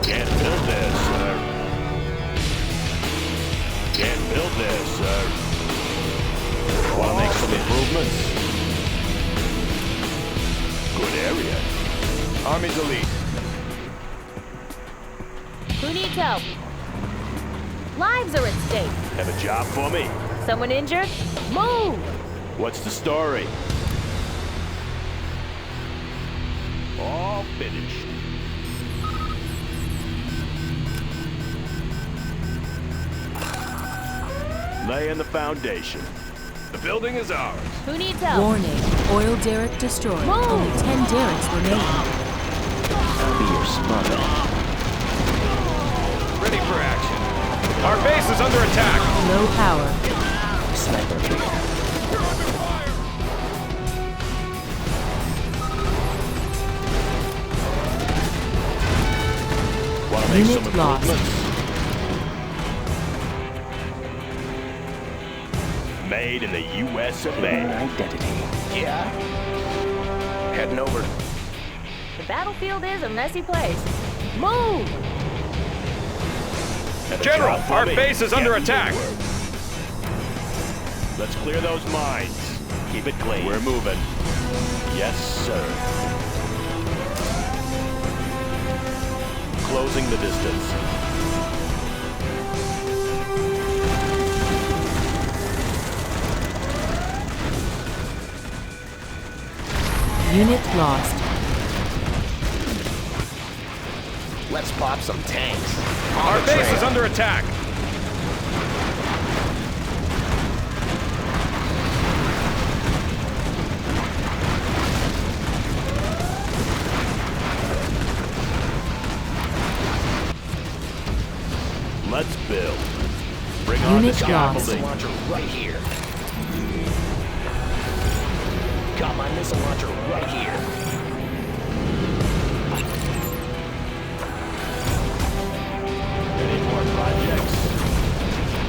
Can't build this, sir. Can't build this, sir. Want to make some improvements? Good area. Army's elite. Who needs help? Lives are at stake. Have a job for me? Someone injured? Move! What's the story? All finished. Laying the foundation. The building is ours. Who needs help? Warning, oil derrick destroyed. Move! Only 10 derricks remaining. Be your smother. Ready for action. Our base is under attack. Low power. Sniper here. Want to make Unit some lost. improvements? Made in the U.S. of A. Identity. Yeah. Heading over. The battlefield is a messy place. Move! Have a General, job for our me. base is under Get to attack. work. Let's clear those mines. Keep it clean. We're moving. Yes, sir. Closing the distance. Unit lost. Let's pop some tanks. Our base is under attack. Let's build. Bring on the Unit lost. Missile launcher right here. Got my missile launcher right here. Any more projects?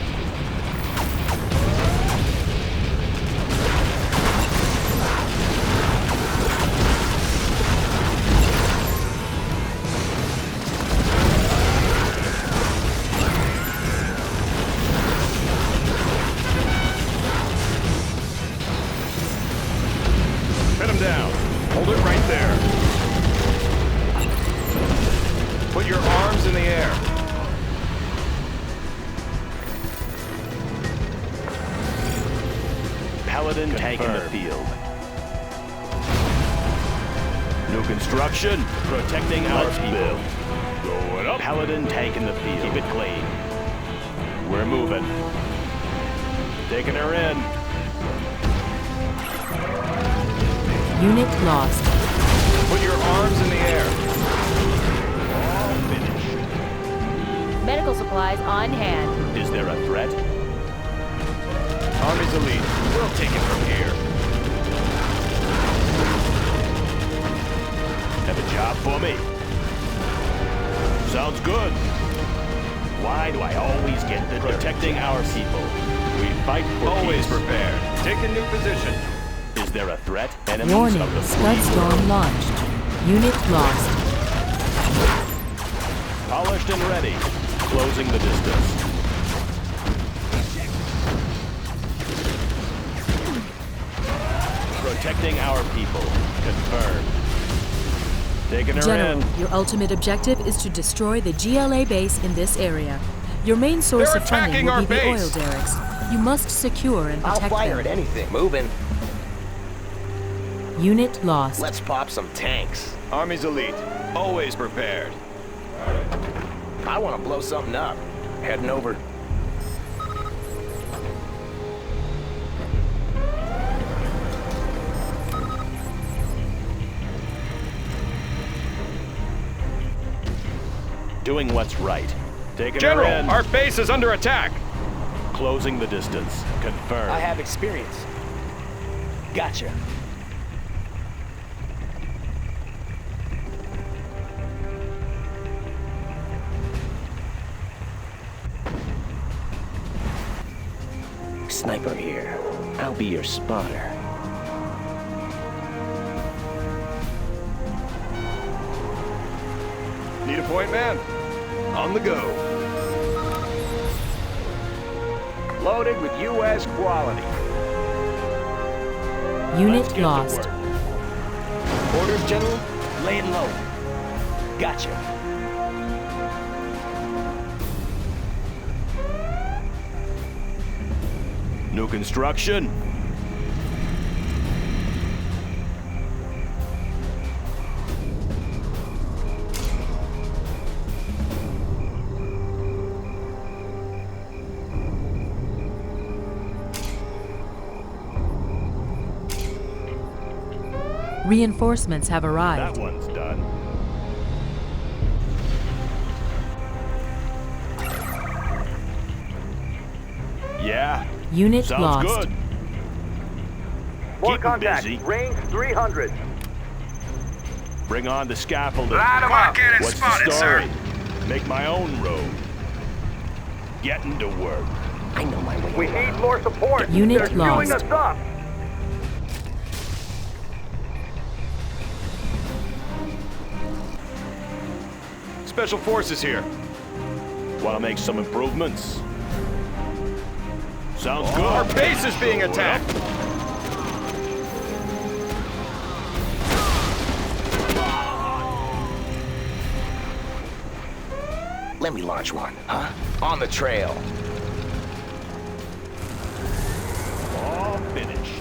Pin him down. Hold it right there. Put your arms in the air. Paladin tank in the field. New construction. Protecting our people. Going up. Paladin tank in the field. Keep it clean. We're moving. Taking her in. Unit lost. Put your arms in the air. All finished. Medical supplies on hand. Is there a threat? Army's elite. We'll take it from here. Have a job for me? Sounds good. Why do I always get the protecting our people? We fight for Always peace. prepared. Take a new position. Is there a threat? Enemies Warning, of the Scud free Storm world. launched. Unit lost. Polished and ready. Closing the distance. Protecting our people. Confirmed. Taking her General, in. your ultimate objective is to destroy the GLA base in this area. Your main source They're of funding attacking will our be the oil base. derricks. You must secure and I'll protect fire them. at anything. Moving. Unit lost. Let's pop some tanks. Army's elite. Always prepared. I want to blow something up. Heading over. Doing what's right. Taking her General, in. our base is under attack. Closing the distance. Confirmed. I have experience. Gotcha. Sniper here. I'll be your spotter. Need a point man? On the go. Loaded with U.S. quality. Unit Let's get to lost. work. Orders, General? Laying low. Gotcha. New construction. Reinforcements have That arrived. one's done. Yeah. Unit Sounds lost. good. More Keep 'em contact. busy. Range 300. Bring on the scaffolding. Light 'em up. Cannon What's spotted, the story? sir. Make my own road. Getting to work. I know my way We around. need more support. Unit They're chewing lost. us up. Special forces here. Want to make some improvements? Sounds Our good. base is being attacked. Let me launch one, huh? On the trail. All finished.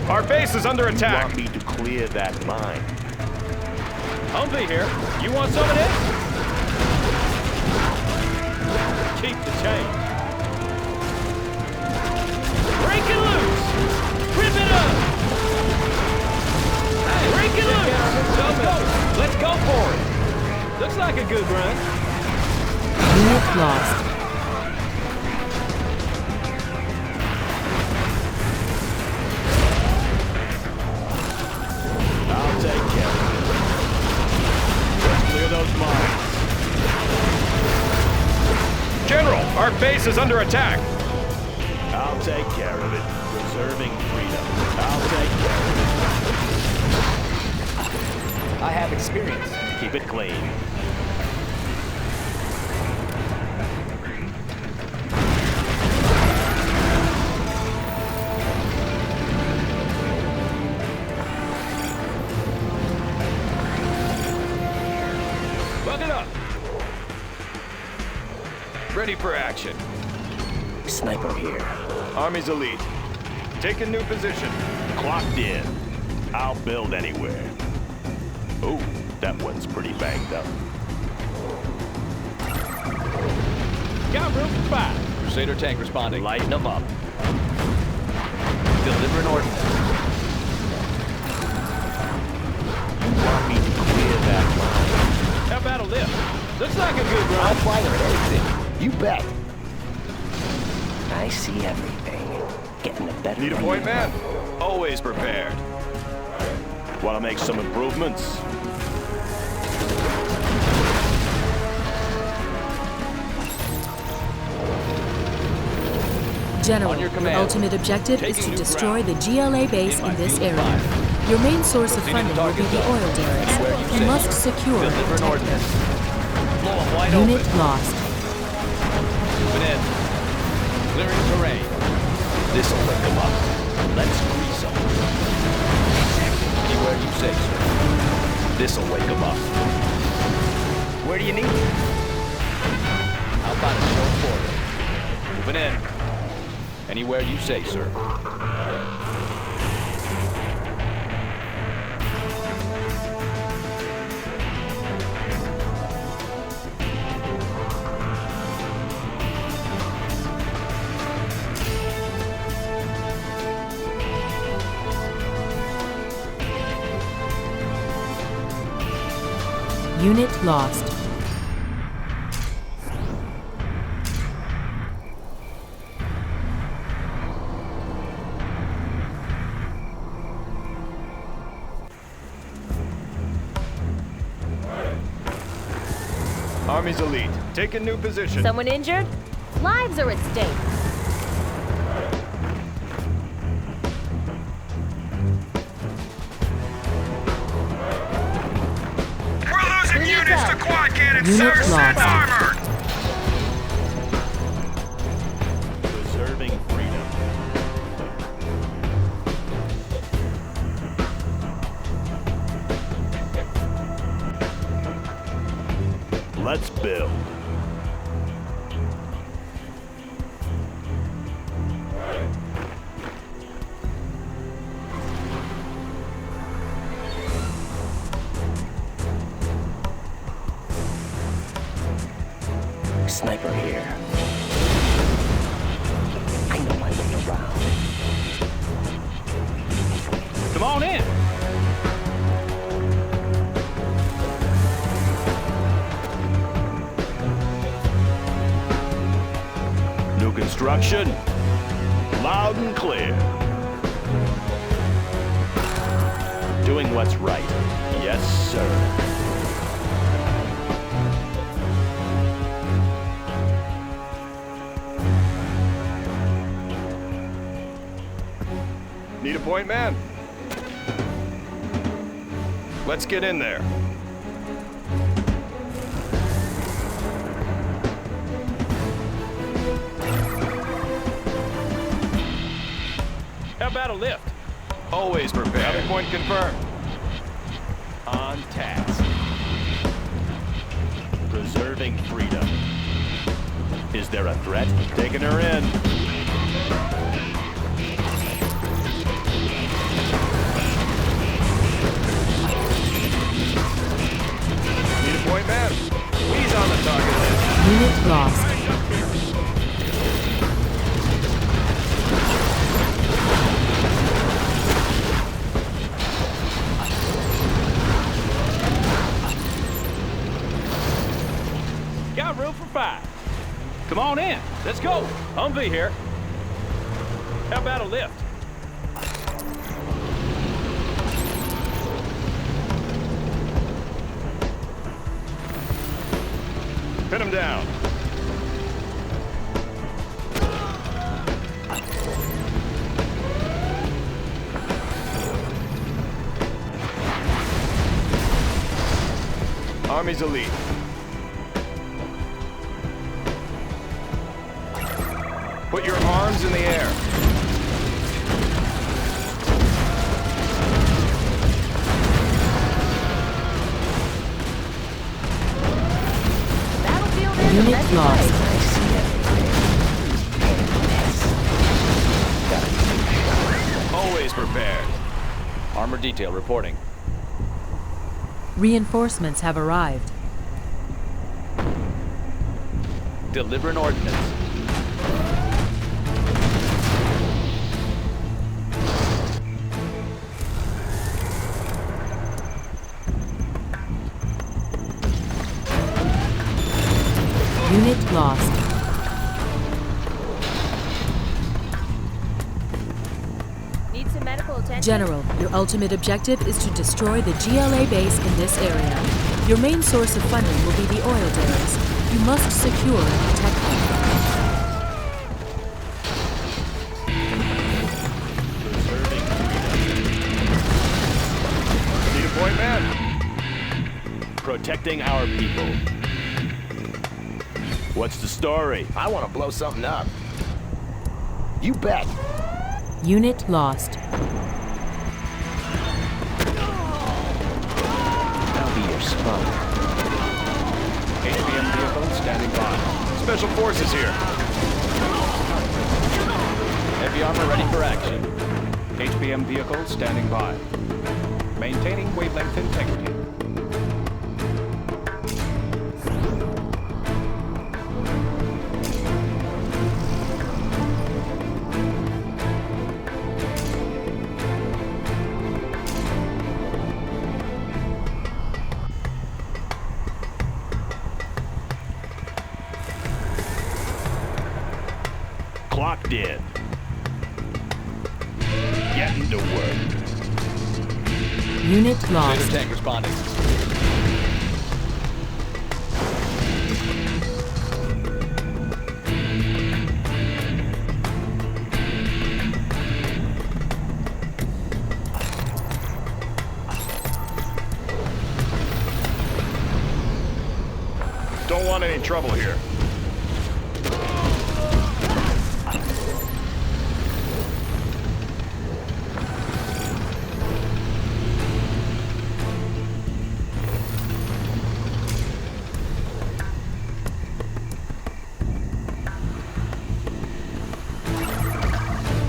Our base is under attack. Want me to clear that mine? Humvee here. You want some of this? Keep the change. Break it loose! Rip it up! Hey, break it loose! Let's go! Let's go for it! Looks like a good run. Unit lost. I'll take care of it. Let's clear those mines. General, our base is under attack. I'll take care of it. Preserving freedom. I'll take care of it. I have experience. Keep it clean. Buck it up. Ready for action. Sniper here. Army's elite. Take a new position. Clocked in. I'll build anywhere. Ooh, that one's pretty banged up. Got room for 5. Crusader tank responding. Lighten them up. Delivering ordnance. You want me to clear that line? How about a lift? Looks like a good run. I'll fire at anything. You bet. I see everything. Getting a better Need a point, man? Always prepared. Want to make some improvements? General, On your your command. ultimate objective is Taking to new destroy ground. the GLA base In my in this field of area. fire. Your main source of Proceeding to funding will be target the zone. oil Anywhere derricks. you You say. must secure and Delivering protect ordnance. them. Blow 'em wide Unit open. lost. Moving in. Clearing terrain. This'll wake them up. Let's grease 'em. Anywhere you say, sir. This'll wake them up. Where do you need me? How about a show forward? Moving in. Anywhere you say, sir. Unit lost. Army's elite. Take a new position. Someone injured? Lives are at stake. We're losing units to quad cannons, Unit sir. Send lost. armor. Preserving freedom. Let's build. Sniper here. I know my way around. Come on in. New construction. Loud and clear. Doing what's right. Yes, sir. Need a point, man? Let's get in there. about a lift? Always prepared. Rally point confirmed. On task. Preserving freedom. Is there a threat? Taking her in. Need a point man. He's on the target list. Unit lost. Got room for 5. Come on in. Let's go. Humvee here. How about a lift? Pin him down. Army's elite. Put your arms in the air. Battlefield is Unit the best lost. place. Always prepared. Armor detail reporting. Reinforcements have arrived. Delivering ordnance. Unit lost. Need some medical attention? General, your ultimate objective is to destroy the GLA base in this area. Your main source of funding will be the oil derricks. You must secure and protect them. Need a point man. Protecting our people. What's the story? I want to blow something up. You bet. Unit lost. I'll be your spunk. HPM vehicle standing by. Special forces here. Heavy armor ready for action. HPM vehicle standing by. Maintaining wavelength integrity. Clocked in. Getting to work. Unit Crusader lost. tank responding. Don't want any trouble here.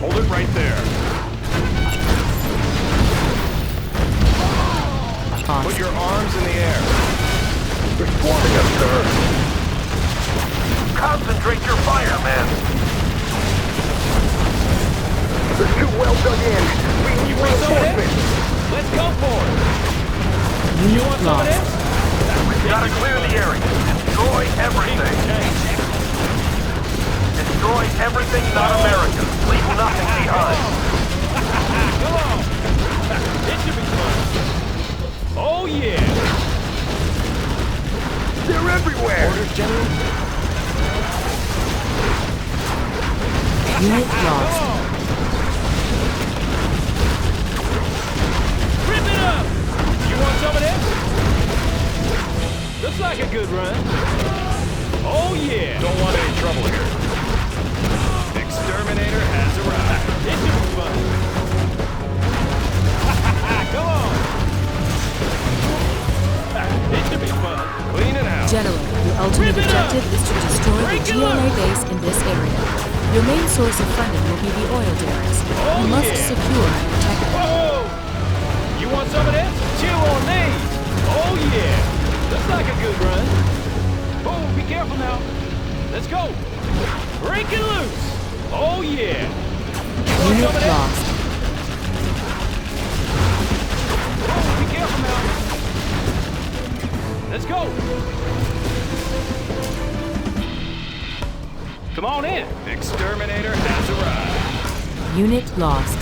Hold it right there. Put your arms in the air. They're swarming us, sir. Concentrate your fire, men. They're too well dug in. We need reinforcements. Let's go for it. Unit lost. We've got to clear the area. Destroy everything. Destroy everything not American. Leave nothing behind. Come on. It should be fun. Oh, yeah. They're everywhere. Orders, General. Unit lost. Rip it up. You want some of this? Looks like a good run. Oh, yeah. Don't want any trouble here. Exterminator has arrived. It should be fun. General, your ultimate objective is to destroy the GLA base in this area. Your main source of funding will be the oil derricks. You must secure and protect them. Whoa! You want some of this? Chew on these! Oh yeah! Looks like a good run. Oh, be careful now. Let's go! Break it loose! Oh yeah! You want some of this? Oh, be careful now. Let's go! Come on in! Exterminator has arrived. Unit lost.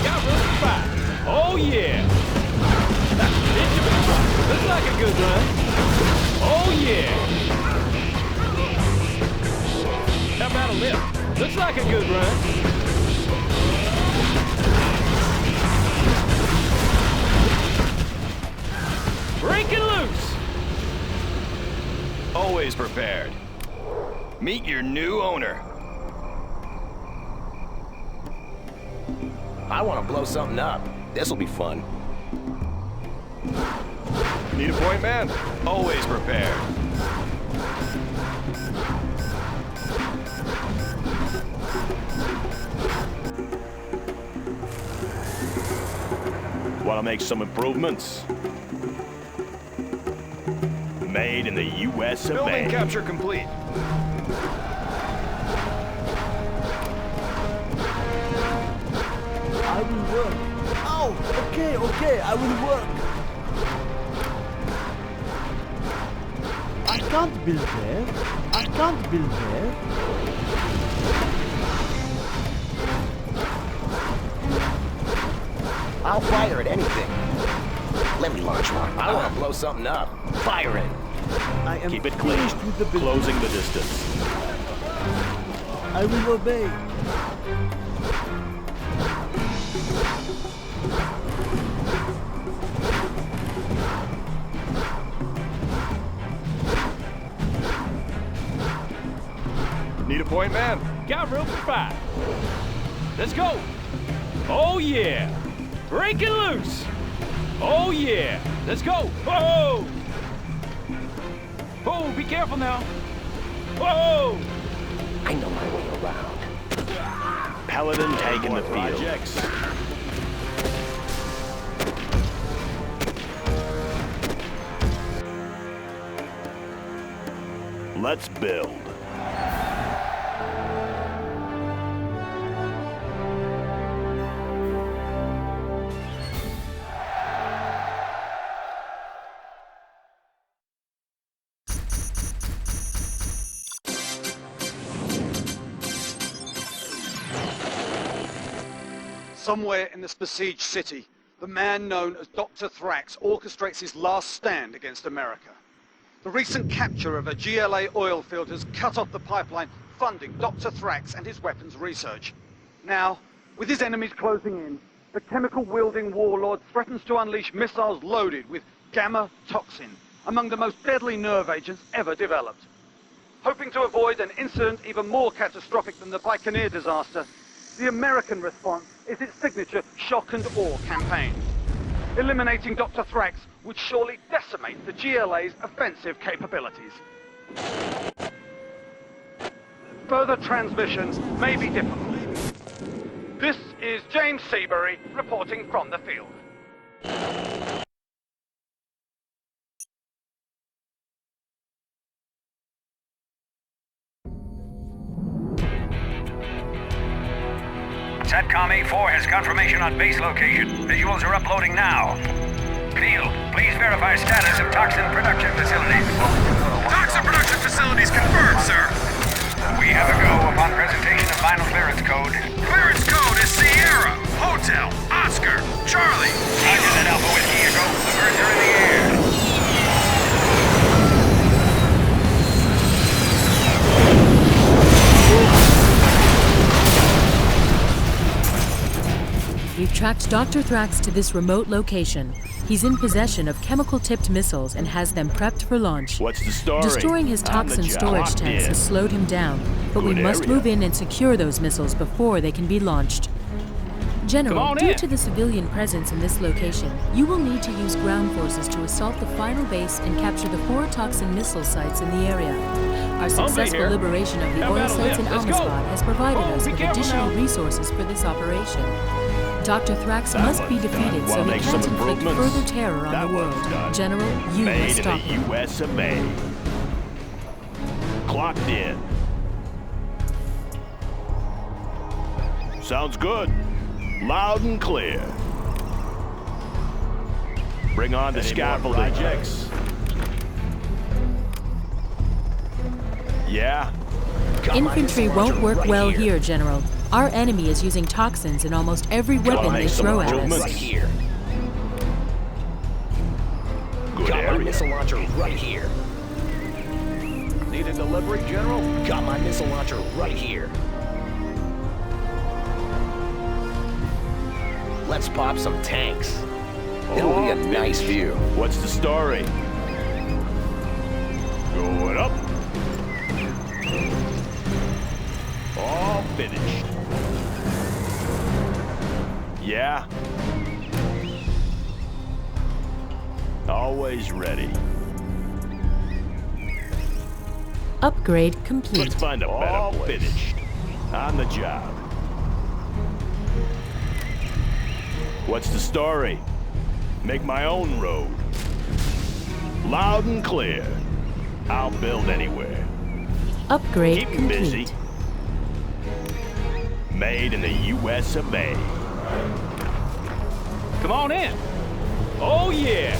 Got room for 5. Oh yeah! Looks like a good run. Oh yeah! How about a lift? Looks like a good run. Break it loose! Always prepared. Meet your new owner. I want to blow something up. This'll be fun. Need a point, man? Always prepared. Want to make some improvements? Made in the U.S. of A. Building capture complete. I will work. Oh, okay, I will work. I can't build there. I can't build there. I'll fire at anything. Let me launch one. I want to blow something up. Fire it. I am Keep it clean. with the building. Closing the distance. I will obey. Need a point, man? Got room for 5. Let's go! Oh yeah! Break it loose! Oh yeah! Let's go! Whoa! Oh, be careful now! Whoa! I know my way around. Paladin taking the field. Projects. Let's build. Somewhere in this besieged city, the man known as Dr. Thrax orchestrates his last stand against America. The recent capture of a GLA oil field has cut off the pipeline funding Dr. Thrax and his weapons research. Now, with his enemies closing in, the chemical-wielding warlord threatens to unleash missiles loaded with gamma toxin, among the most deadly nerve agents ever developed. Hoping to avoid an incident even more catastrophic than the Baikonur disaster, the American response is its signature shock and awe campaign. Eliminating Dr. Thrax would surely decimate the GLA's offensive capabilities. Further transmissions may be difficult. This is James Seabury reporting from the field. SATCOM A4 has confirmation on base location. Visuals are uploading now. Field, please verify status of toxin production facilities. Toxin production facilities confirmed, sir. We have a go upon presentation of final clearance code. Clearance code is Sierra, Hotel, Oscar, Charlie. Roger that, Alpha Whiskey Echo. The birds are in the air. We've tracked Dr. Thrax to this remote location. He's in possession of chemical-tipped missiles and has them prepped for launch. What's the story? Destroying his toxin storage tanks has slowed him down, but we must move in and secure those missiles before they can be launched. General, due to the civilian presence in this location, you will need to use ground forces to assault the final base and capture the 4 toxin missile sites in the area. Our successful liberation of the oil sites in Almasbad has provided us with additional resources for this operation. Dr. Thrax must be defeated so he can't inflict further terror on the world. General, you must stop him. Made in the US of A. Clocked in. Sounds good. Loud and clear. Bring on the scaffolding. Projects? Yeah? Infantry won't work well here, General. Our enemy is using toxins in almost every weapon they throw at us. Right here. Good Got area. my missile launcher right here. Need a delivery, General? Got my missile launcher right here. Let's pop some tanks. It'll be a nice view. What's the story? Going up. All finished. Yeah? Always ready. Upgrade complete. Let's find a better place. Finished. On the job. What's the story? Make my own road. Loud and clear. I'll build anywhere. Upgrade Keep complete. busy. Made in the US of A. Come on in. Oh, yeah.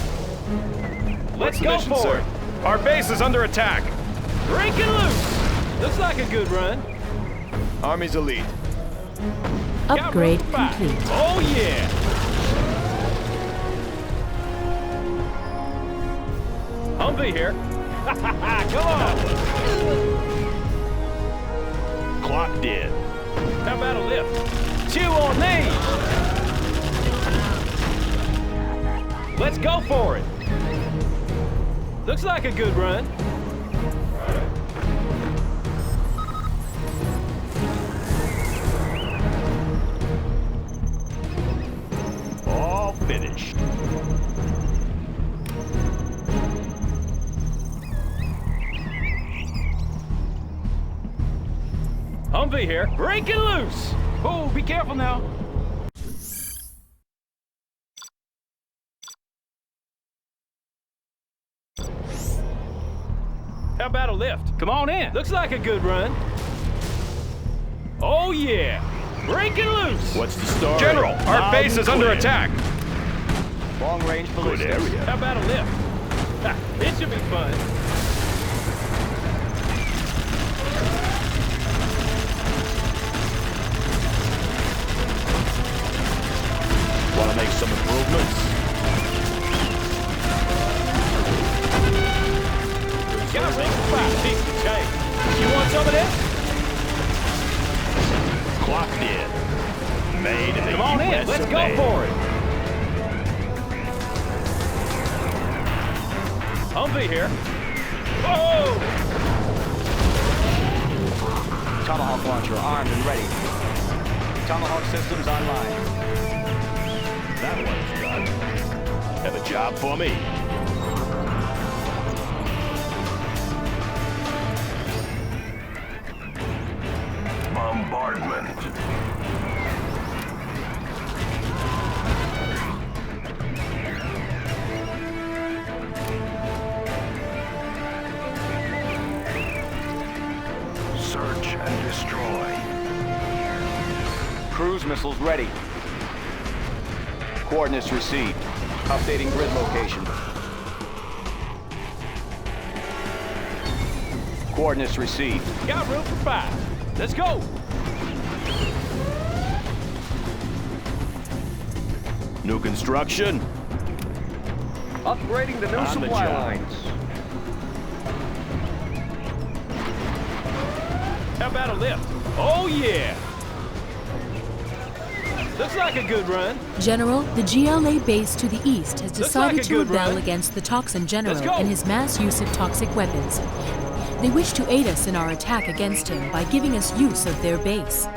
Let's go mission, for sir? it. Our base is under attack. Breaking loose. Looks like a good run. Army's elite. Upgrade Got complete. Oh, yeah. Humvee here. Come on. Clocked in. How about a lift? Chew on these. Let's go for it. Looks like a good run. All finished. Humvee here. Breaking loose. Oh, be careful now. How about a lift? Come on in. Looks like a good run. Oh, yeah. Breaking loose. What's the story? General, our Loud base and is under clear. attack. Long range Good ballistics. area. How about a lift? Ha, it should be fun. Want to make some improvements? Got ring 5 piece of change. You want some of this? Clocked in. Made in the Come on US in. Let's of go A. for it. Humvee here. Whoa! Tomahawk launcher armed and ready. Tomahawk systems online. That one's done. Have a job for me. Bombardment. Search and destroy. Cruise missiles ready. Coordinates received. Updating grid location. Coordinates received. Got room for 5. Let's go. New construction. Upgrading the new On the supply job. lines. How about a lift? Oh, yeah. Looks like a good run. General, the GLA base to the east has Looks like decided a to good rebel run. against the Toxin General Let's go. and his mass use of toxic weapons. They wish to aid us in our attack against him by giving us use of their base.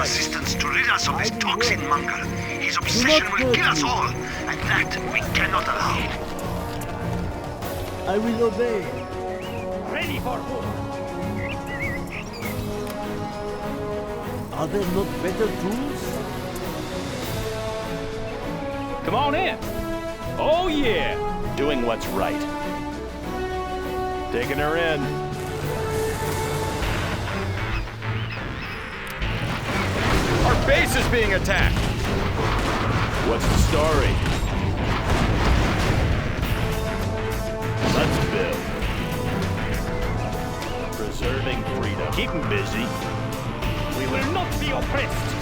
assistance to rid us of this toxin monger. His obsession will kill us all, and that we cannot allow. I will obey. Ready for war. Are there not better tools? Come on in. Oh, yeah. Doing what's right. Taking her in. Our base is being attacked. What's the story? Let's build. Preserving freedom. Keep them busy. We will not be oppressed.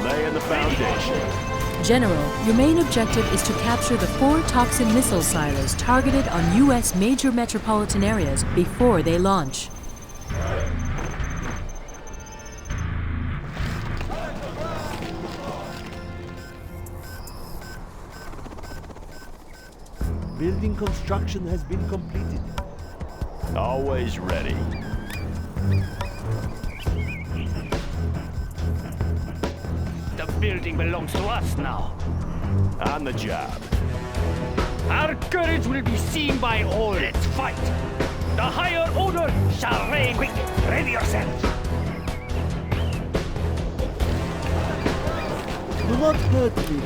Laying the foundation. General, your main objective is to capture the 4 toxin missile silos targeted on U.S. major metropolitan areas before they launch. Building construction has been completed. Always ready. The building belongs to us now. On the job. Our courage will be seen by all. Let's fight. The higher order shall reign. Quick, ready yourselves. Do not hurt me.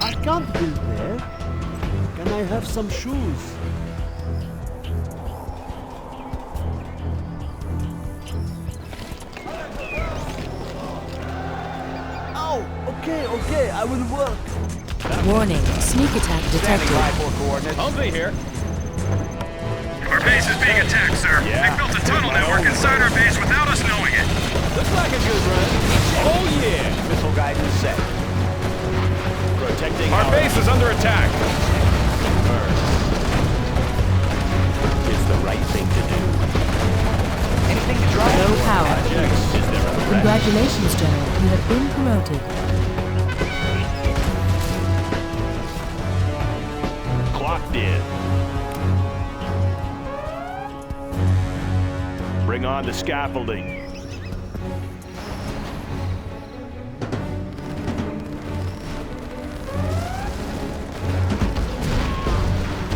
I can't build there. Can I have some shoes? Oh, okay, I will work. Warning, sneak attack detected. Humvee here. Our base is being attacked, sir. Yeah. They built a tunnel network inside our base without us knowing it. Looks like a good run. Oh, yeah. Missile guidance set. Protecting Our base is under attack. It's the right thing to do. Anything to try? Low power. Is there a threat? Congratulations, General. You have been promoted. Clocked in. Bring on the scaffolding.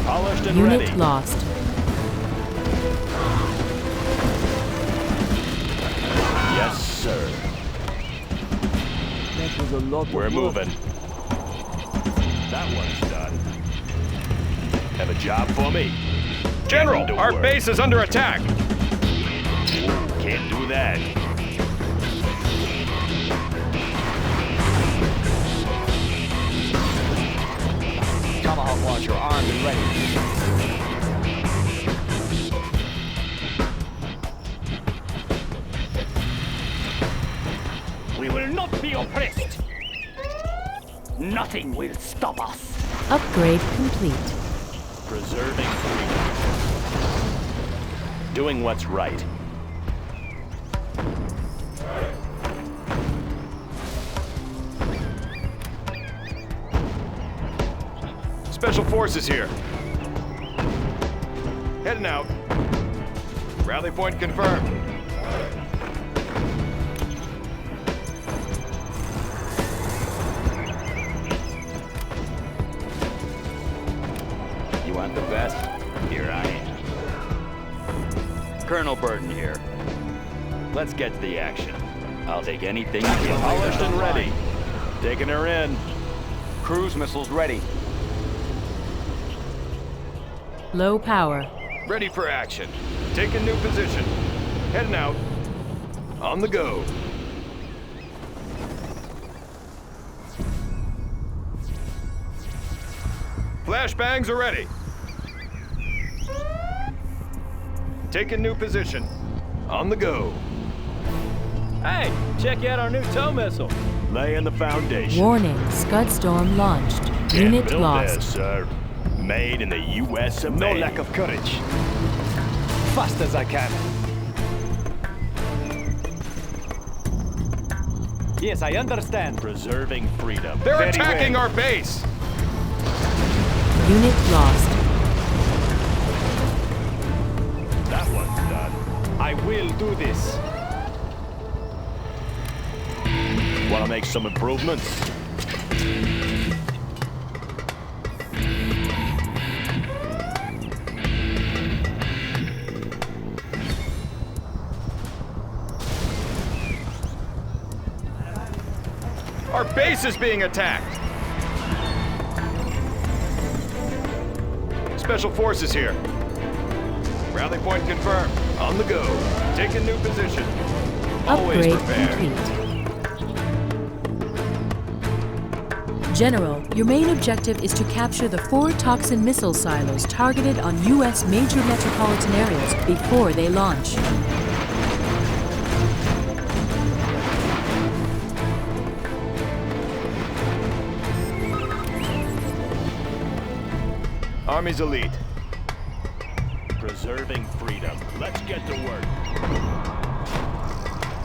Polished and Unit ready. lost. Yes, sir. That was a lot We're of work. moving. That one's done. Have a job for me? General, Get to our work. base is under attack. Can't do that. Tomahawk launcher armed and ready. We will not be oppressed. Nothing will stop us. Upgrade complete. Preserving freedom. Doing what's right. Special Forces here. Heading out. Rally point confirmed. You want the best? Here I am. Colonel Burton here. Let's get to the action. I'll take anything you can. Polished and ready. Taking her in. Cruise missiles ready. Low power. Ready for action. Taking new position. Heading out. On the go. Flashbangs are ready. Taking new position. On the go. Hey, check out our new tow missile. Laying the foundation. Warning, Scud Storm launched. Can't Unit build lost. this, sir. Made in the U.S. of No A. lack of courage. Fast as I can. Yes, I understand. Preserving freedom. They're Very attacking well. our base. Unit lost. I will do this. Want to make some improvements? Our base is being attacked! Special forces here. Rally point confirmed. On the go. Take a new position. Always Upgrade prepared. complete. General, your main objective is to capture the 4 toxin missile silos targeted on U.S. major metropolitan areas before they launch. Army's elite. Preserving freedom. Let's get to work.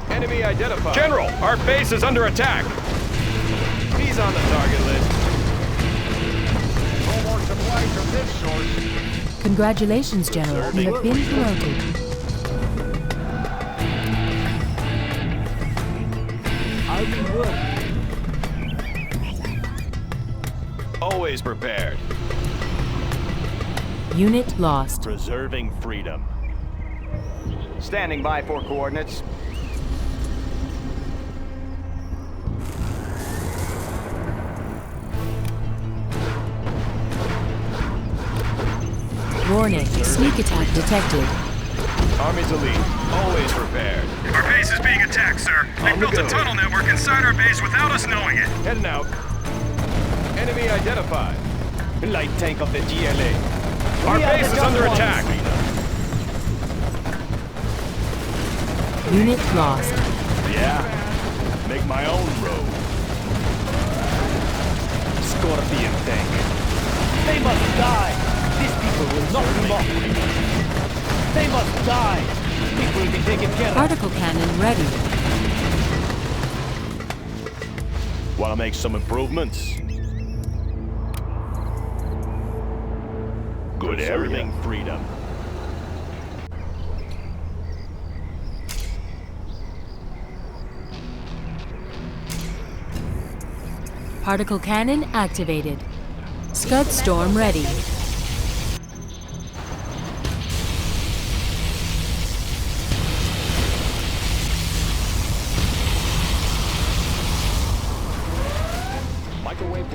Enemy identified. General, our base is under attack. He's on the target list. No more supplies from this source. Congratulations, General. You have been promoted. I will work. Always prepared. Unit lost. Preserving freedom. Standing by for coordinates. Warning, sneak attack detected. Army's elite. Always prepared. Our base is being attacked, sir. They built a tunnel network inside our base without us knowing it. Heading out. Enemy identified. Light tank of the GLA. Our base is under attack. Unit lost. Yeah. Make my own road. Scorpion tank. They must die. These people will not be mocked. They must die. People will be taken care of. Particle cannon ready. Want to make some improvements? Good area. Freedom. Particle cannon activated. Scud storm ready.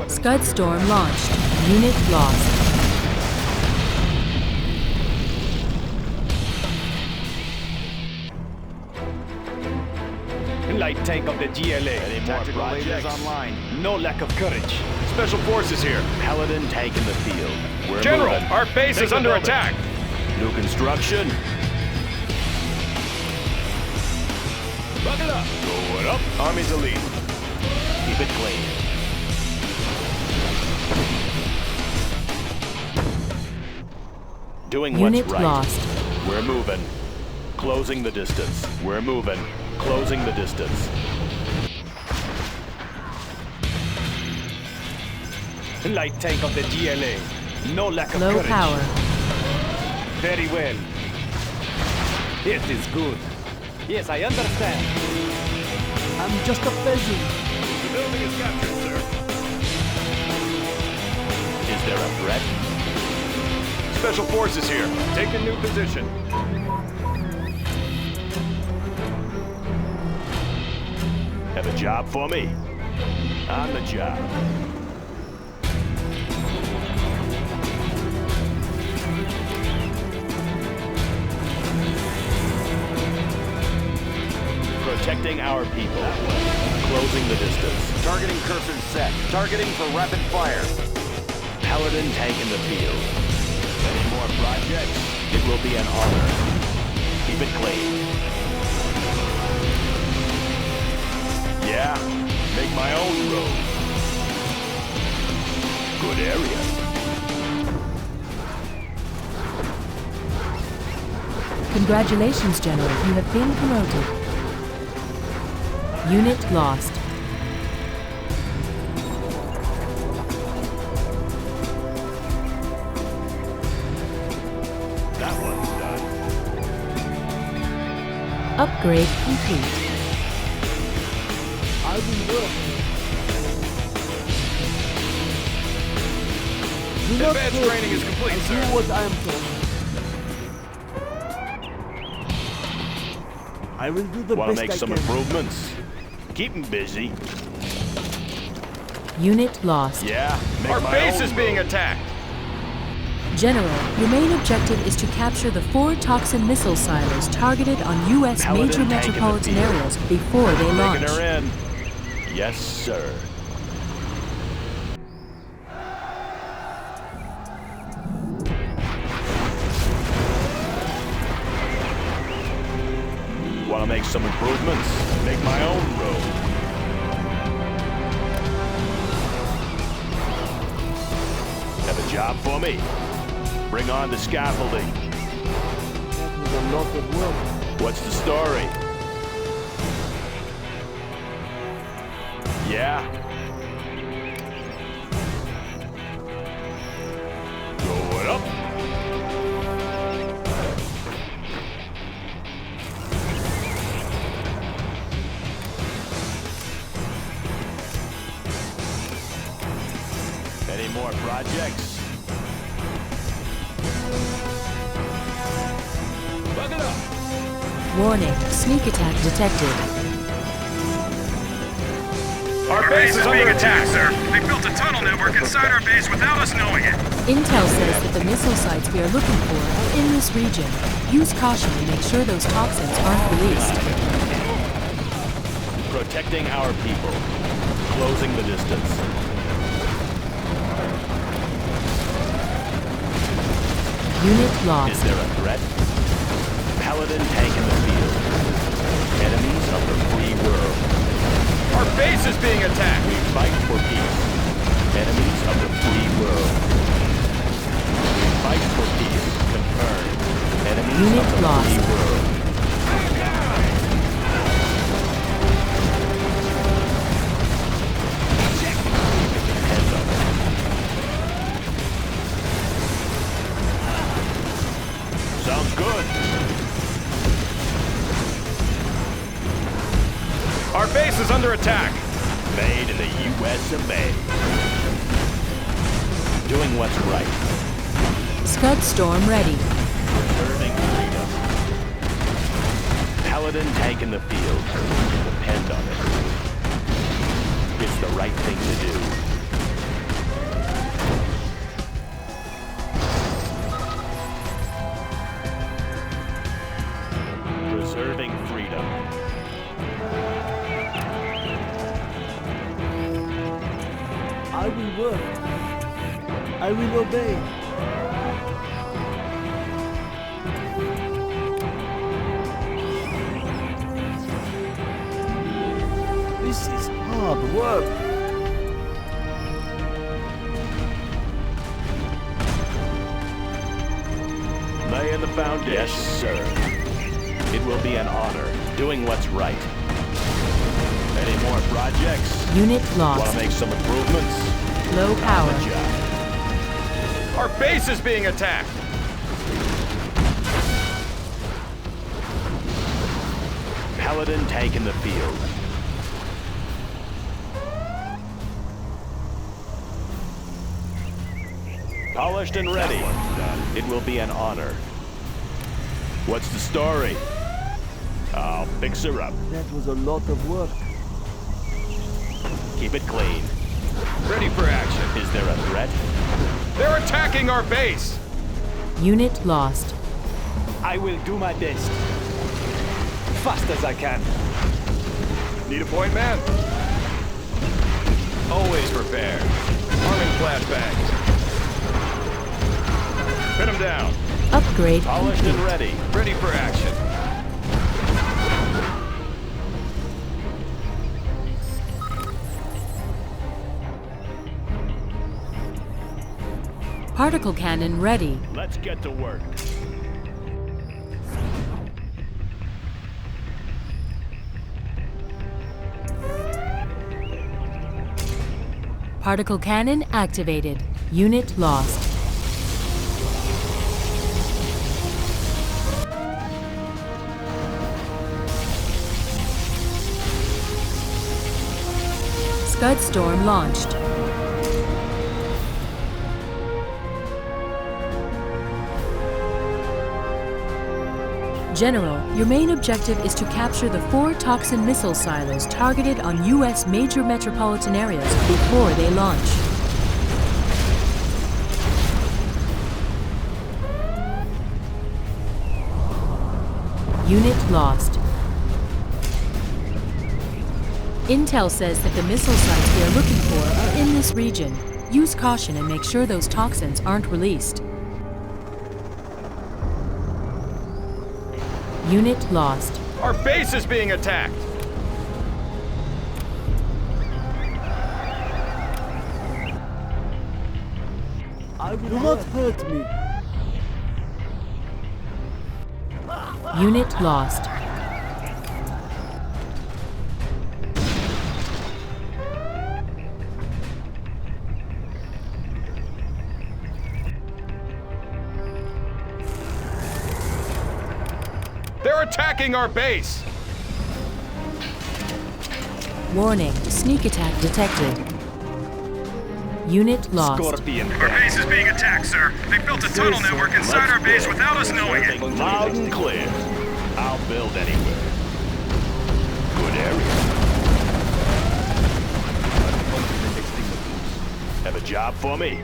Scud storm launched. Unit lost. Light tank of the GLA. Any more projects online? No lack of courage. Special forces here. Paladin tank in the field. We're General, moving. our base Take is the under building. attack. New construction. Buckle up. Going up. Army's elite. Keep it clean. Doing Unit what's right. lost. We're moving. Closing the distance. We're moving. Closing the distance. Light tank of the GLA. No lack of Low courage. power. Very well. It is good. Yes, I understand. I'm just a peasant. The building is captured, sir. Is there a threat? Special forces here. Take a new position. Have a job for me? On the job. Protecting our people. Closing the distance. Targeting cursor set. Targeting for rapid fire. Paladin tank in the field. Any more projects? It will be an honor. Keep it clean. Yeah, make my own road. Good area. Congratulations, General. You have been promoted. Unit lost. That one's done. Upgrade complete. I will work. Do not Advanced hurt training me. is complete, I sir. do what I am told. I will do the Want best to make I some can. improvements? Keep them busy. Unit lost. Yeah, make Our my base own is being move. attacked. General, your main objective is to capture the 4 toxin missile silos targeted on U.S. Paladin major tank in the metropolitan field. areas before they launch. Taking her in. Yes, sir. Want to make some improvements? Make my own road. Have a job for me? Bring on the scaffolding. That was a lot of work. What's the story? Yeah? Going up. Any more projects? Buckle up. Warning, sneak attack detected. Our base is being attacked, sir. They built a tunnel network inside our base without us knowing it. Intel says that the missile sites we are looking for are in this region. Use caution and make sure those toxins aren't released. Protecting our people. Closing the distance. Unit lost. Is there a threat? Paladin tank in the field. Enemies of the free world. Our base is being attacked. We fight for peace. Enemies of the free world. We fight for peace. Confirmed. Enemies Unit of the lost. free world. Hands up. Sounds good. Our base is under attack. Made in the U.S. of A. Doing what's right. Scud Storm ready. Preserving freedom. Paladin tank in the field. Depend on it. It's the right thing to do. Preserving freedom. I will work. I will obey. This is hard work. Laying the foundation. Yes, sir. It will be an honor. Doing what's right. Any more projects? Unit Want lost. to make some improvements? Low On the power. job. Our base is being attacked. Paladin tank in the field. Polished and ready. It will be an honor. What's the story? I'll fix her up. That was a lot of work. Keep it clean. Ready for action. Is there a threat? They're attacking our base. Unit lost. I will do my best. Fast as I can. Need a point, man? Always prepared. Arming flashbangs. Pin them down. Upgrade Polished and complete. ready. Ready for action. Particle cannon ready. Let's get to work. Particle cannon activated. Unit lost. Scud Storm launched. General, your main objective is to capture the 4 toxin missile silos targeted on U.S. major metropolitan areas before they launch. Unit lost. Intel says that the missile sites we are looking for are in this region. Use caution and make sure those toxins aren't released. Unit lost. Our base is being attacked! Do not hurt me. Unit lost. They're attacking our base! Warning, sneak attack detected. Unit lost. Scorpion. Our base is being attacked, sir. They built a tunnel network inside our base without us knowing it. Loud and clear. I'll build anywhere. Good area. Have a job for me?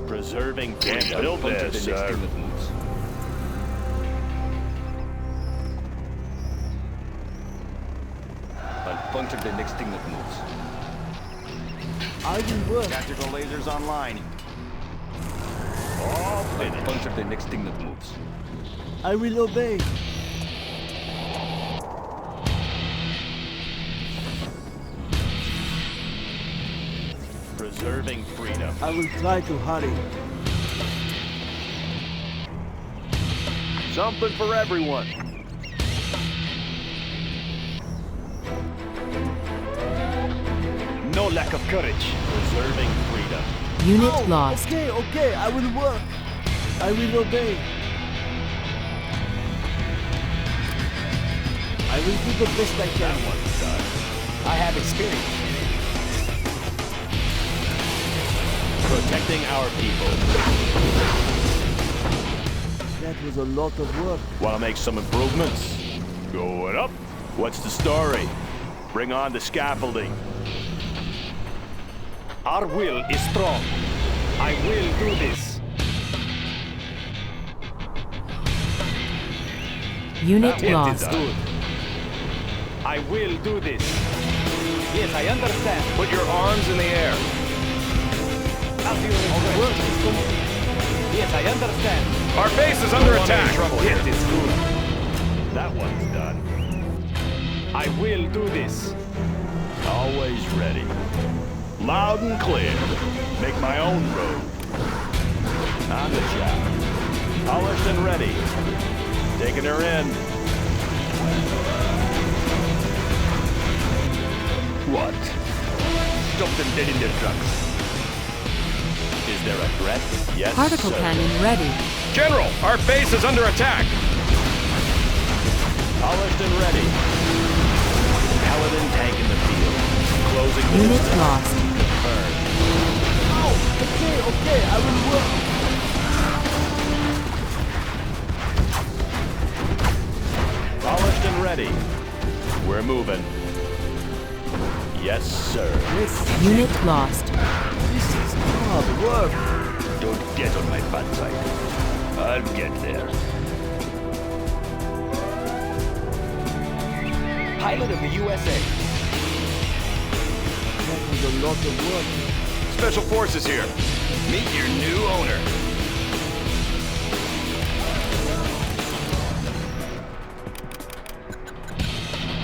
Preserving can't build there, sir. I'll puncture the next thing that moves. I will work. Tactical lasers online. All finished. I'll puncture the next thing that moves. I will obey. Preserving freedom. I will try to hurry. Something for everyone. No lack of courage. Preserving freedom. Unit lost. Okay, okay, I will work. I will obey. I will do the best I can. That one's done. I have experience. Protecting our people. That was a lot of work. Want to make some improvements? Going up. What's the story? Bring on the scaffolding. Our will is strong. I will do this. Unit That lost. is good. I will do this. Yes, I understand. Put your arms in the air. As you request. Yes, I understand. Our base is under attack. Yes, it's good. That one's done. I will do this. Always ready. Loud and clear. Make my own road. On the job. Polished and ready. Taking her in. What? Stop them dead in their tracks. Is there a threat? Yes, Particle sir. cannon ready. General, our base is under attack! Polished and ready. Paladin tank in the field. Closing the Unit distance. lost. Confirmed. Okay, okay, I will work. Polished and ready. We're moving. Yes, sir. Unit lost. This is hard work. Don't get on my bad side. I'll get there. Pilot of the USA. That was a lot of work. Special Forces here. Meet your new owner.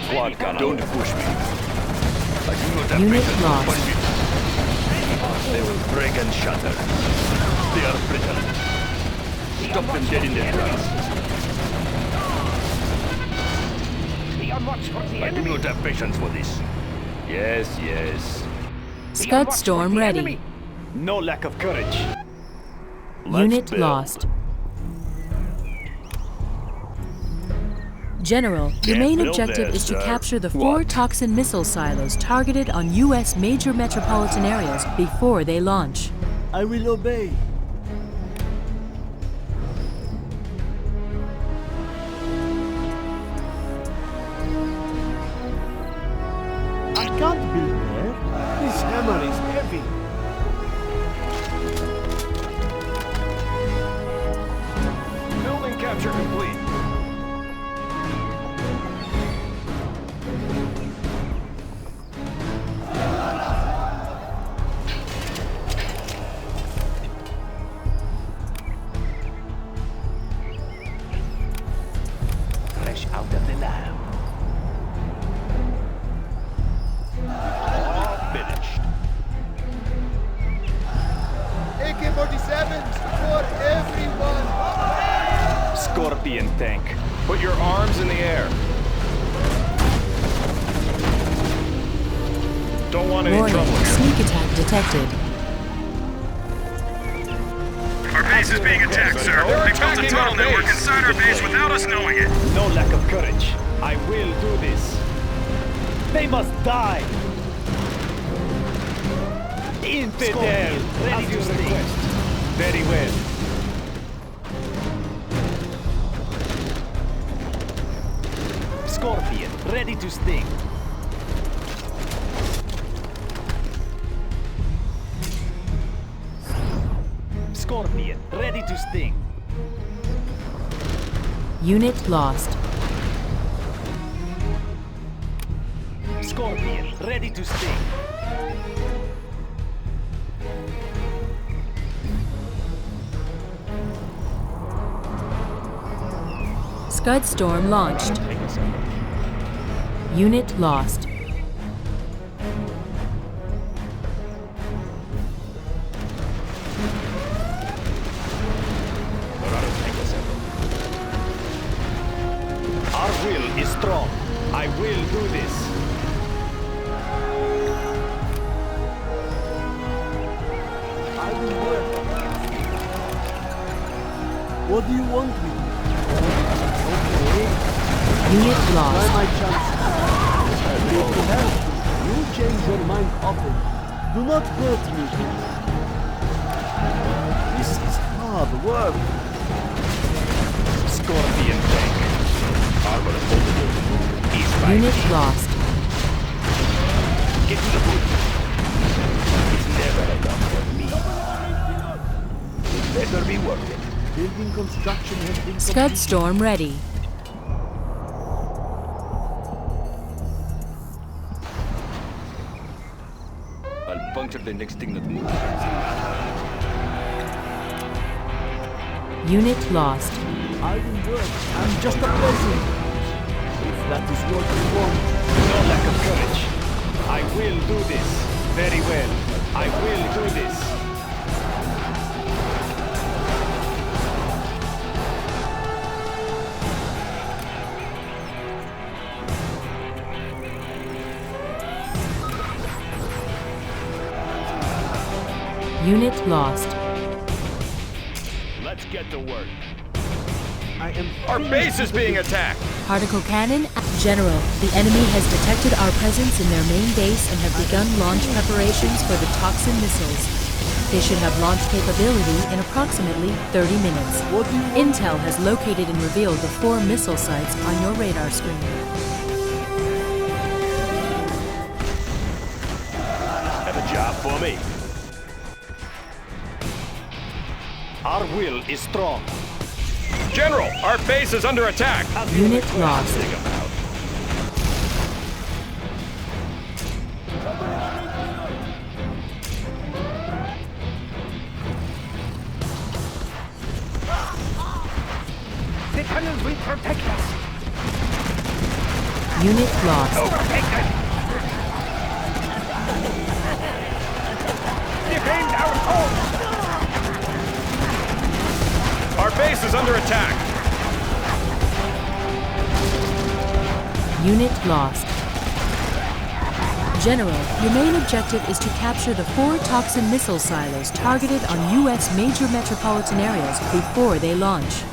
Quad gunner. Don't push me. I do not have Unit reason to lost. punch it. They will break and shatter. They are brittle. Stop them dead in their tracks. Be on watch for the I do not have patience for this. Yes, yes. Scud Storm ready. No lack of courage. Unit build. lost. General, your Can't main build objective that, is to sir. capture the 4 toxin missile silos targeted on U.S. major metropolitan areas before they launch. I will obey. I can't build there. This hammer is heavy. Building capture complete. Fresh out of the lab. All finished. AK-47s for everyone. Scorpion tank. Put your arms in the air. Don't want any Warning, trouble here. sneak attack detected. Our base is being attacked, sir. They're They built a attacking tunnel our network base. inside our base without us knowing it. No lack of courage. I will do this. They must die. Infidel, ready to request. Very well. Scorpion, ready to sting. Scorpion, ready to sting. Unit lost. Scorpion, ready to sting. Scud Storm launched. Unit lost. Our will is strong. I will do this. I will work. What do you want me to do? Okay. Unit Try lost. my chances. I need to help you. You change your mind often. Do not hurt me. This is hard work. Scorpion tank. Armor folded. He's right. Unit lost. Get to the boot. It's never enough for me. It better be worth it. Building construction has been Scud Storm ready. I'll puncture the next thing that moves. Unit lost. I will work. I'm just a peasant. If that is what you want. No lack of courage. I will do this. Very well. I will do this. Unit lost. Let's get to work. I am. Our base is being attacked. Particle cannon. General, the enemy has detected our presence in their main base and have begun launch preparations for the toxin missiles. They should have launch capability in approximately 30 minutes. Intel has located and revealed the 4 missile sites on your radar screen. Have a job for me. Our will is strong. General, our base is under attack. Unit lost. The tunnels will protect us. Unit lost. Overtake us. Defend our home. Our base is under attack. Unit lost. General, your main objective is to capture the 4 toxin missile silos targeted on U.S. major metropolitan areas before they launch.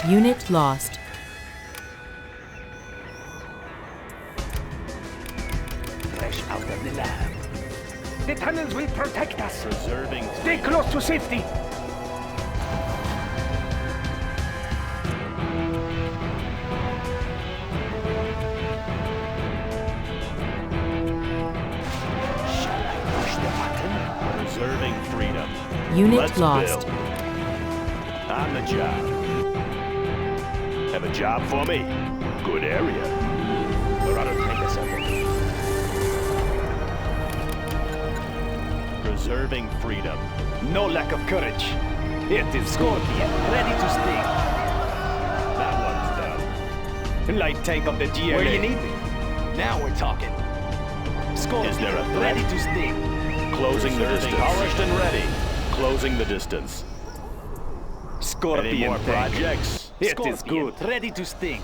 Unit lost. Fresh out of the lab. The tunnels will protect us. Preserving. Stay close to safety. Preserving freedom. Unit Let's lost. build. On the job. Have a job for me? Good area. Preserving freedom. No lack of courage. It is Scorpion, ready to sting. That one's done. Light tank of the GLA. Where do you need me? Now we're talking. Scorpion, Is there a threat? ready to sting. Closing the distance. Polished and ready. Closing the distance. Scorpion Any more tank. projects? It Scorpion, is good. Ready to sting.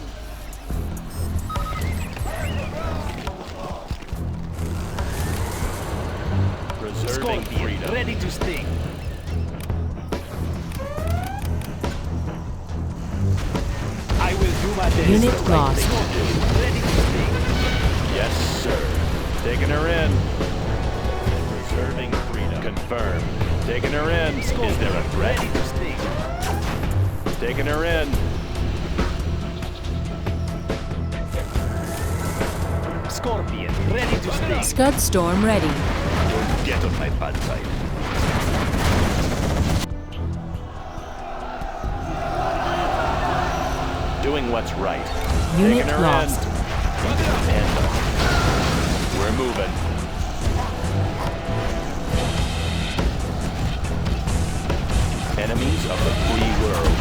Preserving Scorpion, freedom. ready to sting. I will do my best. Unit The right lost. thing to do. Ready to sting. Yes, sir. Taking her in. Preserving freedom. Confirmed. Taking her in. Is there a threat? Ready to sting. Taking her in. Scorpion, ready to sting. Scud Storm ready. Don't get on my bad side. Doing what's right. Unit Taking her lost. in. And we're moving. Enemies of the free world.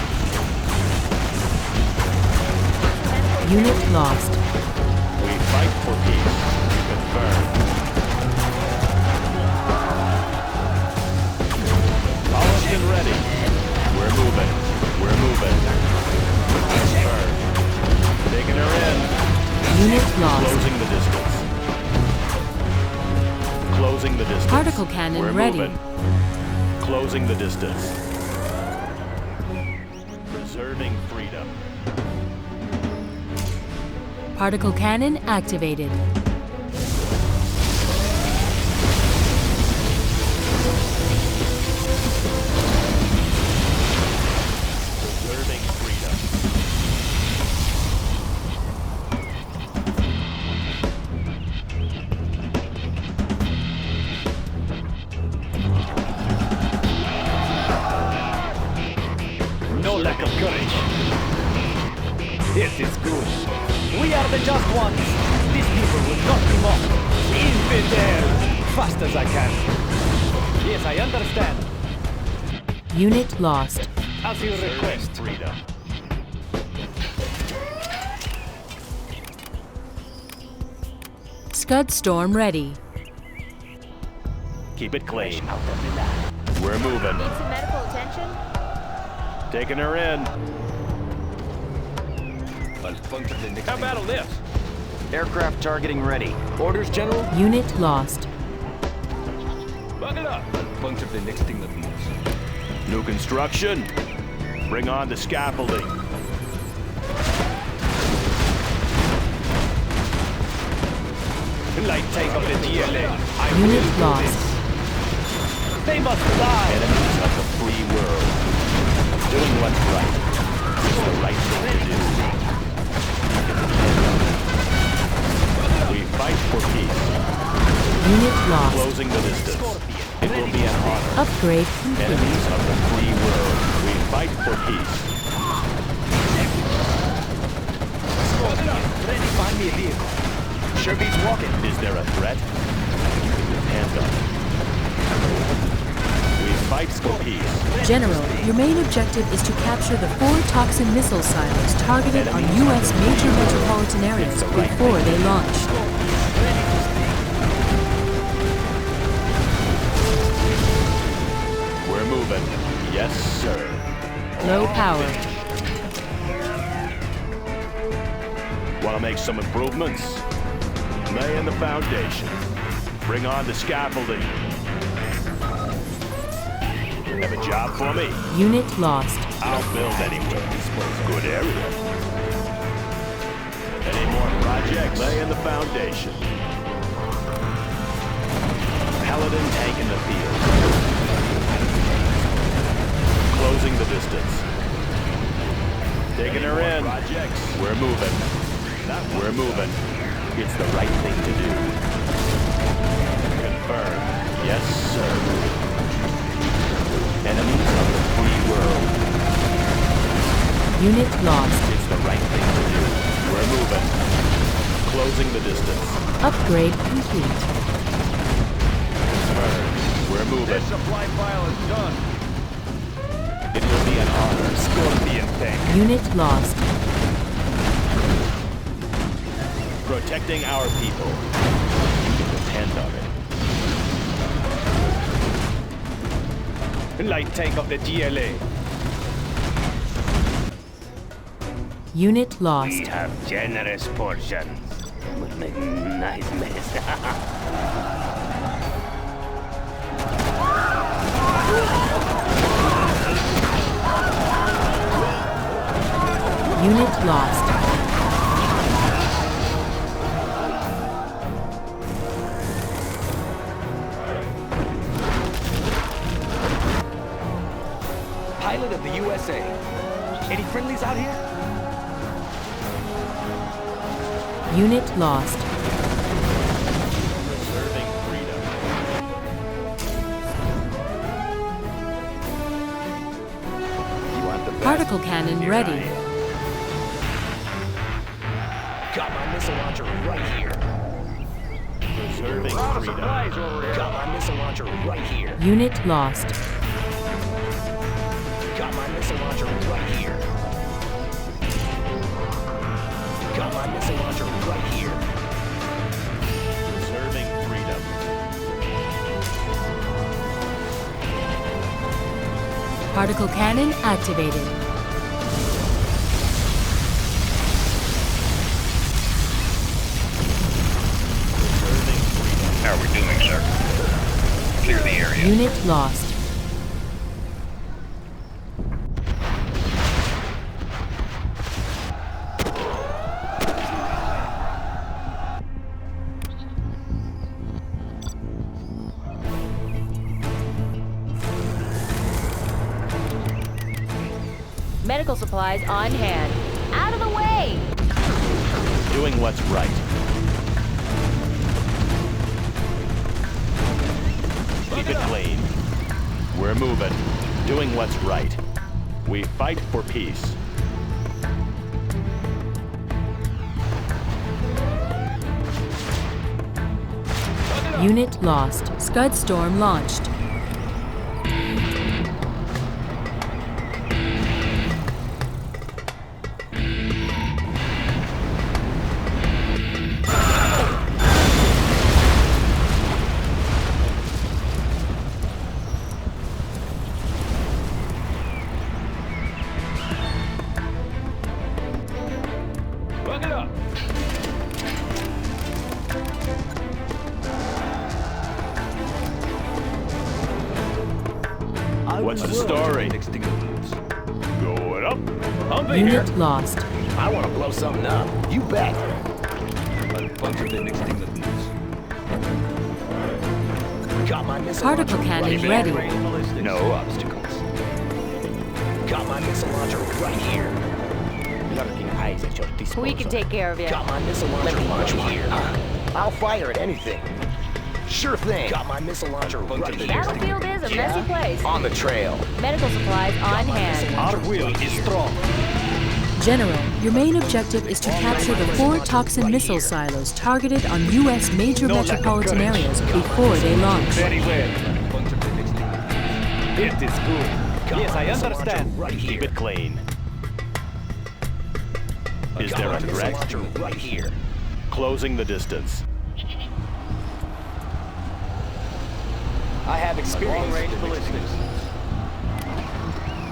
Unit lost. We fight for peace. Confirmed. Polished and ready. We're moving. We're moving. Confirmed. Taking her in. Unit lost. Closing the distance. Closing the distance. Particle cannon We're ready. moving. Closing the distance. Preserving freedom. Particle cannon activated. Preserving freedom. No lack of courage. It is good. We are the just ones. These people will not be mocked. Infidel! Fast as I can. Yes, I understand. Unit lost. As you request. Freedom. Scud Storm ready. Keep it clean. We're moving. Need some medical attention? Taking her in. How about a lift? Aircraft targeting ready. Orders, General? Unit lost. Buckle up. I'll puncture the next thing that moves. New construction. Bring on the scaffolding. Light tank of the GLA. I Unit will do lost. this. They must die. Enemies of the free world. Doing what's right. It's the right thing to do. We fight for peace. Unit lost. Closing the distance. It will be an honor. Upgrade complete. Enemies of the free world. We fight for peace. Ready, find me a vehicle. Sure beats walking. Is there a threat? Hands up. We fight for peace. General, your main objective is to capture the 4 toxin missile silos targeted on U.S. major metropolitan areas before they launch. We're moving. Yes, sir. Low power. Want to make some improvements? Laying the foundation. Bring on the scaffolding. Have a job for me? Unit lost. I'll build anywhere. Good area. Any more projects? Laying the foundation. Paladin tank in the field. Closing the distance. Taking her in. Projects. We're moving. We're moving. It's the right thing to do. Confirmed. Yes, sir. Enemies of the free world. Unit lost. It's the right thing to do. We're moving. Closing the distance. Upgrade complete. Confirmed. We're moving. This supply file is done. It will be an honor. Scorpion tank. Unit lost. Protecting our people. You can depend on it. Light tank of the GLA. Unit lost. We have generous portions. We'll make nice mess. Unit lost. Pilot of the USA. Any friendlies out here? Unit lost. Preserving freedom. You want the best? Particle cannon ready. Got my missile launcher right here. Preserving freedom. Got my missile launcher right here. Unit lost. Got my missile launcher right here. Got my missile launcher right here. Preserving freedom. Particle cannon activated. How are we doing, sir? Clear the area. Unit lost. Medical supplies on hand. Out of the way! Doing what's right. Keep it clean. We're moving. Doing what's right. We fight for peace. Unit lost. Scud storm launched. What's the story? Going up. Unit lost. I want to blow something up. You bet. Got my missile Particle launcher cannon right ready. here. No obstacles. Got my missile launcher right here. Lurking eyes at your disposal. We can take care of you. Got my missile launcher right here. I'll fire at anything. Sure thing. Got my missile launcher right here. Battlefield is a messy place. On the trail. Medical supplies on hand. Our will is strong. General, your main objective is to capture the 4 toxin missile silos targeted on U.S. major metropolitan areas before they launch. Very well. It is good. Yes, I understand. Right Keep here. it clean. Is Got there my a missile threat? launcher right here. Closing the distance. I have experience. Long-range ballistics.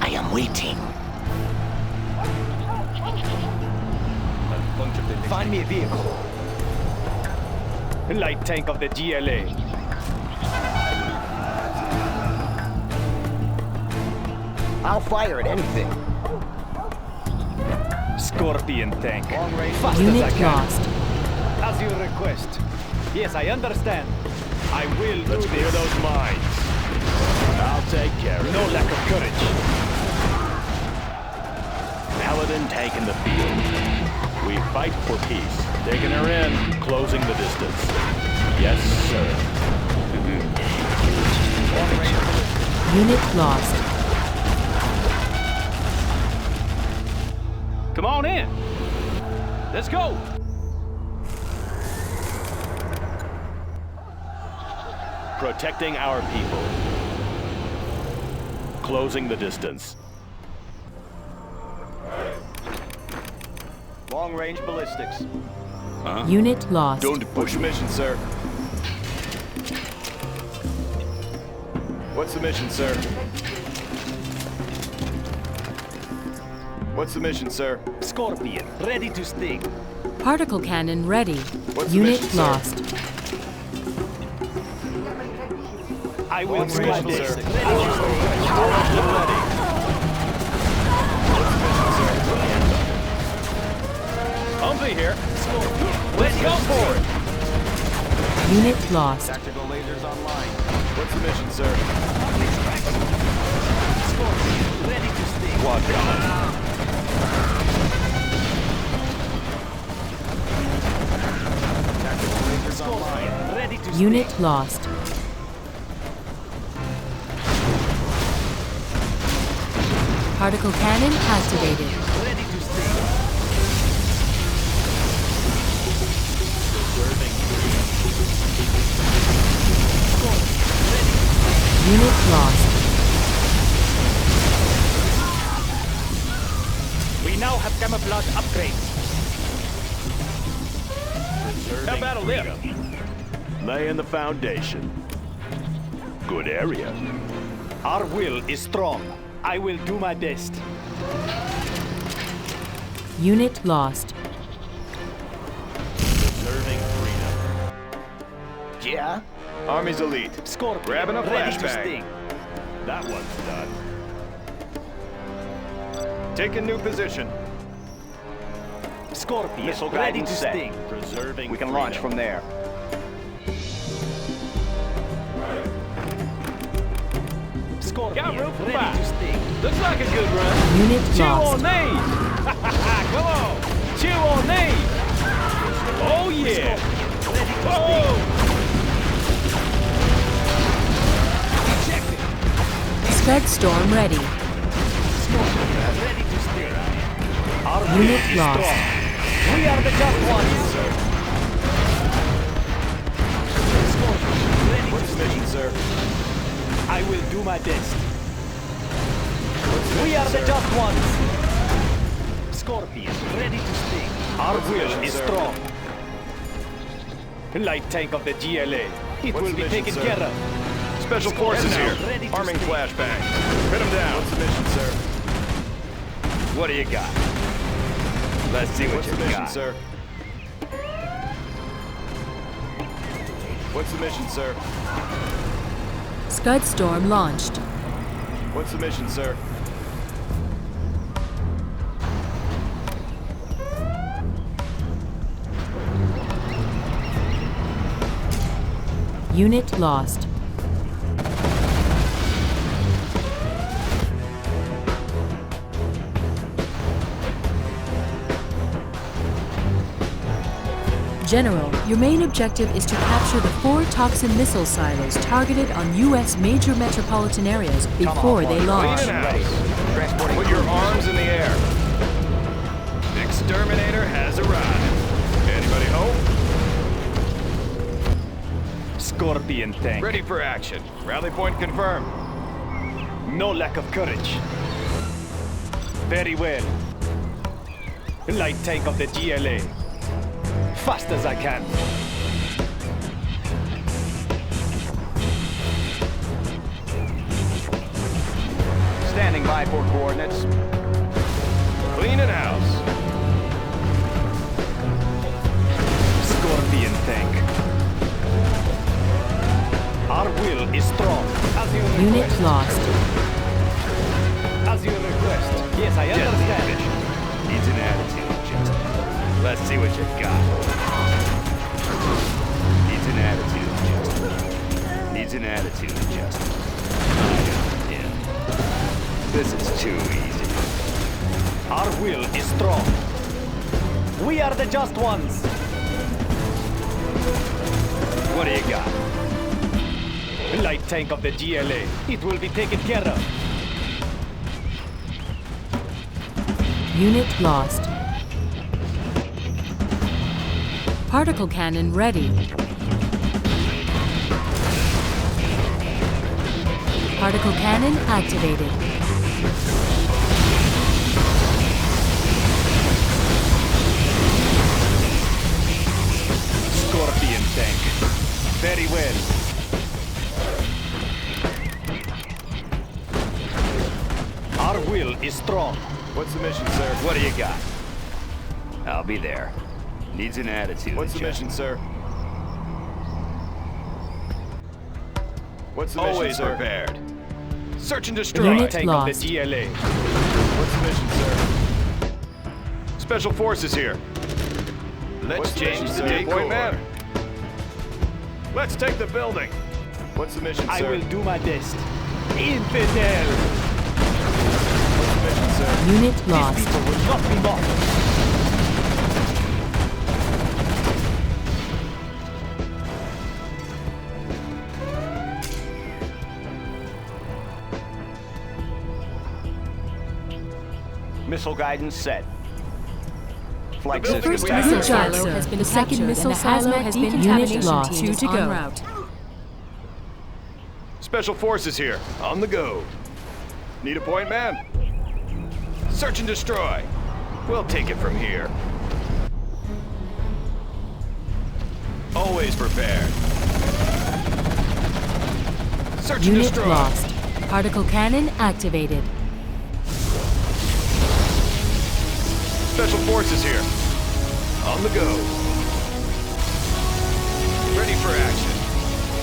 I am waiting. Find me a vehicle. Light tank of the GLA. I'll fire at anything. Scorpion tank. Fast Unit lost. As you request. Yes, I understand. I will do Clear this. those mines. I'll take care of it. No lack of courage. Paladin taking the field. We fight for peace. Taking her in, closing the distance. Yes, sir. Unit lost. Come on in. Let's go. Protecting our people. Closing the distance. Long-range ballistics. Unit lost. Don't push mission, sir. What's the mission, sir? What's the mission, sir? Scorpion, ready to sting. Particle cannon ready. What's the Unit mission, sir? lost. I will What's the smash mission, this. sir? Humphrey here. Let's go for it. Unit lost. Tactical lasers online. What's the mission, sir? Scorpion, ready to sting. Watch out. Tactical lasers online. Scorpion, ready to sting. Unit lost. Particle cannon activated. Ready to sting. Unit lost. We now have camouflage upgrades. How about a lift? Laying the foundation. Good area. Our will is strong. I will do my best. Unit lost. Preserving freedom. Yeah? Army's elite. Scorpion, Grabbing a ready to flashbang. sting. That one's done. Taking new position. Scorpion, Missile ready guidance to set. sting. Preserving We can launch from there. Scorpion, Got room for ready five. to sting. Looks like a good run. Unit Chew lost. on these. Come on. Chew on these. Oh, yeah. Whoa. Scud storm ready. Ready to sting. Our Unit will is lost. strong. We are the just ones. Ready What's to the mission, sir? I will do my best. What's the We mission, are the sir? just ones. Scorpion, ready to sting. Our What's the will mission, is sir? strong. Light tank of the GLA. It What's will the be mission, taken sir? care of. Special forces here. Ready to Arming sting. flashbang. Hit him down. What's the mission, sir? What do you got? Let's see what What's you the mission, got. sir? What's the mission, sir? Scud storm launched. What's the mission, sir? Unit lost. General, your main objective is to capture the 4 toxin missile silos targeted on U.S. major metropolitan areas before they launch. Clean it house. Put your arms in the air. Exterminator has arrived. Anybody home? Scorpion tank. Ready for action. Rally point confirmed. No lack of courage. Very well. Light tank of the GLA. Fast as I can. Standing by for coordinates. Clean it house. Scorpion tank. Our will is strong. As you Unit request. As Let's see what you got. Needs an attitude adjustment. Needs an attitude adjustment. Yeah. This is too easy. Our will is strong. We are the just ones. What do you got? Light tank of the GLA. It will be taken care of. Unit lost. Particle cannon ready. Particle cannon activated. Scorpion tank. Very well. Our will is strong. What's the mission, sir? What do you got? I'll be there. Needs an attitude. What's the mission, sir? What's the mission, Always sir? prepared. Search and destroy. Unit Tank lost. of the GLA. What's the mission, sir? Special forces here. Let's What's the change mission, the sir? decor. Point man. Let's take the building. What's the mission, I sir? will do my best. Infidel! What's the mission, sir? Unit lost. These people will not be mocked. Missile guidance set. Flight The building system. is Missile captured. silo has been The captured, second missile and the silo hazmat has been decontamination unit lost. team is Two to en go. route. Special forces here. On the go. Need a point man? Search and destroy. We'll take it from here. Always prepared. Search and Unit destroy. lost. Particle cannon activated. Special forces here. On the go. Ready for action.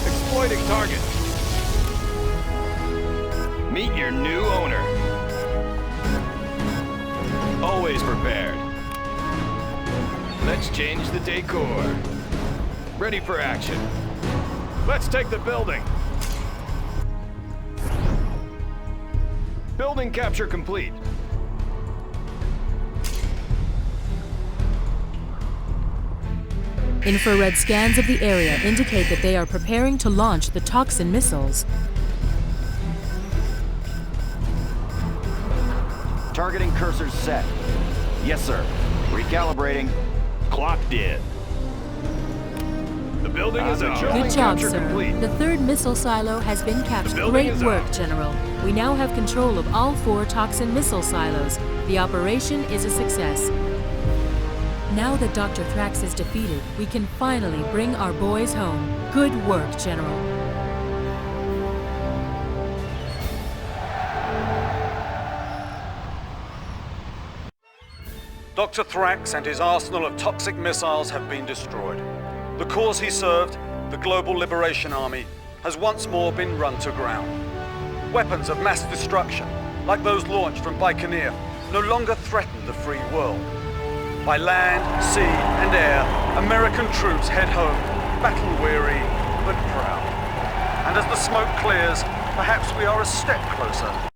Exploiting target. Meet your new owner. Always prepared. Let's change the decor. Ready for action. Let's take the building. Building capture complete. Infrared scans of the area indicate that they are preparing to launch the toxin missiles. Targeting cursors set. Yes, sir. Recalibrating. Clocked in. The building is up. Good job, sir. The third missile silo has been captured. building Great is work, up. General. We now have control of all 4 toxin missile silos. The operation is a success. Now that Dr. Thrax is defeated, we can finally bring our boys home. Good work, General. Dr. Thrax and his arsenal of toxic missiles have been destroyed. The cause he served, the Global Liberation Army, has once more been run to ground. Weapons of mass destruction, like those launched from Baikonur, no longer threaten the free world. By land, sea, and air, American troops head home, battle-weary but proud. And as the smoke clears, perhaps we are a step closer